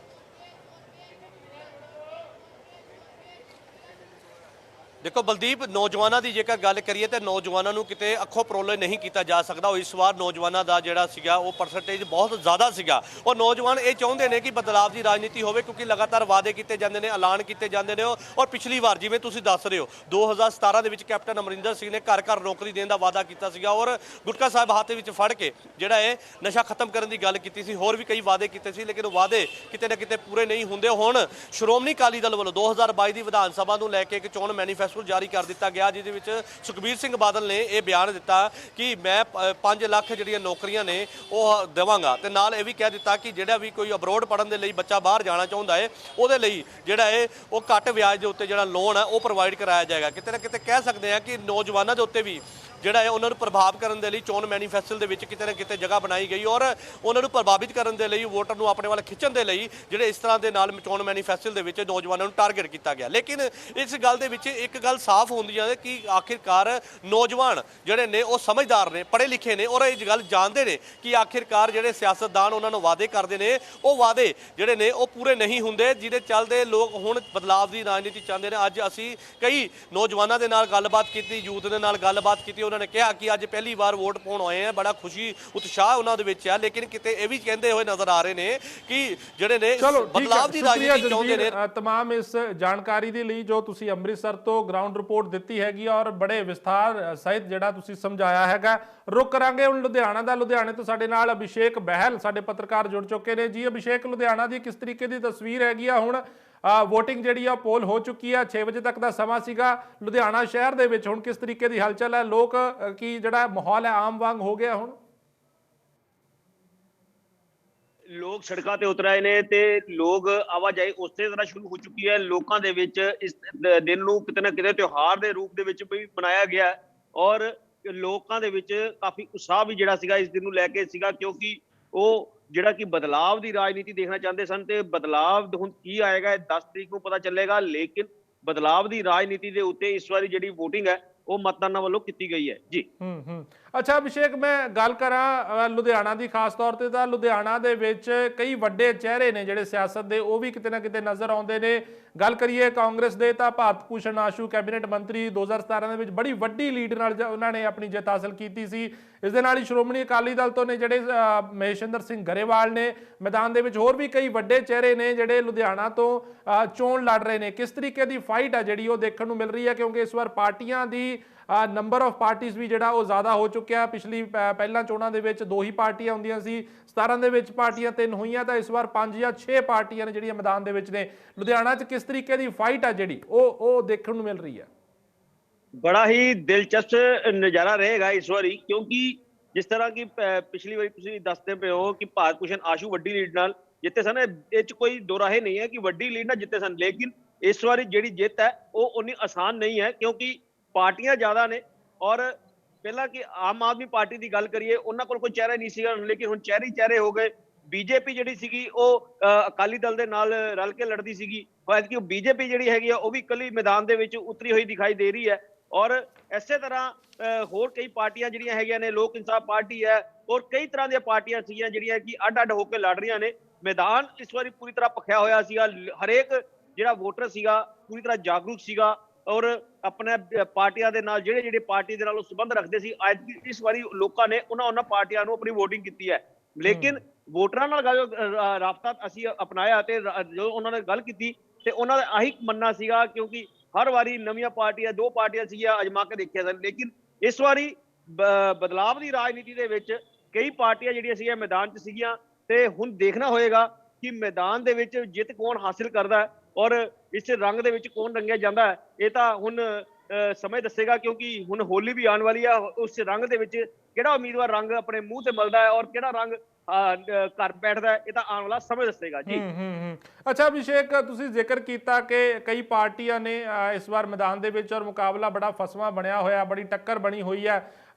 ਦੇਖੋ ਬਲਦੀਪ, ਨੌਜਵਾਨਾਂ ਦੀ ਜੇਕਰ ਗੱਲ ਕਰੀਏ ਤਾਂ ਨੌਜਵਾਨਾਂ ਨੂੰ ਕਿਤੇ ਅੱਖੋਂ ਪਰੋਲੇ ਨਹੀਂ ਕੀਤਾ ਜਾ ਸਕਦਾ। ਇਸ ਵਾਰ ਨੌਜਵਾਨਾਂ ਦਾ ਜਿਹੜਾ ਸੀਗਾ ਉਹ ਪਰਸੈਂਟੇਜ ਬਹੁਤ ਜ਼ਿਆਦਾ ਸੀਗਾ ਔਰ ਨੌਜਵਾਨ ਇਹ ਚਾਹੁੰਦੇ ਨੇ ਕਿ ਬਦਲਾਵ ਦੀ ਰਾਜਨੀਤੀ ਹੋਵੇ, ਕਿਉਂਕਿ ਲਗਾਤਾਰ ਵਾਅਦੇ ਕੀਤੇ ਜਾਂਦੇ ਨੇ, ਐਲਾਨ ਕੀਤੇ ਜਾਂਦੇ ਨੇ। ਔਰ ਪਿਛਲੀ ਵਾਰ ਜਿਵੇਂ ਤੁਸੀਂ ਦੱਸ ਰਹੇ ਹੋ 2017 ਦੇ ਵਿੱਚ ਕੈਪਟਨ ਅਮਰਿੰਦਰ ਸਿੰਘ ਨੇ ਘਰ ਘਰ ਨੌਕਰੀ ਦੇਣ ਦਾ ਵਾਅਦਾ ਕੀਤਾ ਸੀਗਾ ਔਰ ਗੁਟਕਾ ਸਾਹਿਬ ਹੱਥ ਵਿੱਚ ਫੜ ਕੇ ਜਿਹੜਾ ਇਹ ਨਸ਼ਾ ਖਤਮ ਕਰਨ ਦੀ ਗੱਲ ਕੀਤੀ ਸੀ। ਹੋਰ ਵੀ ਕਈ ਵਾਅਦੇ ਕੀਤੇ ਸੀ, ਲੇਕਿਨ ਉਹ ਵਾਅਦੇ ਕਿਤੇ ਨਾ ਕਿਤੇ ਪੂਰੇ ਨਹੀਂ ਹੁੰਦੇ। ਹੁਣ ਸ਼੍ਰੋਮਣੀ ਅਕਾਲੀ ਦਲ ਵੱਲੋਂ 2022 ਦੀ ਵਿਧਾਨ ਸਭਾ ਨੂੰ ਲੈ ਕੇ ਇੱਕ ਚੋਣ ਮੈਨੀਫੈਸਟੋ ਜਾਰੀ ਕਰ ਦਿੱਤਾ ਗਿਆ, ਜਿਹਦੇ ਵਿੱਚ ਸੁਖਬੀਰ ਸਿੰਘ ਬਾਦਲ ਨੇ ਇਹ ਬਿਆਨ ਦਿੱਤਾ ਕਿ ਮੈਂ 5 ਲੱਖ ਜਿਹੜੀਆਂ ਨੌਕਰੀਆਂ ਨੇ ਉਹ ਦੇਵਾਂਗਾ ਤੇ ਨਾਲ ਇਹ ਵੀ ਕਹਿ ਦਿੱਤਾ ਕਿ ਜਿਹੜਾ ਵੀ ਕੋਈ ਅਬਰੋਡ ਪੜਨ ਦੇ ਲਈ ਬੱਚਾ ਬਾਹਰ ਜਾਣਾ ਚਾਹੁੰਦਾ ਹੈ ਉਹਦੇ ਲਈ ਜਿਹੜਾ ਹੈ ਉਹ ਘੱਟ ਵਿਆਜ ਦੇ ਉੱਤੇ ਜਿਹੜਾ ਲੋਨ ਹੈ ਉਹ ਪ੍ਰੋਵਾਈਡ ਕਰਾਇਆ ਜਾਏਗਾ। ਕਿਤੇ ਨਾ ਕਿਤੇ ਕਹਿ ਸਕਦੇ ਹਾਂ ਕਿ ਨੌਜਵਾਨਾਂ ਦੇ ਉੱਤੇ ਵੀ ਜਿਹੜਾ ਹੈ ਉਹਨਾਂ ਨੂੰ ਪ੍ਰਭਾਵ ਕਰਨ ਦੇ ਲਈ ਚੋਣ ਮੈਨੀਫੈਸਟੋ ਦੇ ਵਿੱਚ ਕਿਤੇ ਨਾ ਕਿਤੇ ਜਗ੍ਹਾ ਬਣਾਈ ਗਈ ਔਰ ਉਹਨਾਂ ਨੂੰ ਪ੍ਰਭਾਵਿਤ ਕਰਨ ਦੇ ਲਈ, ਵੋਟਰ ਨੂੰ ਆਪਣੇ ਵੱਲ ਖਿੱਚਣ ਦੇ ਲਈ ਜਿਹੜੇ ਇਸ ਤਰ੍ਹਾਂ ਦੇ ਨਾਲ ਚੋਣ ਮੈਨੀਫੈਸਟੋ ਦੇ ਵਿੱਚ ਨੌਜਵਾਨਾਂ ਨੂੰ ਟਾਰਗੇਟ ਕੀਤਾ ਗਿਆ। ਲੇਕਿਨ ਇਸ ਗੱਲ ਦੇ ਵਿੱਚ ਇੱਕ ਗੱਲ ਸਾਫ਼ ਹੁੰਦੀ ਹੈ ਕਿ ਆਖਿਰਕਾਰ ਨੌਜਵਾਨ ਜਿਹੜੇ ਨੇ ਉਹ ਸਮਝਦਾਰ ਨੇ, ਪੜ੍ਹੇ ਲਿਖੇ ਨੇ ਔਰ ਇਹ ਗੱਲ ਜਾਣਦੇ ਨੇ ਕਿ ਆਖਿਰਕਾਰ ਜਿਹੜੇ ਸਿਆਸਤਦਾਨ ਉਹਨਾਂ ਨੂੰ ਵਾਅਦੇ ਕਰਦੇ ਨੇ ਉਹ ਵਾਅਦੇ ਜਿਹੜੇ ਨੇ ਉਹ ਪੂਰੇ ਨਹੀਂ ਹੁੰਦੇ, ਜਿਹਦੇ ਚੱਲਦੇ ਲੋਕ ਹੁਣ ਬਦਲਾਵ ਦੀ ਰਾਜਨੀਤੀ ਚਾਹੁੰਦੇ ਨੇ। ਅੱਜ ਅਸੀਂ ਕਈ ਨੌਜਵਾਨਾਂ ਦੇ ਨਾਲ ਗੱਲਬਾਤ ਕੀਤੀ, ਯੂਥ ਦੇ ਨਾਲ ਗੱਲਬਾਤ ਕੀਤੀ, ਉਹਨਾਂ ਨੇ ਕਿਹਾ ਕਿ ਅੱਜ ਪਹਿਲੀ ਵਾਰ ਵੋਟ ਪਾਉਣ ਆਏ ਆ, ਬੜਾ ਖੁਸ਼ੀ ਉਤਸ਼ਾਹ ਉਹਨਾਂ ਦੇ ਵਿੱਚ ਹੈ, ਲੇਕਿਨ ਕਿਤੇ ਇਹ ਵੀ ਕਹਿੰਦੇ ਹੋਏ ਨਜ਼ਰ ਆ ਰਹੇ ਨੇ ਕਿ ਜਿਹੜੇ ਨੇ ਬਦਲਾਵ ਦੀ ਰਾਜਨੀਤੀ ਚਾਹੁੰਦੇ ਨੇ। ਤਮਾਮ ਇਸ ਜਾਣਕਾਰੀ ਦੇ ਲਈ ਜੋ ਤੁਸੀਂ ਅੰਮ੍ਰਿਤਸਰ ਤੋਂ ਗਰਾਊਂਡ ਰਿਪੋਰਟ ਦਿੱਤੀ ਹੈਗੀ ਔਰ ਬੜੇ ਵਿਸਥਾਰ ਸਹਿਤ ਜਿਹੜਾ ਤੁਸੀਂ ਸਮਝਾਇਆ ਹੈਗਾ। ਰੁਕ ਕਰਾਂਗੇ ਹੁਣ ਲੁਧਿਆਣਾ ਦਾ। ਲੁਧਿਆਣੇ ਤੋਂ ਸਾਡੇ ਨਾਲ ਅਭਿਸ਼ੇਕ ਬਹਿਲ ਸਾਡੇ ਪੱਤਰਕਾਰ ਜੁੜ ਚੁੱਕੇ ਨੇ। ਜੀ ਅਭਿਸ਼ੇਕ, ਲੁਧਿਆਣਾ ਦੀ ਕਿਸ ਤਰੀਕੇ ਦੀ ਤਸਵੀਰ ਹੈਗੀ ਆ ਹੁਣ ਵੋਟਿੰਗ ਜਿਹੜੀ ਆ ਪੋਲ ਹੋ ਚੁੱਕੀ ਆ, 6 ਵਜੇ ਤੱਕ ਦਾ ਸਮਾਂ ਸੀਗਾ। ਲੁਧਿਆਣਾ ਸ਼ਹਿਰ ਦੇ ਵਿੱਚ ਹੁਣ ਕਿਸ ਤਰੀਕੇ ਦੀ ਹਲਚਲ ਹੈ? ਲੋਕ ਕੀ ਜਿਹੜਾ ਮਾਹੌਲ ਹੈ ਆਮ ਵਾਂਗ ਹੋ ਗਿਆ ਹੁਣ? ਲੋਕ ਸੜਕਾਂ ਤੇ ਉਤਰ ਆਏ ਨੇ ਤੇ ਲੋਕ ਆਵਾਜਾਈ ਉਸੇ ਤਰ੍ਹਾਂ ਸ਼ੁਰੂ ਹੋ ਚੁੱਕੀ ਹੈ। ਲੋਕਾਂ ਦੇ ਵਿੱਚ ਇਸ ਦਿਨ ਨੂੰ ਕਿਤੇ ਨਾ ਕਿਤੇ ਤਿਉਹਾਰ ਦੇ ਰੂਪ ਦੇ ਵਿੱਚ ਵੀ ਮਨਾਇਆ ਗਿਆ ਔਰ ਲੋਕਾਂ ਦੇ ਵਿੱਚ ਕਾਫੀ ਉਤਸ਼ਾਹ ਵੀ ਜਿਹੜਾ ਸੀਗਾ ਇਸ ਦਿਨ ਨੂੰ ਲੈ ਕੇ ਸੀਗਾ, ਕਿਉਂਕਿ ਉਹ ਜਿਹੜਾ ਕਿ ਬਦਲਾਵ ਦੀ ਰਾਜਨੀਤੀ ਦੇਖਣਾ ਚਾਹੁੰਦੇ ਸਨ ਤੇ ਬਦਲਾਵ ਹੁਣ ਕੀ ਆਏਗਾ 10 ਤਰੀਕ ਨੂੰ ਪਤਾ ਚੱਲੇਗਾ। ਲੇਕਿਨ ਬਦਲਾਵ ਦੀ ਰਾਜਨੀਤੀ ਦੇ ਉੱਤੇ ਇਸ ਵਾਰੀ ਜਿਹੜੀ VOTING ਹੈ ਉਹ ਮਤਦਾਨਾਂ ਵੱਲੋਂ ਕੀਤੀ ਗਈ ਹੈ ਜੀ। ਅੱਛਾ ਅਭਿਸ਼ੇਕ, ਮੈਂ ਗੱਲ ਕਰਾਂ ਲੁਧਿਆਣਾ ਦੀ ਖਾਸ ਤੌਰ ਤੇ ਤਾਂ ਲੁਧਿਆਣਾ ਦੇ ਵਿੱਚ ਕਈ ਵੱਡੇ ਚਿਹਰੇ ਨੇ ਜਿਹੜੇ ਸਿਆਸਤ ਦੇ, ਉਹ ਵੀ ਕਿਤੇ ਨਾ ਕਿਤੇ ਨਜ਼ਰ ਆਉਂਦੇ ਨੇ। ਗੱਲ ਕਰੀਏ ਕਾਂਗਰਸ ਦੇ ਤਾਂ ਭਾਰਤ ਭੂਸ਼ਣ ਆਸ਼ੂ ਕੈਬਨਿਟ ਮੰਤਰੀ 2017 ਦੇ ਵਿੱਚ ਬੜੀ ਵੱਡੀ ਲੀਡ ਨਾਲ ਉਹਨਾਂ ਨੇ ਆਪਣੀ ਜਿੱਤ ਹਾਸਲ ਕੀਤੀ ਸੀ। ਇਸ ਦੇ ਨਾਲ ਹੀ ਸ਼੍ਰੋਮਣੀ ਅਕਾਲੀ ਦਲ ਤੋਂ ਨੇ ਜਿਹੜੇ ਮਹੇਸ਼ਿੰਦਰ ਸਿੰਘ ਗਰੇਵਾਲ ਨੇ ਮੈਦਾਨ ਦੇ ਵਿੱਚ, ਹੋਰ ਵੀ ਕਈ ਵੱਡੇ ਚਿਹਰੇ ਨੇ ਜਿਹੜੇ ਲੁਧਿਆਣਾ ਤੋਂ ਚੋਣ ਲੜ ਰਹੇ ਨੇ। ਕਿਸ ਤਰੀਕੇ ਦੀ ਫਾਈਟ ਆ ਜਿਹੜੀ ਉਹ ਦੇਖਣ ਨੂੰ ਮਿਲ ਰਹੀ ਹੈ? ਕਿਉਂਕਿ ਇਸ ਵਾਰ ਪਾਰਟੀਆਂ ਦੀ ਨੰਬਰ ਆਫ ਪਾਰਟੀਆਂ ਵੀ ਜਿਹੜਾ ਉਹ ਜ਼ਿਆਦਾ ਹੋ ਚੁੱਕਿਆ। ਪਿਛਲੀ ਪਹਿਲਾਂ ਚੋਣਾਂ ਦੇ ਵਿੱਚ 2 ਹੀ ਪਾਰਟੀਆਂ ਹੁੰਦੀਆਂ ਸੀ, 17 ਦੇ ਵਿੱਚ ਪਾਰਟੀਆਂ 3 ਹੋਈਆਂ, ਤਾਂ ਇਸ ਵਾਰ 5 ਜਾਂ 6 ਪਾਰਟੀਆਂ ਨੇ ਜਿਹੜੀਆਂ ਮੈਦਾਨ ਦੇ ਵਿੱਚ ਨੇ। ਲੁਧਿਆਣਾ 'ਚ ਕਿਸ ਤਰੀਕੇ ਦੀ ਫਾਈਟ ਆ ਜਿਹੜੀ ਉਹ ਦੇਖਣ ਨੂੰ ਮਿਲ ਰਹੀ ਹੈ? ਬੜਾ ਹੀ ਦਿਲਚਸਪ ਨਜ਼ਾਰਾ ਰਹੇਗਾ ਇਸ ਵਾਰੀ, ਕਿਉਂਕਿ ਜਿਸ ਤਰ੍ਹਾਂ ਕਿ ਪਿਛਲੀ ਵਾਰੀ ਤੁਸੀਂ ਦੱਸਦੇ ਪਏ ਹੋ ਕਿ ਭਾਰਤ ਭੂਸ਼ਣ ਆਸ਼ੂ ਵੱਡੀ ਲੀਡ ਨਾਲ ਜਿੱਤੇ ਸਨ, ਇਹ 'ਚ ਕੋਈ ਦੋ ਰਾਹੇ ਨਹੀਂ ਹੈ ਕਿ ਵੱਡੀ ਲੀਡ ਨਾਲ ਜਿੱਤੇ ਸਨ। ਲੇਕਿਨ ਇਸ ਵਾਰੀ ਜਿਹੜੀ ਜਿੱਤ ਹੈ ਉਹ ਉਨੀ ਆਸਾਨ ਨਹੀਂ ਹੈ, ਕਿਉਂਕਿ ਪਾਰਟੀਆਂ ਜ਼ਿਆਦਾ ਨੇ ਔਰ ਪਹਿਲਾਂ ਕਿ ਆਮ ਆਦਮੀ ਪਾਰਟੀ ਦੀ ਗੱਲ ਕਰੀਏ ਉਹਨਾਂ ਕੋਲ ਕੋਈ ਚਿਹਰਾ ਨਹੀਂ ਸੀਗਾ, ਲੇਕਿਨ ਹੁਣ ਚਿਹਰੇ ਹੋ ਗਏ। ਬੀਜੇਪੀ ਜਿਹੜੀ ਸੀਗੀ ਉਹ ਅਕਾਲੀ ਦਲ ਦੇ ਨਾਲ ਰਲ ਕੇ ਲੜਦੀ ਸੀਗੀ, ਐਤਕੀ ਉਹ ਬੀਜੇਪੀ ਜਿਹੜੀ ਹੈਗੀ ਆ ਉਹ ਵੀ ਇਕੱਲੀ ਮੈਦਾਨ ਦੇ ਵਿੱਚ ਉਤਰੀ ਹੋਈ ਦਿਖਾਈ ਦੇ ਰਹੀ ਹੈ। ਔਰ ਇਸੇ ਤਰ੍ਹਾਂ ਹੋਰ ਕਈ ਪਾਰਟੀਆਂ ਜਿਹੜੀਆਂ ਹੈਗੀਆਂ ਨੇ, ਲੋਕ ਇਨਸਾਫ ਪਾਰਟੀ ਹੈ ਔਰ ਕਈ ਤਰ੍ਹਾਂ ਦੀਆਂ ਪਾਰਟੀਆਂ ਸੀਗੀਆਂ ਜਿਹੜੀਆਂ ਕਿ ਅੱਡ-ਅੱਡ ਹੋ ਕੇ ਲੜ ਰਹੀਆਂ ਨੇ। ਮੈਦਾਨ ਇਸ ਵਾਰੀ ਪੂਰੀ ਤਰ੍ਹਾਂ ਭਖਿਆ ਹੋਇਆ ਸੀਗਾ। ਹਰੇਕ ਜਿਹੜਾ ਵੋਟਰ ਸੀਗਾ ਪੂਰੀ ਤਰ੍ਹਾਂ ਜਾਗਰੂਕ ਸੀਗਾ ਔਰ ਆਪਣੇ ਪਾਰਟੀਆਂ ਦੇ ਨਾਲ ਜਿਹੜੇ ਪਾਰਟੀ ਦੇ ਨਾਲ ਉਹ ਸੰਬੰਧ ਰੱਖਦੇ ਸੀ, ਅੱਜ ਇਸ ਵਾਰੀ ਲੋਕਾਂ ਨੇ ਉਹਨਾਂ ਪਾਰਟੀਆਂ ਨੂੰ ਆਪਣੀ VOTING ਕੀਤੀ ਹੈ। ਲੇਕਿਨ ਵੋਟਰਾਂ ਨਾਲ ਰਾਬਤਾ ਅਸੀਂ ਅਪਣਾਇਆ ਤੇ ਜੋ ਉਹਨਾਂ ਨੇ ਗੱਲ ਕੀਤੀ ਤੇ ਉਹਨਾਂ ਦਾ ਆਹੀ ਮੰਨਣਾ ਸੀਗਾ, ਕਿਉਂਕਿ ਹਰ ਵਾਰੀ ਨਵੀਆਂ ਪਾਰਟੀਆਂ 2 ਪਾਰਟੀਆਂ ਸੀਗੀਆਂ ਅਜਮਾ ਕੇ ਦੇਖਿਆ ਸਨ। ਲੇਕਿਨ ਇਸ ਵਾਰੀ ਬਦਲਾਵ ਦੀ ਰਾਜਨੀਤੀ ਦੇ ਵਿੱਚ ਕਈ ਪਾਰਟੀਆਂ ਜਿਹੜੀਆਂ ਸੀਗੀਆਂ ਮੈਦਾਨ 'ਚ ਸੀਗੀਆਂ ਤੇ ਹੁਣ ਦੇਖਣਾ ਹੋਏਗਾ ਕਿ ਮੈਦਾਨ ਦੇ ਵਿੱਚ ਜਿੱਤ ਕੌਣ ਹਾਸਿਲ ਕਰਦਾ ਹੈ ਔਰ ਇਸ ਰੰਗ ਦੇ ਵਿੱਚ ਕੌਣ ਰੰਗਿਆ ਜਾਂਦਾ ਹੈ। ਇਹ ਤਾਂ ਹੁਣ ਸਮੇਂ ਦੱਸੇਗਾ, ਕਿਉਂਕਿ ਹੁਣ ਹੋਲੀ ਵੀ ਆਉਣ ਵਾਲੀ ਆ। ਉਸ ਰੰਗ ਦੇ ਵਿੱਚ ਕਿਹੜਾ ਉਮੀਦਵਾਰ ਰੰਗ ਆਪਣੇ ਮੂੰਹ ਤੇ ਮਲਦਾ ਹੈ ਔਰ ਕਿਹੜਾ ਰੰਗ ਘਰ ਬੈਠਦਾ ਹੈ, ਇਹ ਤਾਂ ਆਉਣ ਵਾਲਾ ਸਮੇਂ ਦੱਸੇਗਾ ਜੀ। ਅੱਛਾ ਅਭਿਸ਼ੇਕ, ਤੁਸੀਂ ਜ਼ਿਕਰ ਕੀਤਾ ਕਿ ਕਈ ਪਾਰਟੀਆਂ ਨੇ ਇਸ ਵਾਰ ਮੈਦਾਨ ਦੇ ਵਿੱਚ ਔਰ ਮੁਕਾਬਲਾ ਬੜਾ ਫਸਵਾਂ ਬਣਿਆ ਹੋਇਆ, ਬੜੀ ਟੱਕਰ ਬਣੀ ਹੋਈ ਹੈ।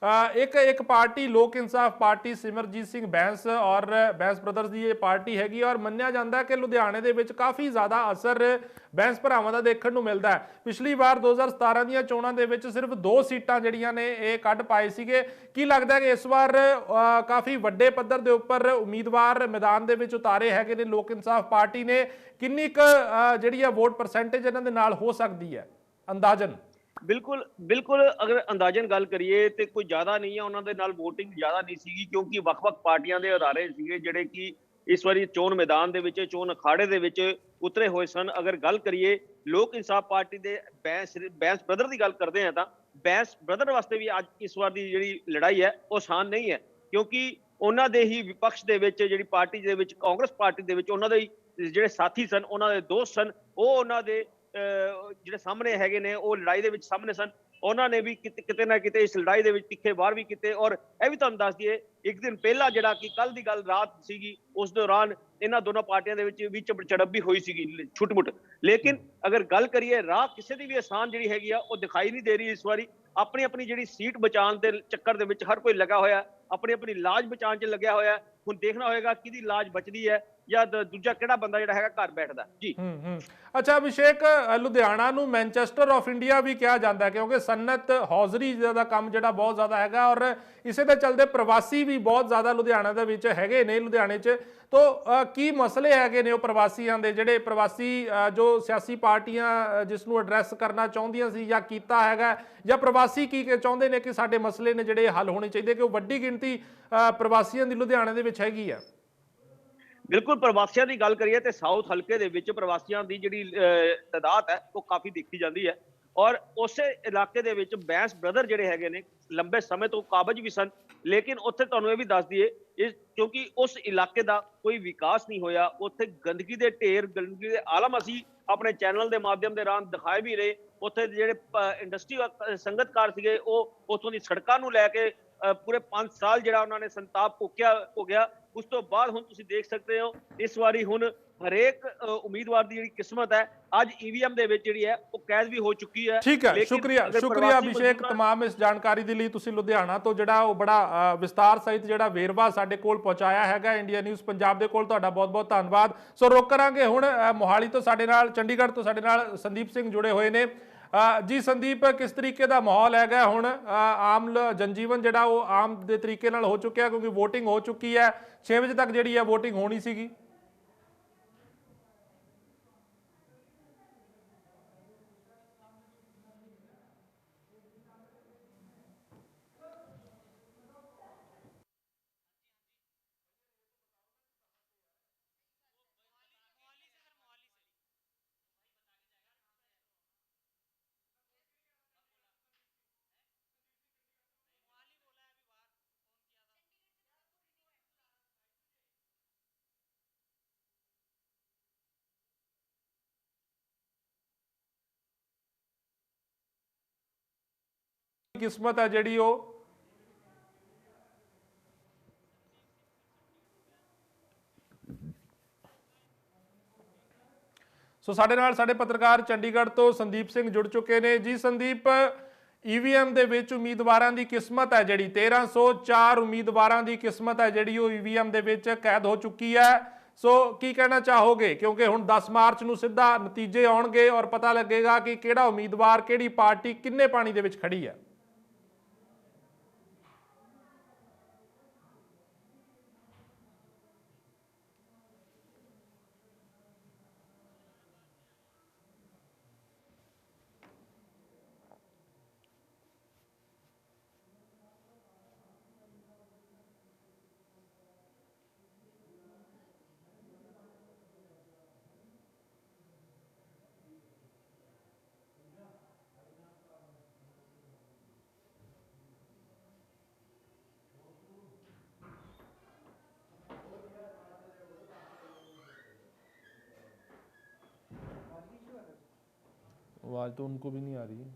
ਇੱਕ ਪਾਰਟੀ ਲੋਕ ਇਨਸਾਫ ਪਾਰਟੀ ਸਿਮਰਜੀਤ ਸਿੰਘ ਬੈਂਸ ਔਰ ਬੈਂਸ ਬ੍ਰਦਰਸ ਦੀ ਇਹ ਪਾਰਟੀ ਹੈਗੀ ਔਰ ਮੰਨਿਆ ਜਾਂਦਾ ਕਿ ਲੁਧਿਆਣੇ ਦੇ ਵਿੱਚ ਕਾਫੀ ਜ਼ਿਆਦਾ ਅਸਰ ਬੈਂਸ ਭਰਾਵਾਂ ਦਾ ਦੇਖਣ ਨੂੰ ਮਿਲਦਾ ਹੈ। ਪਿਛਲੀ ਵਾਰ 2017 ਦੀਆਂ ਚੋਣਾਂ ਦੇ ਵਿੱਚ ਸਿਰਫ 2 ਸੀਟਾਂ ਜਿਹੜੀਆਂ ਨੇ ਇਹ ਕੱਢ ਪਾਏ ਸੀਗੇ। ਕੀ ਲੱਗਦਾ ਕਿ ਇਸ ਵਾਰ ਕਾਫੀ ਵੱਡੇ ਪੱਧਰ ਦੇ ਉੱਪਰ ਉਮੀਦਵਾਰ ਮੈਦਾਨ ਦੇ ਵਿੱਚ ਉਤਾਰੇ ਹੈਗੇ ਨੇ ਲੋਕ ਇਨਸਾਫ ਪਾਰਟੀ ਨੇ? ਕਿੰਨੀ ਕੁ ਜਿਹੜੀ ਆ ਵੋਟ ਪਰਸੈਂਟੇਜ ਇਹਨਾਂ ਦੇ ਨਾਲ ਹੋ ਸਕਦੀ ਹੈ ਅੰਦਾਜ਼ਨ? ਬਿਲਕੁਲ ਅਗਰ ਅੰਦਾਜ਼ਨ ਗੱਲ ਕਰੀਏ ਤੇ ਕੋਈ ਜ਼ਿਆਦਾ ਨਹੀਂ ਹੈ, ਉਹਨਾਂ ਦੇ ਨਾਲ VOTING ਜ਼ਿਆਦਾ ਨਹੀਂ ਸੀਗੀ, ਕਿਉਂਕਿ ਵੱਖ-ਵੱਖ ਪਾਰਟੀਆਂ ਦੇ ਅਦਾਰੇ ਸੀਗੇ ਜਿਹੜੇ ਕਿ ਇਸ ਵਾਰੀ ਚੋਣ ਮੈਦਾਨ ਦੇ ਵਿੱਚ, ਚੋਣ ਅਖਾੜੇ ਦੇ ਵਿੱਚ ਉਤਰੇ ਹੋਏ ਸਨ। ਅਗਰ ਗੱਲ ਕਰੀਏ ਲੋਕ ਇਨਸਾਫ ਪਾਰਟੀ ਦੇ ਬੈਂਸ ਬ੍ਰਦਰ ਦੀ ਗੱਲ ਕਰਦੇ ਹਾਂ ਤਾਂ ਬੈਂਸ ਬ੍ਰਦਰ ਵਾਸਤੇ ਵੀ ਅੱਜ ਇਸ ਵਾਰ ਦੀ ਜਿਹੜੀ ਲੜਾਈ ਹੈ ਉਹ ਆਸਾਨ ਨਹੀਂ ਹੈ, ਕਿਉਂਕਿ ਉਹਨਾਂ ਦੇ ਹੀ ਵਿਪਕਸ਼ ਦੇ ਵਿੱਚ ਜਿਹੜੀ ਪਾਰਟੀ ਦੇ ਵਿੱਚ ਕਾਂਗਰਸ ਪਾਰਟੀ ਦੇ ਵਿੱਚ ਉਹਨਾਂ ਦੇ ਜਿਹੜੇ ਸਾਥੀ ਸਨ, ਉਹਨਾਂ ਦੇ ਦੋਸਤ ਸਨ, ਉਹ ਉਹਨਾਂ ਦੇ ਜਿਹੜੇ ਸਾਹਮਣੇ ਹੈਗੇ ਨੇ ਉਹ ਲੜਾਈ ਦੇ ਵਿੱਚ ਸਾਹਮਣੇ ਸਨ। ਉਹਨਾਂ ਨੇ ਵੀ ਕਿਤੇ ਨਾ ਕਿਤੇ ਇਸ ਲੜਾਈ ਦੇ ਵਿੱਚ ਤਿੱਖੇ ਵਾਰ ਵੀ ਕੀਤੇ ਔਰ ਇਹ ਵੀ ਤੁਹਾਨੂੰ ਦੱਸ ਦਈਏ ਇੱਕ ਦਿਨ ਪਹਿਲਾਂ ਜਿਹੜਾ ਕਿ ਕੱਲ ਦੀ ਗੱਲ ਰਾਤ ਸੀਗੀ ਉਸ ਦੌਰਾਨ ਇਹਨਾਂ ਦੋਨੋਂ ਪਾਰਟੀਆਂ ਦੇ ਵਿੱਚ ਝੜਪ ਵੀ ਹੋਈ ਸੀਗੀ ਛੁੱਟ-ਮੁੱਟ। ਲੇਕਿਨ ਅਗਰ ਗੱਲ ਕਰੀਏ ਰਾਹ ਕਿਸੇ ਦੀ ਵੀ ਆਸਾਨ ਜਿਹੜੀ ਹੈਗੀ ਆ ਉਹ ਦਿਖਾਈ ਨਹੀਂ ਦੇ ਰਹੀ ਇਸ ਵਾਰੀ। ਆਪਣੀ ਜਿਹੜੀ ਸੀਟ ਬਚਾਉਣ ਦੇ ਚੱਕਰ ਦੇ ਵਿੱਚ ਹਰ ਕੋਈ ਲੱਗਾ ਹੋਇਆ, ਆਪਣੀ ਲਾਜ ਬਚਾਉਣ 'ਚ ਲੱਗਿਆ ਹੋਇਆ। ਹੁਣ ਦੇਖਣਾ ਹੋਏਗਾ ਕਿਹਦੀ ਲਾਜ ਬਚਦੀ ਹੈ ਜਾਂ ਦੂਜਾ ਕਿਹੜਾ ਬੰਦਾ ਜਿਹੜਾ ਹੈਗਾ ਘਰ ਬੈਠਦਾ ਜੀ। ਅੱਛਾ ਅਭਿਸ਼ੇਕ, ਲੁਧਿਆਣਾ ਨੂੰ ਮੈਨਚੈਸਟਰ ਆਫ ਇੰਡੀਆ ਵੀ ਕਿਹਾ ਜਾਂਦਾ ਕਿਉਂਕਿ ਸਨਅਤ ਹੌਜ਼ਰੀ ਦਾ ਕੰਮ ਜਿਹੜਾ ਬਹੁਤ ਜ਼ਿਆਦਾ ਹੈਗਾ ਔਰ ਇਸੇ ਦੇ ਚਲਦੇ ਪ੍ਰਵਾਸੀ ਵੀ ਬਹੁਤ ਜ਼ਿਆਦਾ ਲੁਧਿਆਣਾ ਦੇ ਵਿੱਚ ਹੈਗੇ ਨੇ। ਲੁਧਿਆਣੇ 'ਚ ਤਾਂ ਕੀ ਮਸਲੇ ਹੈਗੇ ਨੇ ਉਹ ਪ੍ਰਵਾਸੀਆਂ ਦੇ, ਜਿਹੜੇ ਪ੍ਰਵਾਸੀ ਜੋ ਸਿਆਸੀ ਪਾਰਟੀਆਂ ਜਿਸ ਨੂੰ ਐਡਰੈਸ ਕਰਨਾ ਚਾਹੁੰਦੀਆਂ ਸੀ ਜਾਂ ਕੀਤਾ ਹੈਗਾ, ਜਾਂ ਪ੍ਰਵਾਸੀ ਕੀ ਚਾਹੁੰਦੇ ਨੇ ਕਿ ਸਾਡੇ ਮਸਲੇ ਨੇ ਜਿਹੜੇ ਹੱਲ ਹੋਣੇ ਚਾਹੀਦੇ, ਕਿ ਉਹ ਵੱਡੀ ਗਿਣਤੀ ਪ੍ਰਵਾਸੀਆਂ ਦੀ ਲੁਧਿਆਣੇ ਦੇ ਵਿੱਚ ਹੈਗੀ ਆ? ਬਿਲਕੁਲ, ਪ੍ਰਵਾਸੀਆਂ ਦੀ ਗੱਲ ਕਰੀਏ ਤੇ ਸਾਊਥ ਹਲਕੇ ਦੇ ਵਿੱਚ ਪ੍ਰਵਾਸੀਆਂ ਦੀ ਜਿਹੜੀ ਤਾਦਾਦ ਹੈ ਉਹ ਕਾਫੀ ਦੇਖੀ ਜਾਂਦੀ ਹੈ ਔਰ ਉਸੇ ਇਲਾਕੇ ਦੇ ਵਿੱਚ ਬੈਂਸ ਬ੍ਰਦਰ ਜਿਹੜੇ ਹੈਗੇ ਨੇ ਲੰਬੇ ਸਮੇਂ ਤੋਂ ਕਾਬਜ ਵੀ ਸਨ ਲੇਕਿਨ ਉੱਥੇ ਤੁਹਾਨੂੰ ਇਹ ਵੀ ਦੱਸ ਦਈਏ ਕਿਉਂਕਿ ਉਸ ਇਲਾਕੇ ਦਾ ਕੋਈ ਵਿਕਾਸ ਨਹੀਂ ਹੋਇਆ, ਉੱਥੇ ਗੰਦਗੀ ਦੇ ਢੇਰ, ਗੰਦਗੀ ਦੇ ਆਲਮ ਅਸੀਂ ਆਪਣੇ ਚੈਨਲ ਦੇ ਮਾਧਿਅਮ ਦੇ ਰਾਹੀਂ ਦਿਖਾਏ ਵੀ ਰਹੇ। ਉੱਥੇ ਜਿਹੜੇ ਇੰਡਸਟਰੀ ਸੰਗਤਕਾਰ ਸੀਗੇ ਉਹ ਉੱਥੋਂ ਦੀ ਸੜਕਾਂ ਨੂੰ ਲੈ ਕੇ ਪੂਰੇ 5 ਸਾਲ ਜਿਹੜਾ ਉਹਨਾਂ ਨੇ ਸੰਤਾਪ ਭੋਗਿਆ। ਉਸ ਤੋਂ ਬਾਅਦ ਹੁਣ ਤੁਸੀਂ ਦੇਖ ਸਕਦੇ ਹੋ ਇਸ ਵਾਰੀ ਹੁਣ ਹਰੇਕ ਉਮੀਦਵਾਰ ਦੀ ਜਿਹੜੀ ਕਿਸਮਤ ਹੈ ਅੱਜ ਈਵੀਐਮ ਦੇ ਵਿੱਚ ਜਿਹੜੀ ਹੈ ਉਹ ਕੈਦ ਵੀ ਹੋ ਚੁੱਕੀ ਹੈ। ਠੀਕ ਹੈ, ਸ਼ੁਕਰੀਆ ਅਭਿਸ਼ੇਕ तमाम ਇਸ ਜਾਣਕਾਰੀ ਦੇ ਲਈ। ਤੁਸੀਂ ਲੁਧਿਆਣਾ ਤੋਂ ਜਿਹੜਾ ਉਹ ਬੜਾ ਵਿਸਤਾਰ ਸਹਿਤ ਜਿਹੜਾ ਵੇਰਵਾ ਸਾਡੇ ਕੋਲ ਪਹੁੰਚਾਇਆ ਹੈਗਾ ਇੰਡੀਆ ਨਿਊਜ਼ ਪੰਜਾਬ ਦੇ ਕੋਲ, ਤੁਹਾਡਾ ਬਹੁਤ ਬਹੁਤ ਧੰਨਵਾਦ। ਸੋ ਰੁਕ ਕਰਾਂਗੇ ਹੁਣ ਮੋਹਾਲੀ ਤੋਂ ਸਾਡੇ ਨਾਲ, ਚੰਡੀਗੜ੍ਹ ਤੋਂ ਸਾਡੇ ਨਾਲ ਸੰਦੀਪ ਸਿੰਘ ਜੁੜੇ ਹੋਏ ਨੇ। ਜੀ ਸੰਦੀਪ, ਕਿਸ ਤਰੀਕੇ ਦਾ ਮਾਹੌਲ ਹੈਗਾ ਹੁਣ? ਆਮ ਜਨਜੀਵਨ ਜਿਹੜਾ ਉਹ ਆਮ ਦੇ ਤਰੀਕੇ ਨਾਲ ਹੋ ਚੁੱਕਿਆ ਕਿਉਂਕਿ VOTING ਹੋ ਚੁੱਕੀ ਹੈ, 6 ਵਜੇ ਤੱਕ ਜਿਹੜੀ ਹੈ VOTING ਹੋਣੀ ਸੀਗੀ। किस्मत है जी सो साडे नाल साडे पत्रकार चंडीगढ़ तो संदीप सिंह जुड़ चुके ने। जी संदीप, ईवीएम दे विच उम्मीदवारां दी किस्मत है जी 1304 उम्मीदवारां दी किस्मत है जी ईवीएम दे विच कैद हो चुकी है। सो की कहना चाहोगे, क्योंकि हुण 10 मार्च नूं सीधा नतीजे आउणगे और पता लगेगा कि किहड़ा उम्मीदवार किहड़ी पार्टी किन्ने पानी दे विच खड़ी है। आवाज तो उनको भी नहीं आ रही है।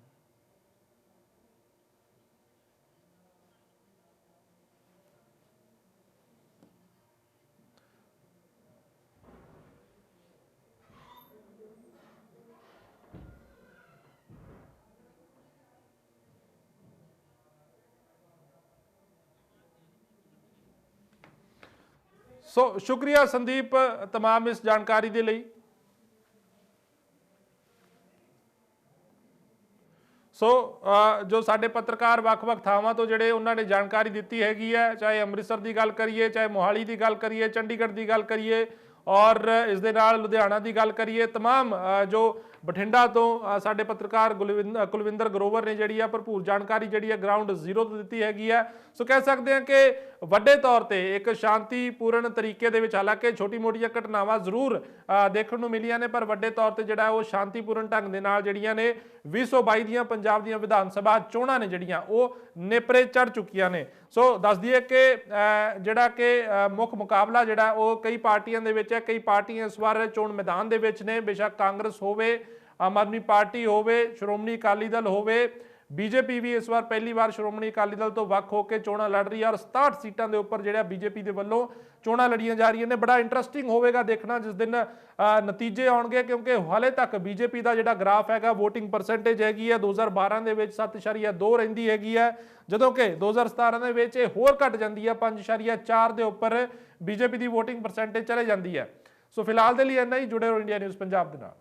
सो शुक्रिया संदीप तमाम इस जानकारी के लिए। सो जो साडे पत्रकार ਵੱਖ-ਵੱਖ ਥਾਵਾਂ ਤੋਂ ਜਿਹੜੇ ਉਹਨਾਂ ਨੇ ਜਾਣਕਾਰੀ ਦਿੱਤੀ ਹੈਗੀ ਹੈ, ਚਾਹੇ ਅੰਮ੍ਰਿਤਸਰ ਦੀ ਗੱਲ ਕਰੀਏ, ਚਾਹੇ ਮੋਹਾਲੀ ਦੀ ਗੱਲ ਕਰੀਏ, ਚੰਡੀਗੜ੍ਹ ਦੀ ਗੱਲ ਕਰੀਏ और इस दे नाल लुधियाना की गल करिए, तमाम जो बठिंडा तो साडे पत्रकार कुलविंदर ग्रोवर ने जिहड़ी है भरपूर जानकारी जिहड़ी है ग्राउंड जीरो तो दी हैगी है। सो कह सकते हैं कि वड्डे तौर पर एक शांतिपूर्ण तरीके दे विच, हालांकि छोटी मोटियां घटनावां जरूर देखण नूं मिलियां ने, पर वड्डे तौर पर जिहड़ा वो शांतिपूर्ण ढंग दे नाल जिहड़ियां ने 2022 ਦੀਆਂ पंजाब ਦੀਆਂ विधान सभा चोणां ने जिहड़ियां ਉਹ नेपरे चढ़ चुकियां ने। सो दस दईए कि जिहड़ा कि मुख मुकाबला जिहड़ा ਉਹ कई पार्टियां दे विच है, कई पार्टियां इस बार चोण मैदान दे विच ने, बेशक कांग्रेस होवे, आम आदमी पार्टी होवे, श्रोमणी अकाली दल होवे, बीजेपी भी इस बार पहली बार श्रोमणी अकाली दल तो वख होकर चोणां लड़ रही है और 67 सीटां दे उपर जिहड़ा बीजेपी दे वल्लों चोणां लड़ियां जा रही ने। बड़ा इंटरस्टिंग होवेगा देखना जिस दिन नतीजे आउणगे, क्योंकि हाले तक बीजेपी का जिहड़ा ग्राफ हैगा वोटिंग परसेंटेज हैगी है 2012 दे विच 7.2 रहिंदी हैगी है, जदों कि 2017 दे विच होर घट जांदी है 5.4 दे उपर बीजेपी की वोटिंग परसेंटेज चले जाती है। सो फिलहाल दे लई इन्ना ही। जुड़े रहो इंडिया न्यूज़ पंजाब दे नाल।